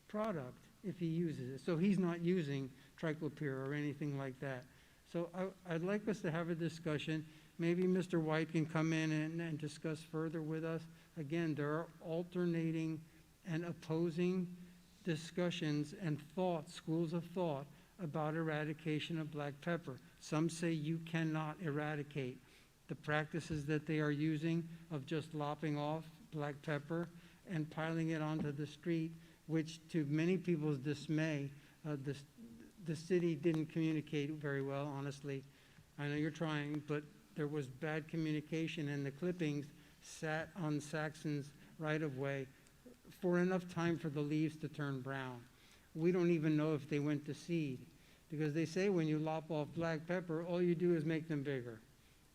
product if he uses it. So he's not using triclopyr or anything like that. So I'd like us to have a discussion. Maybe Mr. White can come in and discuss further with us. Again, there are alternating and opposing discussions and thoughts, schools of thought, about eradication of black pepper. Some say you cannot eradicate. The practices that they are using of just lopping off black pepper and piling it onto the street, which to many people's dismay, the city didn't communicate very well, honestly. I know you're trying, but there was bad communication, and the clippings sat on Saxon's right-of-way for enough time for the leaves to turn brown. We don't even know if they went to seed, because they say when you lop off black pepper, all you do is make them bigger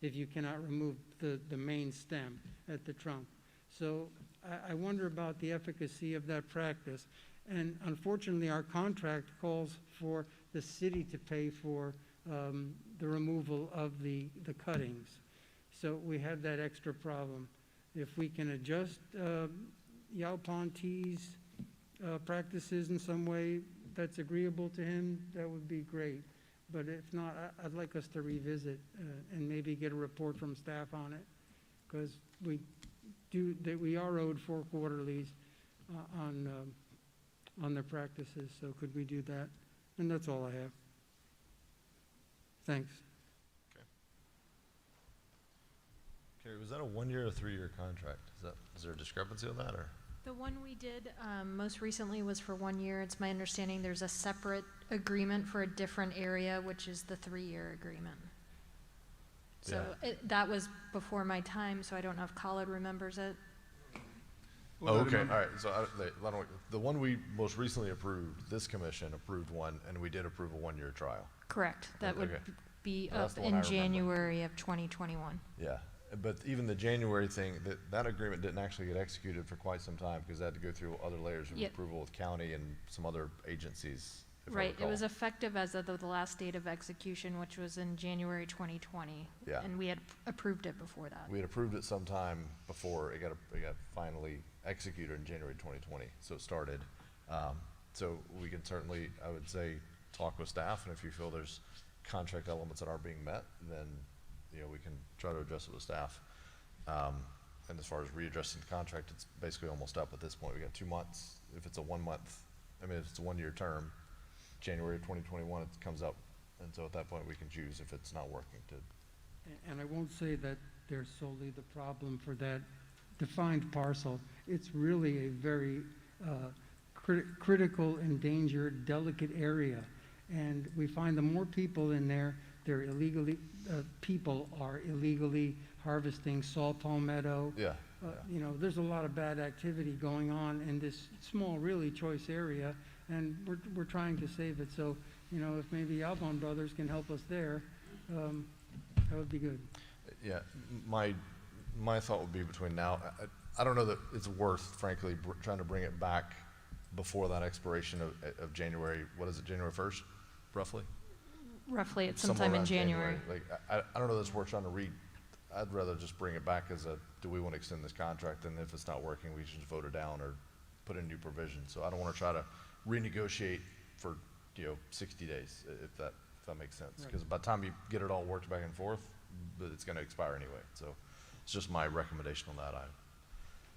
if you cannot remove the main stem at the trunk. So I wonder about the efficacy of that practice. And unfortunately, our contract calls for the city to pay for the removal of the cuttings. So we have that extra problem. If we can adjust Yaupon tea's practices in some way that's agreeable to him, that would be great. But if not, I'd like us to revisit and maybe get a report from staff on it, because we are owed 4 quarterlies on their practices. So could we do that? And that's all I have. Thanks. Okay, was that a 1-year or 3-year contract? Is there a discrepancy on that, or? The one we did most recently was for 1 year. It's my understanding there's a separate agreement for a different area, which is the 3-year agreement. So that was before my time, so I don't know if Khalid remembers it. Oh, okay, all right. So the one we most recently approved, this commission approved one, and we did approve a 1-year trial. Correct. That would be That's up the one I in remember. January of 2021. Yeah, but even the January thing, that agreement didn't actually get executed for quite some time, because it had to go through other layers of Yep. approval with county and some other agencies. if I Right, it was recall. effective as of the last date of execution, which was in January 2020. Yeah. And we had approved it before that. We had approved it sometime before it got finally executed in January 2020, so it started. So we can certainly, I would say, talk with staff, and if you feel there's contract elements that aren't being met, then, you know, we can try to address it with staff. And as far as readdressing the contract, it's basically almost up at this point. We got 2 months. If it's a 1 month, I mean, if it's a 1 year term, January of 2021, it comes up. And so at that point, we can choose if it's not working to. And I won't say that they're solely the problem for that defined parcel. It's really a very critical, endangered, delicate area. And we find the more people in there, people are illegally harvesting saw palmetto. Yeah. You know, there's a lot of bad activity going on in this small, really choice area, and we're trying to save it. So, you know, if maybe Alban Brothers can help us there, that would be good. Yeah, my thought would be between now, I don't know that it's worth, frankly, trying to bring it back before that expiration of January, what is it, January 1st, roughly? Roughly, it's Somewhere sometime in around January. Like, I don't know that it's worth trying to I'd rather just bring it back as do we want to extend this contract, and if it's not working, we should just vote it down or put in new provisions. So I don't want to try to renegotiate for, 60 days, if that makes sense. Right. Because by the time you get it all worked back and forth, it's going to expire anyway. So it's just my recommendation on that item.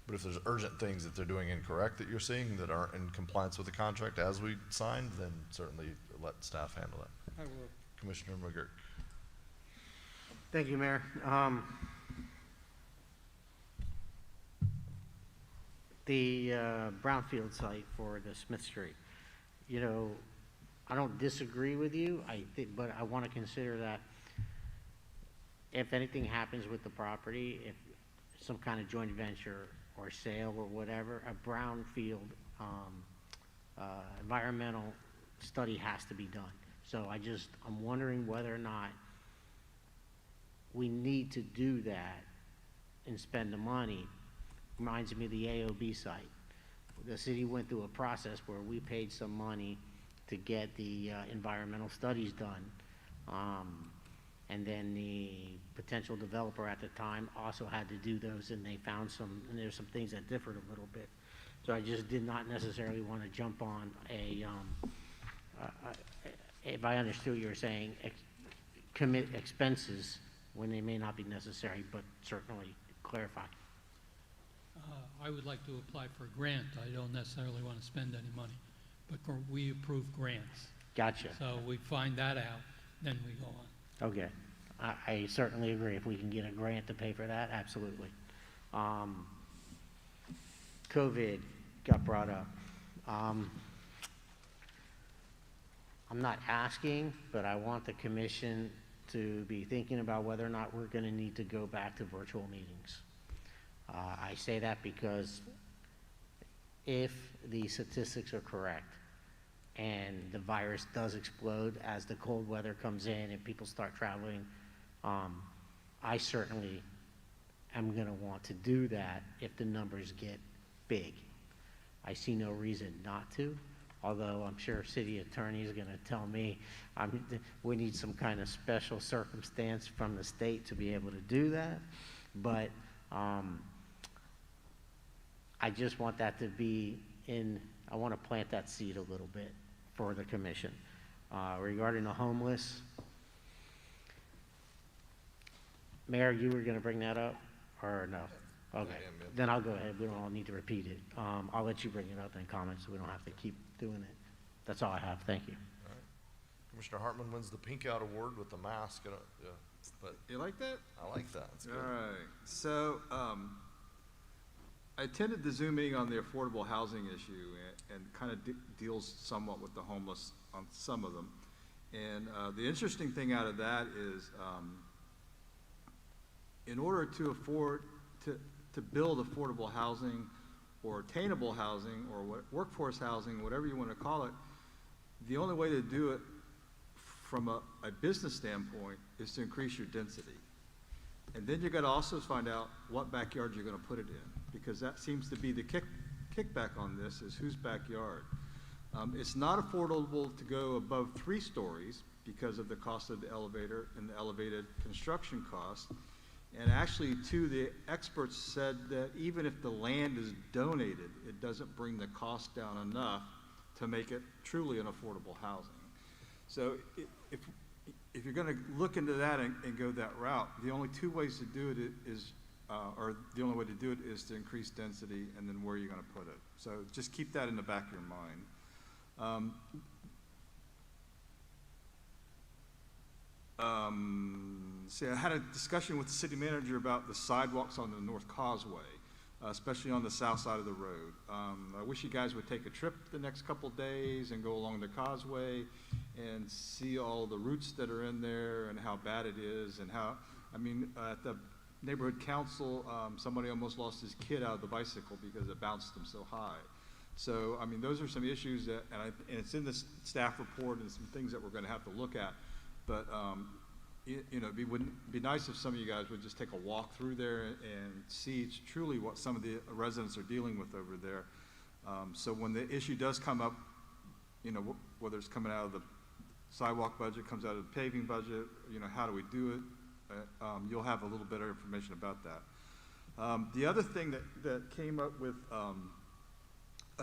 But if there's urgent things that they're doing incorrect that you're seeing that aren't in compliance with the contract as we signed, then certainly let staff handle that. I will. Commissioner McGurk. Thank you, Mayor. The brownfield site for the Smith Street, I don't disagree with you, but I want to consider that if anything happens with the property, if some kind of joint venture or sale or whatever, a brownfield environmental study has to be done. So I'm wondering whether or not we need to do that and spend the money. Reminds me of the AOB site. The city went through a process where we paid some money to get the environmental studies done. And then the potential developer at the time also had to do those, and they found and there's some things that differed a little bit. So I just did not necessarily want to jump on if I understood what you were saying, commit expenses when they may not be necessary, but certainly clarify. I would like to apply for a grant. I don't necessarily want to spend any money, but we approve grants. Gotcha. So we find that out, then we go on. Okay. I certainly agree. If we can get a grant to pay for that, absolutely. COVID got brought up. I'm not asking, but I want the commission to be thinking about whether or not we're going to need to go back to virtual meetings. I say that because if the statistics are correct and the virus does explode as the cold weather comes in and people start traveling, I certainly am going to want to do that if the numbers get big. I see no reason not to, although I'm sure city attorney is going to tell me we need some kind of special circumstance from the state to be able to do that. But I just want that to be I want to plant that seed a little bit for the commission. Regarding the homeless, Mayor, you were going to bring that up, or no? Okay, then I'll go ahead. We don't all need to repeat it. I'll let you bring it up in comments so we don't have to keep doing it. That's all I have. Thank you. All right. Commissioner Hartman wins the Pink Out Award with the mask. But You like that? I like that. It's good. All right. So, I attended the Zoom meeting on the affordable housing issue and kind of deals somewhat with the homeless on some of them. And the interesting thing out of that is in order to afford to build affordable housing or attainable housing or workforce housing, whatever you want to call it, the only way to do it from a business standpoint is to increase your density. And then you got to also find out what backyard you're going to put it in, because that seems to be the kickback on this is whose backyard. It's not affordable to go above 3 stories because of the cost of the elevator and the elevated construction costs. And actually, too, the experts said that even if the land is donated, it doesn't bring the cost down enough to make it truly an affordable housing. So if you're going to look into that and go that route, the only 2 ways to do it is, or the only way to do it is to increase density and then where you're going to put it. So just keep that in the back of your mind. See, I had a discussion with the city manager about the sidewalks on the North Causeway, especially on the south side of the road. I wish you guys would take a trip the next couple days and go along the causeway and see all the roots that are in there and how bad it is and how, I mean, at the neighborhood council, somebody almost lost his kid out of the bicycle because it bounced him so high. So, I mean, those are some issues that, and it's in the staff report and some things that we're going to have to look at. But, you know, it'd be nice if some of you guys would just take a walk through there and see truly what some of the residents are dealing with over there. So when the issue does come up, you know, whether it's coming out of the sidewalk budget, comes out of the paving budget, you know, how do we do it? You'll have a little bit of information about that. The other thing that came up with, I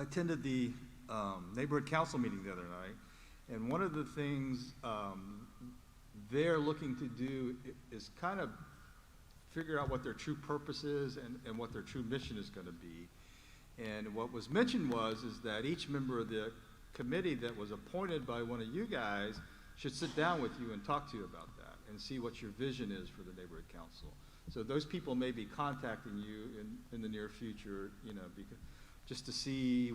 attended the neighborhood council meeting the other night, and one of the things they're looking to do is kind of figure out what their true purpose is and what their true mission is going to be. And what was mentioned is that each member of the committee that was appointed by one of you guys should sit down with you and talk to you about that and see what your vision is for the neighborhood council. So those people may be contacting you in the near future, you know, because, just to see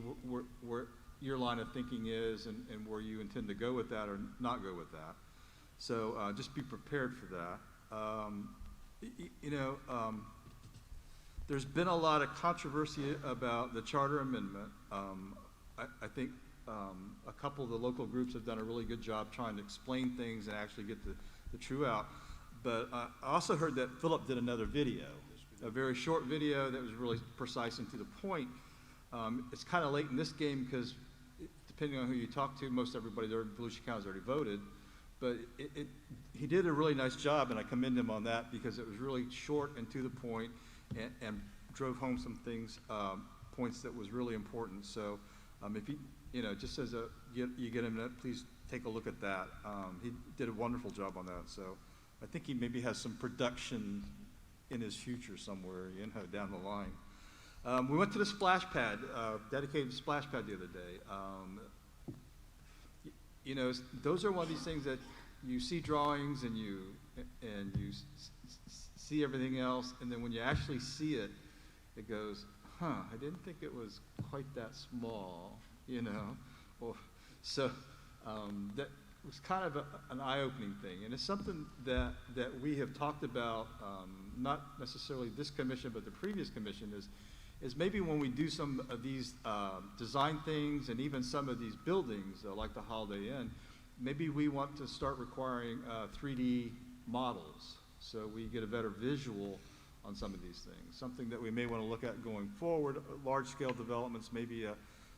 where your line of thinking is and where you intend to go with that or not go with that. So just be prepared for that. You know, there's been a lot of controversy about the charter amendment. I think a couple of the local groups have done a really good job trying to explain things and actually get the true out. But I also heard that Philip did another video, a very short video that was really precise and to the point. It's kind of late in this game because depending on who you talk to, most everybody there in Volusia County has already voted. But he did a really nice job, and I commend him on that because it was really short and to the point and drove home some things, points that was really important. So if you know, just as you get him, please take a look at that. He did a wonderful job on that. So I think he maybe has some production in his future somewhere, you know, down the line. We went to the splash pad, dedicated splash pad the other day. You know, those are one of these things that you see drawings and you see everything else, and then when you actually see it, it goes, huh, I didn't think it was quite that small, you know. So that was kind of an eye-opening thing, and it's something that we have talked about, not necessarily this commission, but the previous commission, is maybe when we do some of these design things and even some of these buildings, like the Holiday Inn, maybe we want to start requiring 3D models so we get a better visual on some of these things. Something that we may want to look at going forward, large-scale developments, maybe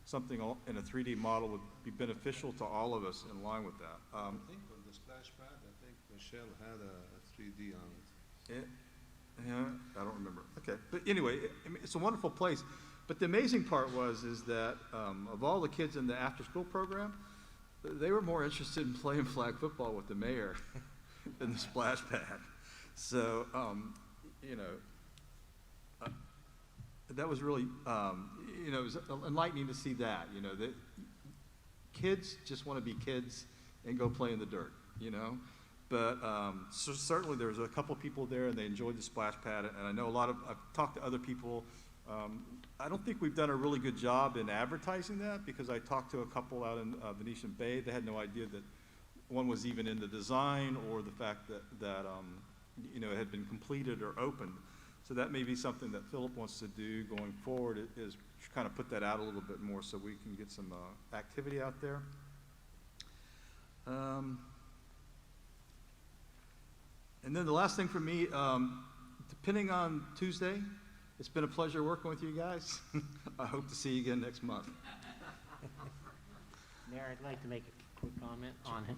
something in a 3D model would be beneficial to all of us in line with that. I think on the splash pad, I think Michelle had a 3D on it. Yeah, I don't remember. Okay, but anyway, I mean, it's a wonderful place. But the amazing part is that of all the kids in the after-school program, they were more interested in playing flag football with the mayor than the splash pad. So, you know, that was really, you know, it was enlightening to see that. You know, that kids just want to be kids and go play in the dirt. You know. But so certainly there was a couple people there and they enjoyed the splash pad, and I know I've talked to other people. I don't think we've done a really good job in advertising that because I talked to a couple out in Venetian Bay. They had no idea that one was even in the design or the fact that you know, it had been completed or opened. So that may be something that Philip wants to do going forward, is kind of put that out a little bit more so we can get some activity out there. And then the last thing for me, depending on Tuesday, it's been a pleasure working with you guys. I hope to see you again next month. Mayor, I'd like to make a quick comment on it.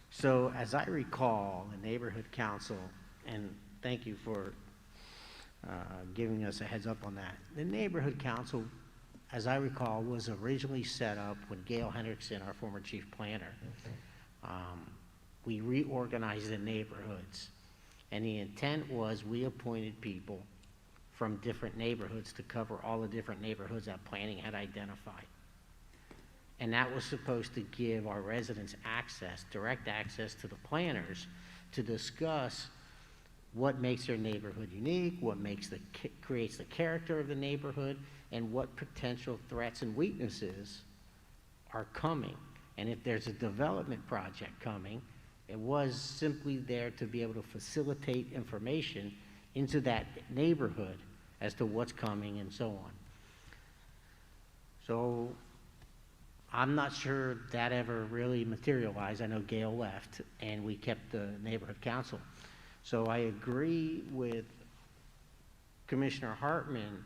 So as I recall, the neighborhood council, and thank you for giving us a heads up on that. The neighborhood council, as I recall, was originally set up when Gail Hendrickson, our former chief planner, we reorganized the neighborhoods. And the intent was we appointed people from different neighborhoods to cover all the different neighborhoods that planning had identified. And that was supposed to give our residents access, direct access to the planners to discuss what makes their neighborhood unique, what creates the character of the neighborhood, and what potential threats and weaknesses are coming. And if there's a development project coming, it was simply there to be able to facilitate information into that neighborhood as to what's coming and so on. So I'm not sure that ever really materialized. I know Gail left, and we kept the neighborhood council. So I agree with Commissioner Hartman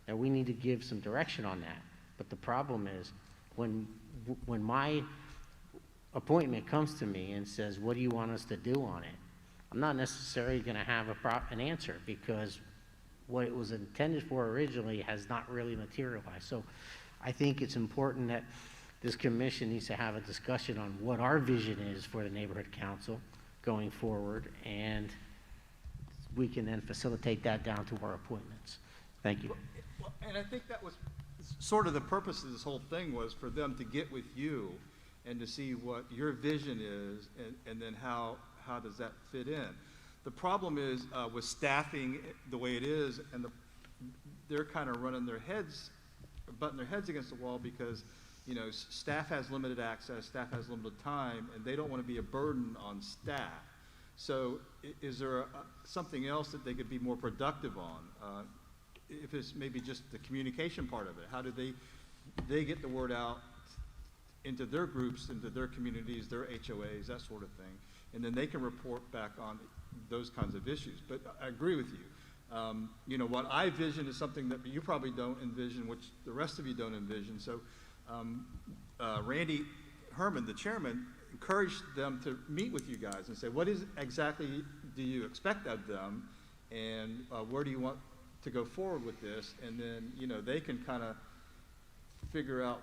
that we need to give some direction on that. But the problem is, when my appointment comes to me and says, what do you want us to do on it? I'm not necessarily going to have an answer, because what it was intended for originally has not really materialized. So I think it's important that this commission needs to have a discussion on what our vision is for the neighborhood council going forward, and we can then facilitate that down to our appointments. Thank you. Well, and I think that was sort of the purpose of this whole thing, was for them to get with you and to see what your vision is, and then how does that fit in. The problem is with staffing the way it is, and they're kind of butting their heads against the wall, because staff has limited access, staff has limited time, and they don't want to be a burden on staff. So is there something else that they could be more productive on? If it's maybe just the communication part of it, how do they get the word out into their groups, into their communities, their HOAs, that sort of thing, and then they can report back on those kinds of issues. But I agree with you. What I envision is something that you probably don't envision, which the rest of you don't envision. So Randy Herman, the chairman, encouraged them to meet with you guys and say, what is exactly do you expect of them, and where do you want to go forward with this? And then they can kind of figure out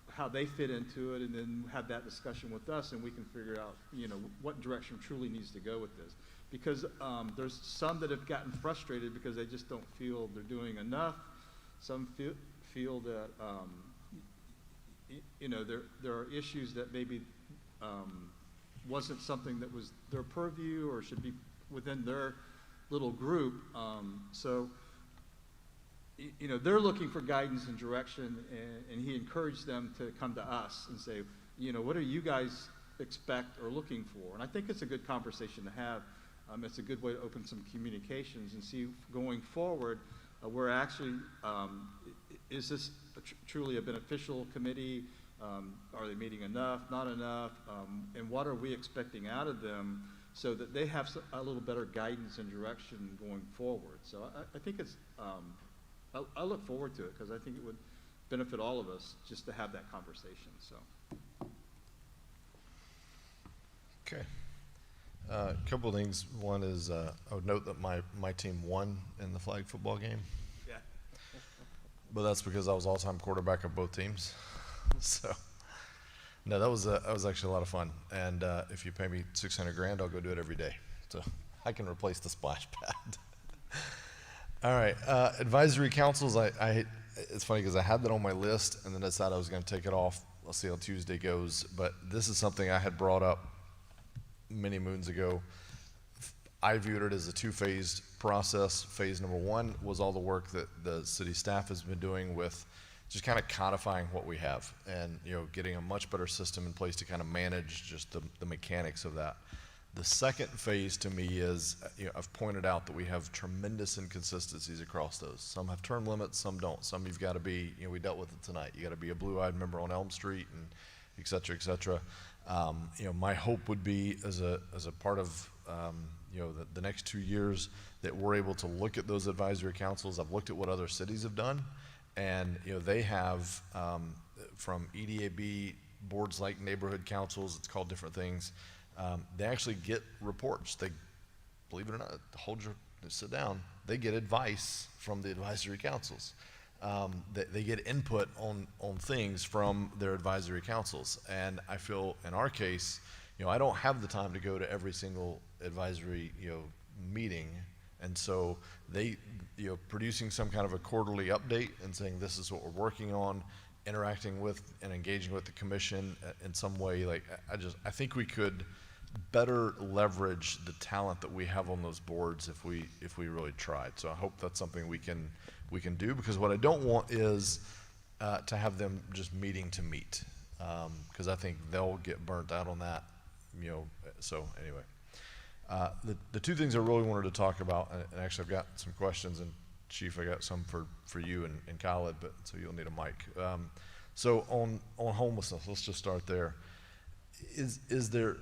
how they fit into it, and then have that discussion with us, and we can figure out what direction truly needs to go with this. Because there's some that have gotten frustrated because they just don't feel they're doing enough. Some feel that there are issues that maybe wasn't something that was their purview or should be within their little group. So they're looking for guidance and direction, and he encouraged them to come to us and say, what do you guys expect or looking for? And I think it's a good conversation to have. It's a good way to open some communications and see going forward, we're actually, is this truly a beneficial committee? Are they meeting enough, not enough? And what are we expecting out of them, so that they have a little better guidance and direction going forward? So I think it's, I look forward to it, because I think it would benefit all of us just to have that conversation. So. Okay. A couple of things. One is I would note that my team won in the flag football game. Yeah. But that's because I was all-time quarterback of both teams. So, no, that was actually a lot of fun. And if you pay me $600,000, I'll go do it every day. So I can replace the splash pad. All right, advisory councils. It's funny because I had that on my list, and then decided I was going to take it off. I'll see how Tuesday goes. But this is something I had brought up many moons ago. I viewed it as a two-phased process. Phase number one was all the work that the city staff has been doing with just kind of codifying what we have, and getting a much better system in place to kind of manage just the mechanics of that. The second phase to me is, I've pointed out that we have tremendous inconsistencies across those. Some have term limits, some don't. Some you've got to be, we dealt with it tonight. You got to be a blue-eyed member on Elm Street, and et cetera, et cetera. My hope would be as a part of the next 2 years that we're able to look at those advisory councils. I've looked at what other cities have done, and they have from EDAB, boards like neighborhood councils, it's called different things. They actually get reports. They, believe it or not, sit down, they get advice from the advisory councils. They get input on things from their advisory councils. And I feel in our case, I don't have the time to go to every single advisory, meeting. And so they, producing some kind of a quarterly update and saying, this is what we're working on, interacting with and engaging with the commission in some way. Like, I think we could better leverage the talent that we have on those boards if we really tried. So I hope that's something we can do, because what I don't want is to have them just meeting to meet, because I think they'll get burnt out on that. So anyway, the two things I really wanted to talk about, and actually I've got some questions, and Chief, I got some for you and Khaled, but so you'll need a mic. So on homelessness, let's just start there. Is there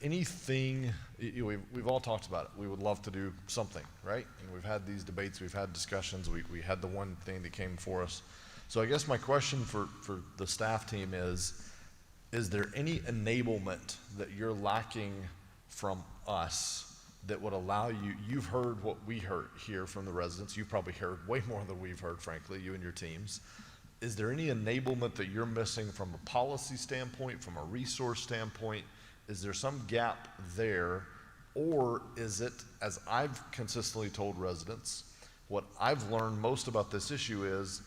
anything, we've all talked about it, we would love to do something, right? And we've had these debates, we've had discussions, we had the one thing that came before us. So I guess my question for the staff team is there any enablement that you're lacking from us that would allow you've heard what we hear from the residents, you've probably heard way more than we've heard, frankly, you and your teams. Is there any enablement that you're missing from a policy standpoint, from a resource standpoint? Is there some gap there, or is it, as I've consistently told residents, what I've learned most about this issue is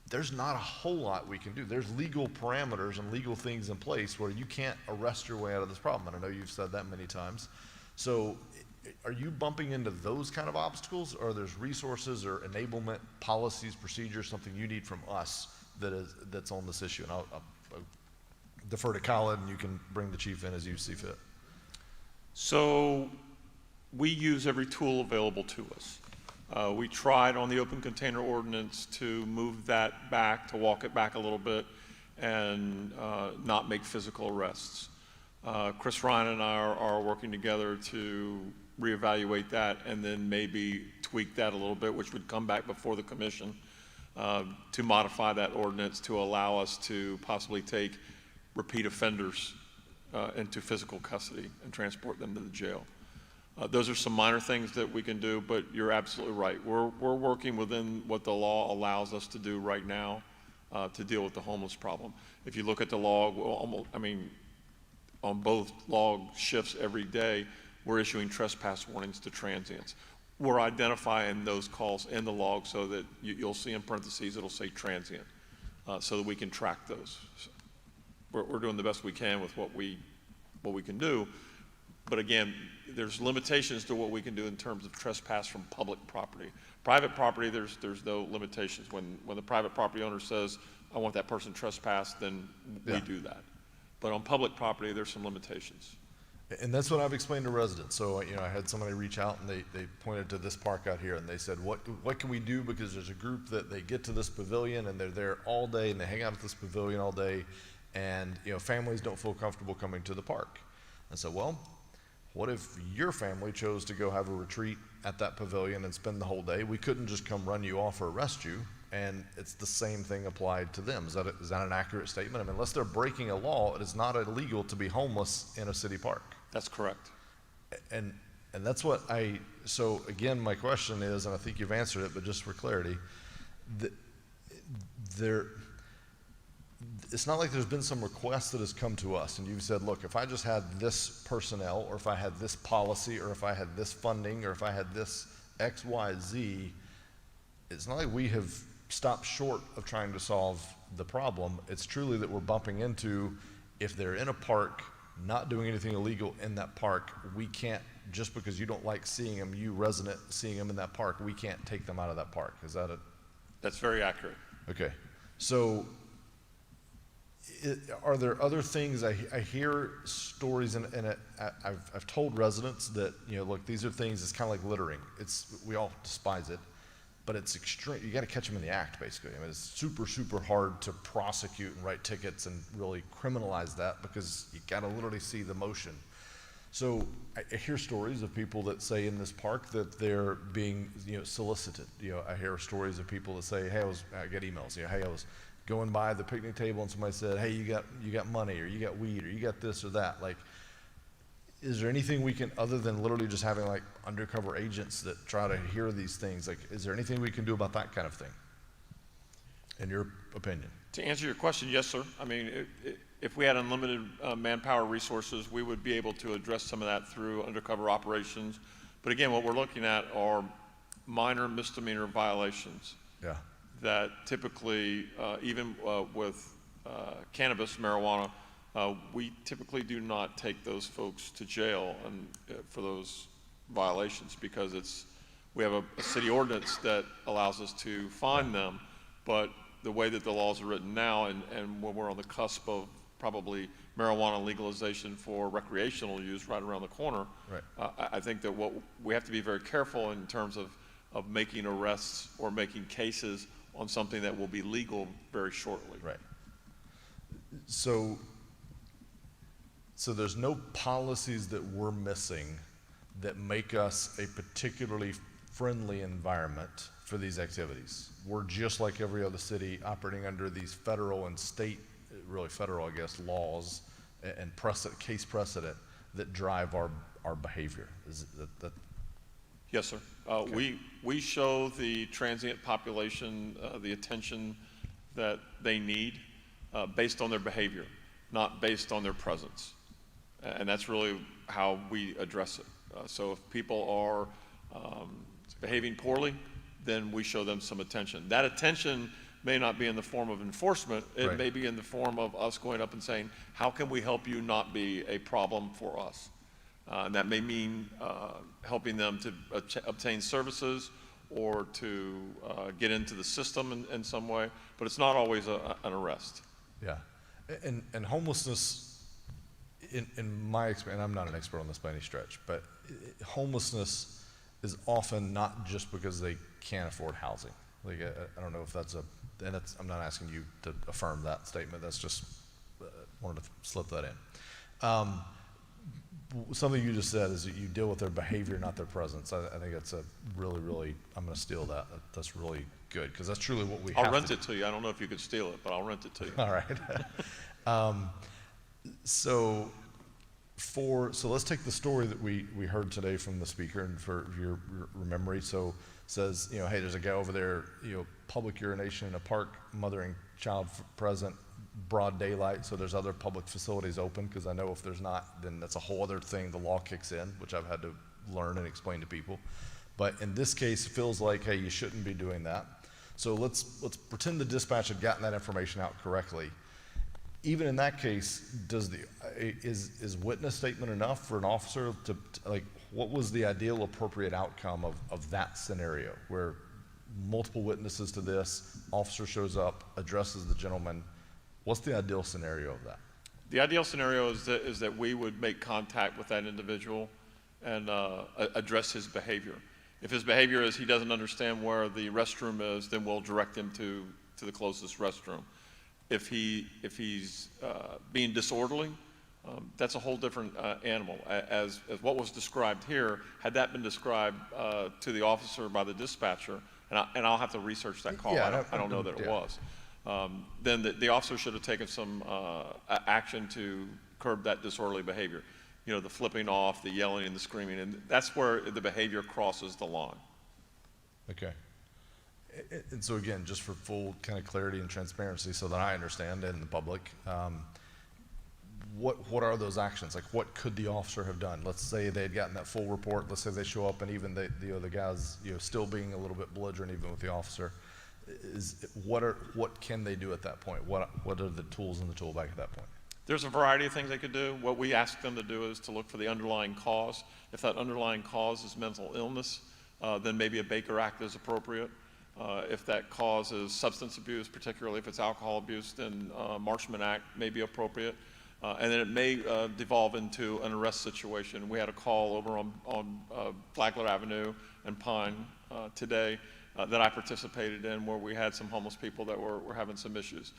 there's not a whole lot we can do. There's legal parameters and legal things in place where you can't arrest your way out of this problem, and I know you've said that many times. So are you bumping into those kind of obstacles, or there's resources or enablement, policies, procedures, something you need from us that's on this issue? And I'll defer to Khaled, and you can bring the chief in as you see fit. So we use every tool available to us. We tried on the open container ordinance to move that back, to walk it back a little bit, and not make physical arrests. Chris Ryan and I are working together to reevaluate that and then maybe tweak that a little bit, which would come back before the commission to modify that ordinance to allow us to possibly take repeat offenders into physical custody and transport them to the jail. Those are some minor things that we can do, but you're absolutely right. We're working within what the law allows us to do right now to deal with the homeless problem. If you look at the law, on both log shifts every day, we're issuing trespass warnings to transients. We're identifying those calls in the log so that you'll see in parentheses it'll say transient, so that we can track those. We're doing the best we can with what we can do, but again, there's limitations to what we can do in terms of trespass from public property. Private property, there's no limitations. When the private property owner says, I want that person trespassed, then we do that. But on public property, there's some limitations. And that's what I've explained to residents. So, I had somebody reach out and they pointed to this park out here and they said, what can we do? Because there's a group that they get to this pavilion and they're there all day and they hang out at this pavilion all day, and families don't feel comfortable coming to the park. I said, well, what if your family chose to go have a retreat at that pavilion and spend the whole day? We couldn't just come run you off or arrest you, and it's the same thing applied to them. Is that an accurate statement? Unless they're breaking a law, it is not illegal to be homeless in a city park. That's correct. And that's what so again, my question is, and I think you've answered it, but just for clarity, it's not like there's been some request that has come to us and you've said, look, if I just had this personnel, or if I had this policy, or if I had this funding, or if I had this X, Y, Z, it's not like we have stopped short of trying to solve the problem. It's truly that we're bumping into, if they're in a park, not doing anything illegal in that park, we can't, just because you don't like seeing them, you resident seeing them in that park, we can't take them out of that park. Is that it? That's very accurate. Okay. So are there other things? I hear stories, and I've told residents that, look, these are things, it's kind of like littering. We all despise it, but it's extreme. You got to catch them in the act, basically. It's super, super hard to prosecute and write tickets and really criminalize that, because you got to literally see the motion. So I hear stories of people that say in this park that they're being, solicited. I hear stories of people that say, hey, I get emails, hey, I was going by the picnic table and somebody said, hey, you got money, or you got weed, or you got this or that, like, is there anything we can, other than literally just having like undercover agents that try to hear these things, like, is there anything we can do about that kind of thing, in your opinion? To answer your question, yes, sir. I mean, if we had unlimited manpower resources, we would be able to address some of that through undercover operations. But again, what we're looking at are minor misdemeanor violations. Yeah. That typically, even with cannabis, marijuana, we typically do not take those folks to jail and for those violations, because we have a city ordinance that allows us to fine them, but the way that the laws are written now, and when we're on the cusp of probably marijuana legalization for recreational use right around the corner, right. I think that what we have to be very careful in terms of making arrests or making cases on something that will be legal very shortly. Right. So there's no policies that we're missing that make us a particularly friendly environment for these activities. We're just like every other city operating under these federal and state, really federal, I guess, laws and case precedent that drive our behavior. Is that? Yes, sir. Okay. We show the transient population the attention that they need based on their behavior, not based on their presence. And that's really how we address it. So if people are behaving poorly, then we show them some attention. That attention may not be in the form of enforcement. It Right. may be in the form of us going up and saying, how can we help you not be a problem for us? And that may mean helping them to obtain services or to get into the system in some way, but it's not always an arrest. Yeah. And homelessness, in my experience, and I'm not an expert on this by any stretch, but homelessness is often not just because they can't afford housing. Like, I don't know if that's I'm not asking you to affirm that statement, that's just, wanted to slip that in. Something you just said is that you deal with their behavior, not their presence. I think that's a really, I'm gonna steal that. That's really good, because that's truly what we have I'll rent it to you. I don't know if you could steal it, but I'll rent it to you. All right. So let's take the story that we heard today from the speaker, and for your memory. So says, hey, there's a guy over there, public urination in a park, mother and child present, broad daylight. So there's other public facilities open, because I know if there's not, then that's a whole other thing. The law kicks in, which I've had to learn and explain to people. But in this case, it feels like, hey, you shouldn't be doing that. So let's pretend the dispatch had gotten that information out correctly. Even in that case, is witness statement enough for an officer to like, what was the ideal appropriate outcome of that scenario where multiple witnesses to this, officer shows up, addresses the gentleman? What's the ideal scenario of that? The ideal scenario is that we would make contact with that individual and address his behavior. If his behavior is he doesn't understand where the restroom is, then we'll direct him to the closest restroom. If he's being disorderly, that's a whole different animal. As what was described here, had that been described to the officer by the dispatcher, and I'll have to research that call. Yeah, I don't know that it was. Then the officer should have taken some action to curb that disorderly behavior. The flipping off, the yelling and the screaming, and that's where the behavior crosses the line. Okay. And so again, just for full kind of clarity and transparency so that I understand and the public, what are those actions? Like, what could the officer have done? Let's say they had gotten that full report. Let's say they show up and even the guy's still being a little bit belligerent even with the officer. What can they do at that point? What are the tools in the tool bag at that point? There's a variety of things they could do. What we ask them to do is to look for the underlying cause. If that underlying cause is mental illness, then maybe a Baker Act is appropriate. If that cause is substance abuse, particularly if it's alcohol abuse, then Marshman Act may be appropriate. And then it may devolve into an arrest situation. We had a call over on Flagler Avenue and Pine today that I participated in, where we had some homeless people that were having some issues.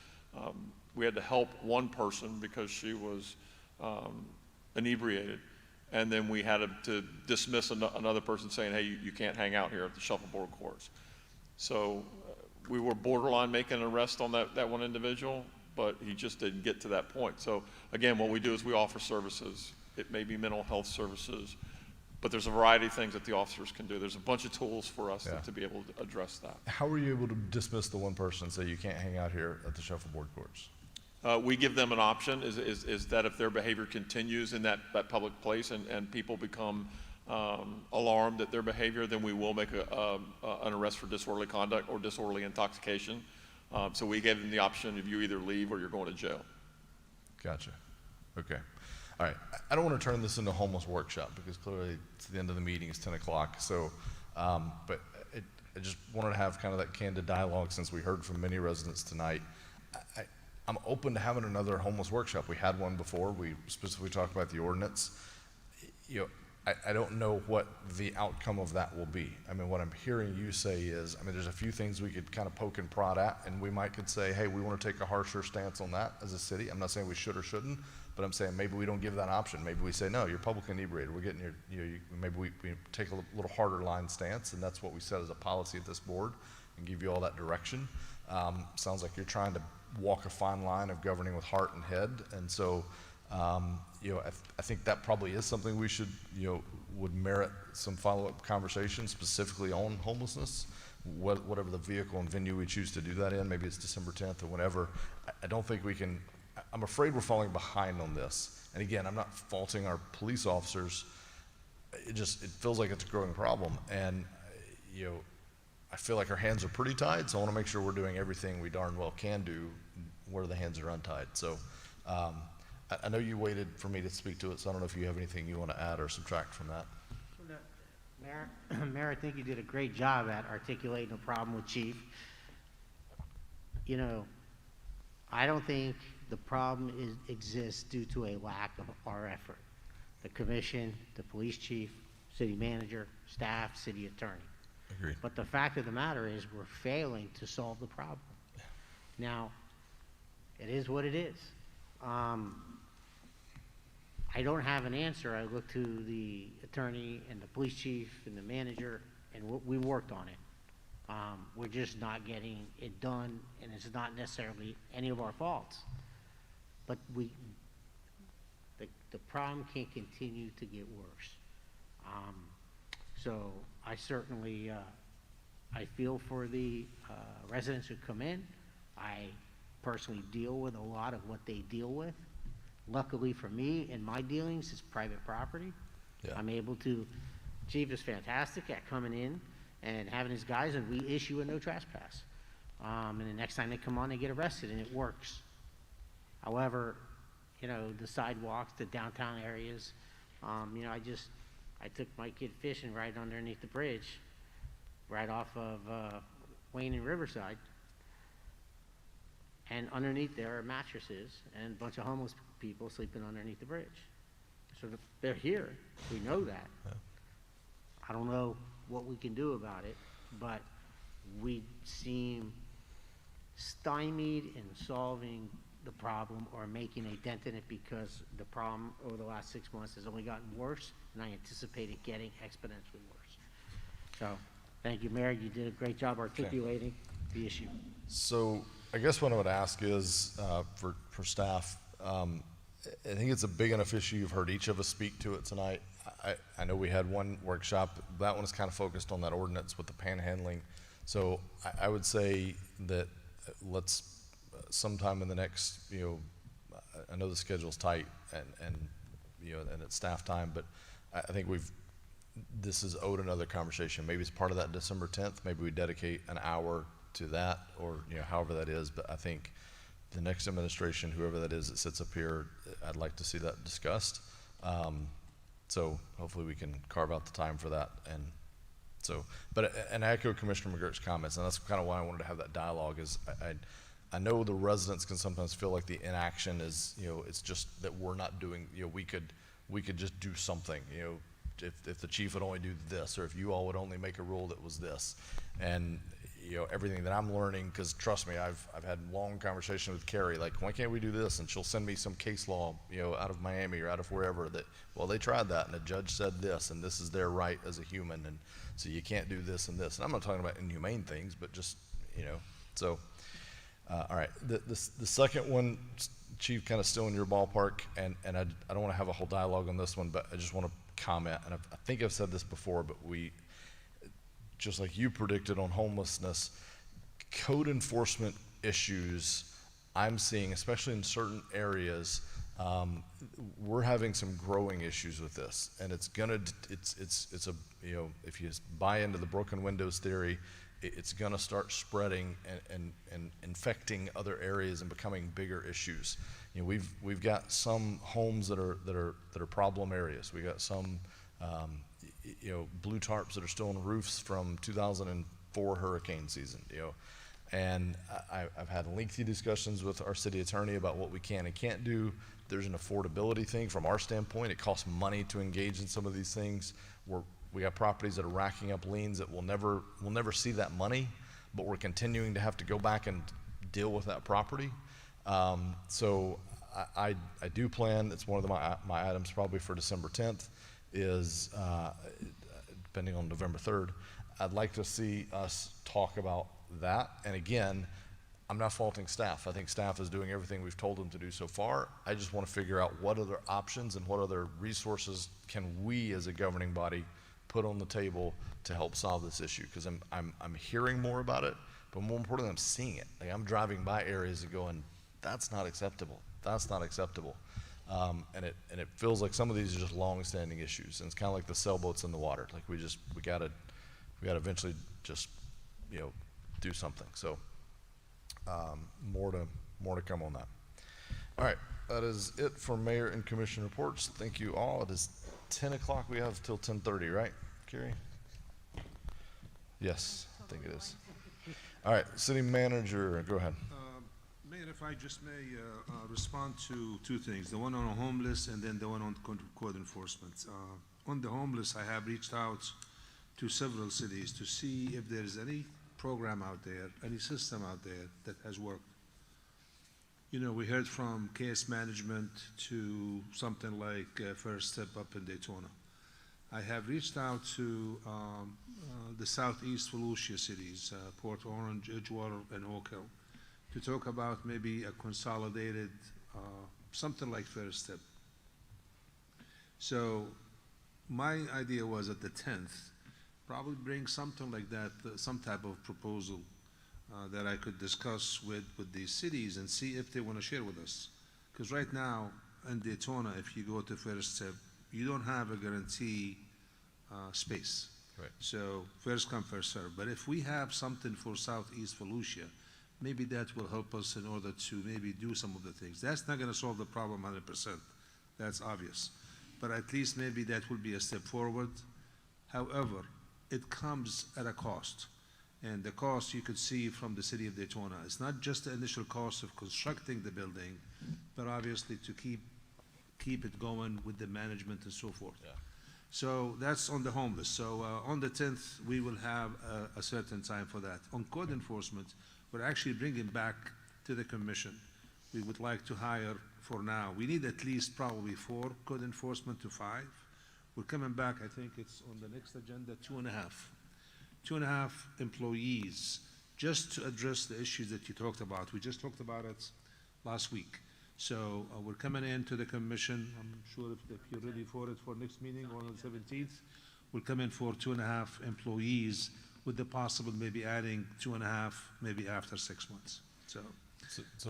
We had to help one person because she was inebriated, and then we had to dismiss another person saying, hey, you can't hang out here at the shuffleboard courts. So we were borderline making an arrest on that one individual, but he just didn't get to that point. So again, what we do is we offer services. It may be mental health services, but there's a variety of things that the officers can do. There's a bunch of tools for us to be able to address that. How were you able to dismiss the one person and say you can't hang out here at the shuffleboard courts? We give them an option, is that if their behavior continues in that public place and people become alarmed at their behavior, then we will make an arrest for disorderly conduct or disorderly intoxication. So we gave them the option of you either leave or you're going to jail. Gotcha. Okay. All right. I don't want to turn this into a homeless workshop because clearly it's the end of the meeting. It's 10 o'clock. So, but I just wanted to have kind of that candid dialogue since we heard from many residents tonight. I'm open to having another homeless workshop. We had one before. We specifically talked about the ordinance. You know, I don't know what the outcome of that will be. I mean, what I'm hearing you say is, I mean, there's a few things we could kind of poke and prod at, and we could say, hey, we want to take a harsher stance on that as a city. I'm not saying we should or shouldn't, but I'm saying maybe we don't give that option. Maybe we say, no, you're publicly inebriated. We're getting maybe we take a little harder line stance, and that's what we set as a policy at this board and give you all that direction. Sounds like you're trying to walk a fine line of governing with heart and head, and so I think that probably is something we should, would merit some follow-up conversation specifically on homelessness, whatever the vehicle and venue we choose to do that in. Maybe it's December 10th or whenever. I don't think we can, I'm afraid we're falling behind on this. And again, I'm not faulting our police officers. It feels like it's a growing problem. And, I feel like our hands are pretty tied, so I want to make sure we're doing everything we darn well can do where the hands are untied. So, I know you waited for me to speak to it, so I don't know if you have anything you want to add or subtract from that. Mayor, I think you did a great job at articulating the problem with Chief. I don't think the problem exists due to a lack of our effort. The commission, the police chief, city manager, staff, city attorney. Agreed. But the fact of the matter is we're failing to solve the problem. Now, it is what it is. I don't have an answer. I look to the attorney and the police chief and the manager, and we worked on it. We're just not getting it done, and it's not necessarily any of our faults. But the problem can't continue to get worse. So I certainly, I feel for the residents who come in. I personally deal with a lot of what they deal with. Luckily for me, in my dealings, it's private property. Yeah. I'm able to, Chief is fantastic at coming in and having his guys, and we issue a no trespass. And the next time they come on, they get arrested, and it works. However, the sidewalks, the downtown areas, I took my kid fishing right underneath the bridge, right off of Wayne and Riverside. And underneath there are mattresses and a bunch of homeless people sleeping underneath the bridge. So they're here. We know that. Yeah. I don't know what we can do about it, but we seem stymied in solving the problem or making a dent in it because the problem over the last 6 months has only gotten worse, and I anticipate it getting exponentially worse. So, thank you, Mayor. You did a great job articulating the issue. So I guess what I would ask is, for staff, I think it's a big enough issue. You've heard each of us speak to it tonight. I know we had one workshop. That one is kind of focused on that ordinance with the panhandling. So I would say that let's sometime in the next, I know the schedule's tight and it's staff time, but I think this is owed another conversation. Maybe it's part of that December 10th. Maybe we dedicate an hour to that, or however that is. But I think the next administration, whoever that is that sits up here, I'd like to see that discussed. So hopefully we can carve out the time for that. And I echo Commissioner McGurk's comments, and that's kind of why I wanted to have that dialogue. Is I know the residents can sometimes feel like the inaction is, it's just that we're not doing. We could just do something. If the chief would only do this, or if you all would only make a rule that was this, and everything that I'm learning, because trust me, I've had long conversations with Carrie, like, why can't we do this? And she'll send me some case law, out of Miami or out of wherever that, well, they tried that and the judge said this, and this is their right as a human, and so you can't do this and this. And I'm not talking about inhumane things, but just, So, all right, the second one, Chief, kind of still in your ballpark, and I don't want to have a whole dialogue on this one, but I just want to comment, and I think I've said this before, but just like you predicted on homelessness, code enforcement issues I'm seeing, especially in certain areas, we're having some growing issues with this, and it's a, you know, if you buy into the broken windows theory, it's gonna start spreading and infecting other areas and becoming bigger issues. You know, we've got some homes that are problem areas. We got some, you know, blue tarps that are still on roofs from 2004 hurricane season, you know. And I've had lengthy discussions with our city attorney about what we can and can't do. There's an affordability thing from our standpoint. It costs money to engage in some of these things. We got properties that are racking up liens that we'll never see that money, but we're continuing to have to go back and deal with that property. So I do plan, it's one of my items probably for December 10th is, depending on November 3rd, I'd like to see us talk about that. And again, I'm not faulting staff. I think staff is doing everything we've told them to do so far. I just want to figure out what other options and what other resources can we as a governing body put on the table to help solve this issue. Because I'm hearing more about it, but more importantly, I'm seeing it. Like, I'm driving by areas and going, that's not acceptable. That's not acceptable. And it feels like some of these are just long-standing issues, and it's kind of like the sailboats in the water. Like we gotta eventually just, you know, do something. So more to come on that. All right, that is it for mayor and commission reports. Thank you all. It is 10 o'clock. We have till 10:30, right, Carrie? Yes, I think it is. All right, city manager, go ahead. Mayor, if I just may respond to two things, the one on homeless and then the one on code enforcement. On the homeless, I have reached out to several cities to see if there's any program out there, any system out there that has worked. You know, we heard from case management to something like First Step up in Daytona. I have reached out to the southeast Volusia cities, Port Orange, Edgewater, and Oak Hill, to talk about maybe a consolidated, something like First Step. So my idea was at the 10th, probably bring something like that, some type of proposal that I could discuss with these cities and see if they want to share with us. Because right now in Daytona, if you go to First Step, you don't have a guarantee space. Right. So first come, first serve. But if we have something for Southeast Volusia, maybe that will help us in order to maybe do some of the things. That's not going to solve the problem 100%. That's obvious. But at least maybe that will be a step forward. However, it comes at a cost. And the cost you could see from the city of Daytona. It's not just the initial cost of constructing the building, but obviously to keep it going with the management and so forth. Yeah. So that's on the homeless. So on the 10th, we will have a certain time for that. On code enforcement, we're actually bringing back to the commission. We would like to hire for now. We need at least probably 4 code enforcement to 5. We're coming back, I think it's on the next agenda, 2.5. 2.5 employees just to address the issues that you talked about. We just talked about it last week. So we're coming into the commission. I'm sure if you're ready for it for next meeting on the 17th, we'll come in for 2.5 employees with the possible maybe adding 2.5 maybe after 6 months. So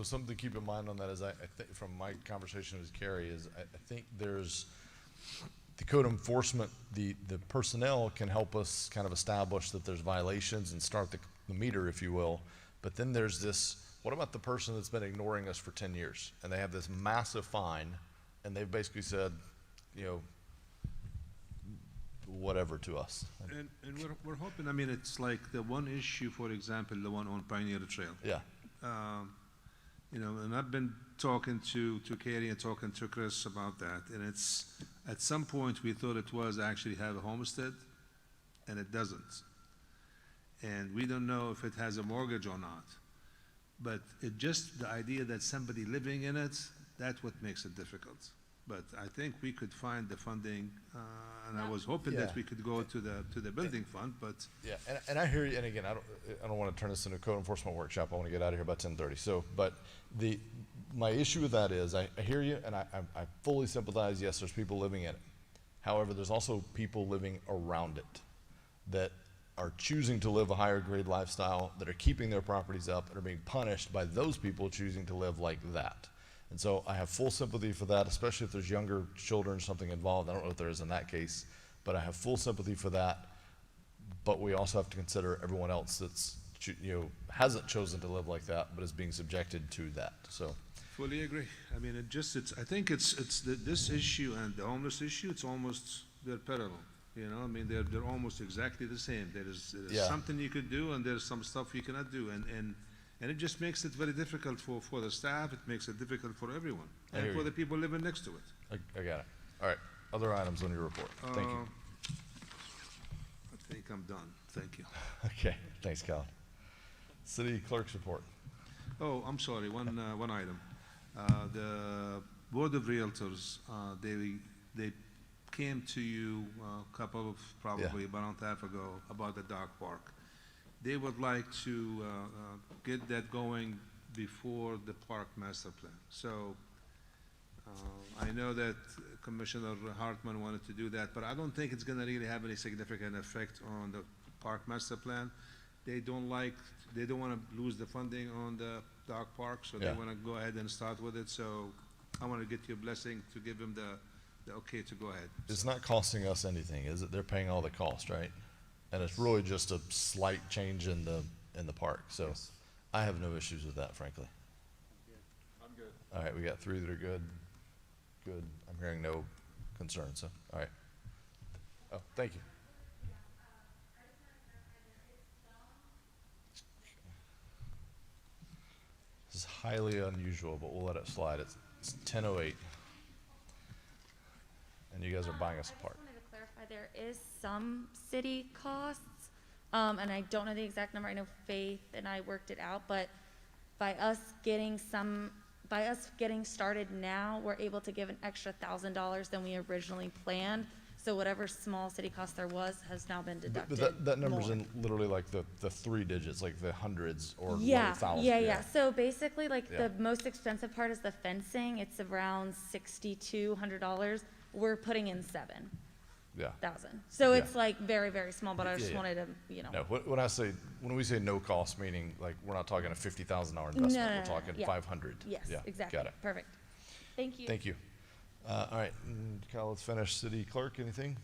something to keep in mind on that is I think from my conversation with Carrie is I think there's the code enforcement, the personnel can help us kind of establish that there's violations and start the meter, if you will. But then there's this, what about the person that's been ignoring us for 10 years and they have this massive fine and they've basically said, you know, whatever to us. And we're hoping, I mean, it's like the one issue, for example, the one on Pioneer Trail. Yeah. You know, and I've been talking to Katie and talking to Chris about that, and it's, at some point we thought it was actually have a homestead, and it doesn't. And we don't know if it has a mortgage or not. But it just, the idea that somebody living in it, that's what makes it difficult. But I think we could find the funding, and I was hoping that we could go to the building fund, but Yeah, and I hear you, and again, I don't wanna turn this into a code enforcement workshop, I wanna get out of here by 10:30, so, but my issue with that is, I hear you, and I fully sympathize, yes, there's people living in it. However, there's also people living around it that are choosing to live a higher grade lifestyle, that are keeping their properties up, and are being punished by those people choosing to live like that. And so I have full sympathy for that, especially if there's younger children or something involved. I don't know if there is in that case, but I have full sympathy for that. But we also have to consider everyone else that's, hasn't chosen to live like that, but is being subjected to that, so. fully agree. I mean, I think this issue and the homeless issue, they're parallel. You know, I mean, they're almost exactly the same. There is something you could do, and there's some stuff you cannot do, and it just makes it very difficult for the staff. It makes it difficult for everyone, and for the people living next to it. I got it. All right, other items on your report. Thank you. I think I'm done. Thank you. Okay, thanks, Cal. City clerk's report. Oh, I'm sorry, one item. The Board of Realtors, they came to you a couple of, probably about a month and a half ago, about the dog park. They would like to get that going before the park master plan. So I know that Commissioner Hartman wanted to do that, but I don't think it's gonna really have any significant effect on the park master plan. They don't wanna lose the funding on the dog park, so they wanna go ahead and start with it. So I wanna get your blessing to give them the okay to go ahead. It's not costing us anything, is it? They're paying all the cost, right? And it's really just a slight change in the park, so I have no issues with that, frankly. I'm good. All right, we got 3 that are good. Good. I'm hearing no concerns, so, all right. Oh, thank you. This is highly unusual, but we'll let it slide. It's 10:08. And you guys are buying us apart. I just wanted to clarify, there is some city costs, and I don't know the exact number. I know Faith and I worked it out, but by us getting started now, we're able to give an extra $1,000 than we originally planned. So whatever small city cost there was has now been deducted. But that number's in literally like the 3 digits, like the hundreds or Yeah, thousands. yeah. So basically, like, the most expensive part is the fencing. It's around $6,200. We're putting in $7,000. Yeah. So it's like very, very small, but I just Yeah. wanted to, No, when we say no cost, meaning like, we're not talking a $50,000 investment. No, We're talking yeah. 500. Yes, Yeah, exactly. got it. Perfect. Thank you. Thank you. All right, Kyle, let's finish. City clerk, anything?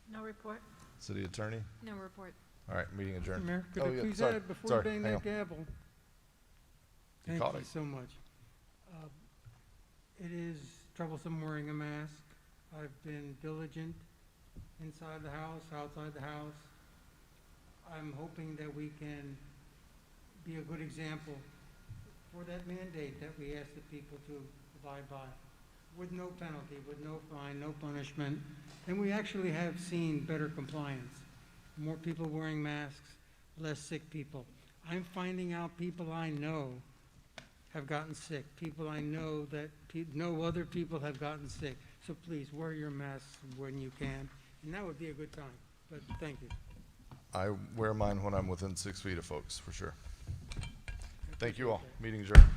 No report? City attorney? No report. All right, meeting adjourned. Mayor, could Oh, I yeah, please sorry, add, before you sorry, bang hang that on. gavel? Thank caught you it. so much. It is troublesome wearing a mask. I've been diligent inside the house, outside the house. I'm hoping that we can be a good example for that mandate that we ask the people to abide by, with no penalty, with no fine, no punishment. And we actually have seen better compliance. More people wearing masks, less sick people. I'm finding out people I know have gotten sick. People I know that know other people have gotten sick. So please, wear your masks when you can. And that would be a good time. But thank you. I wear mine when I'm within 6 feet of folks, for sure. Thank you all. Meeting adjourned.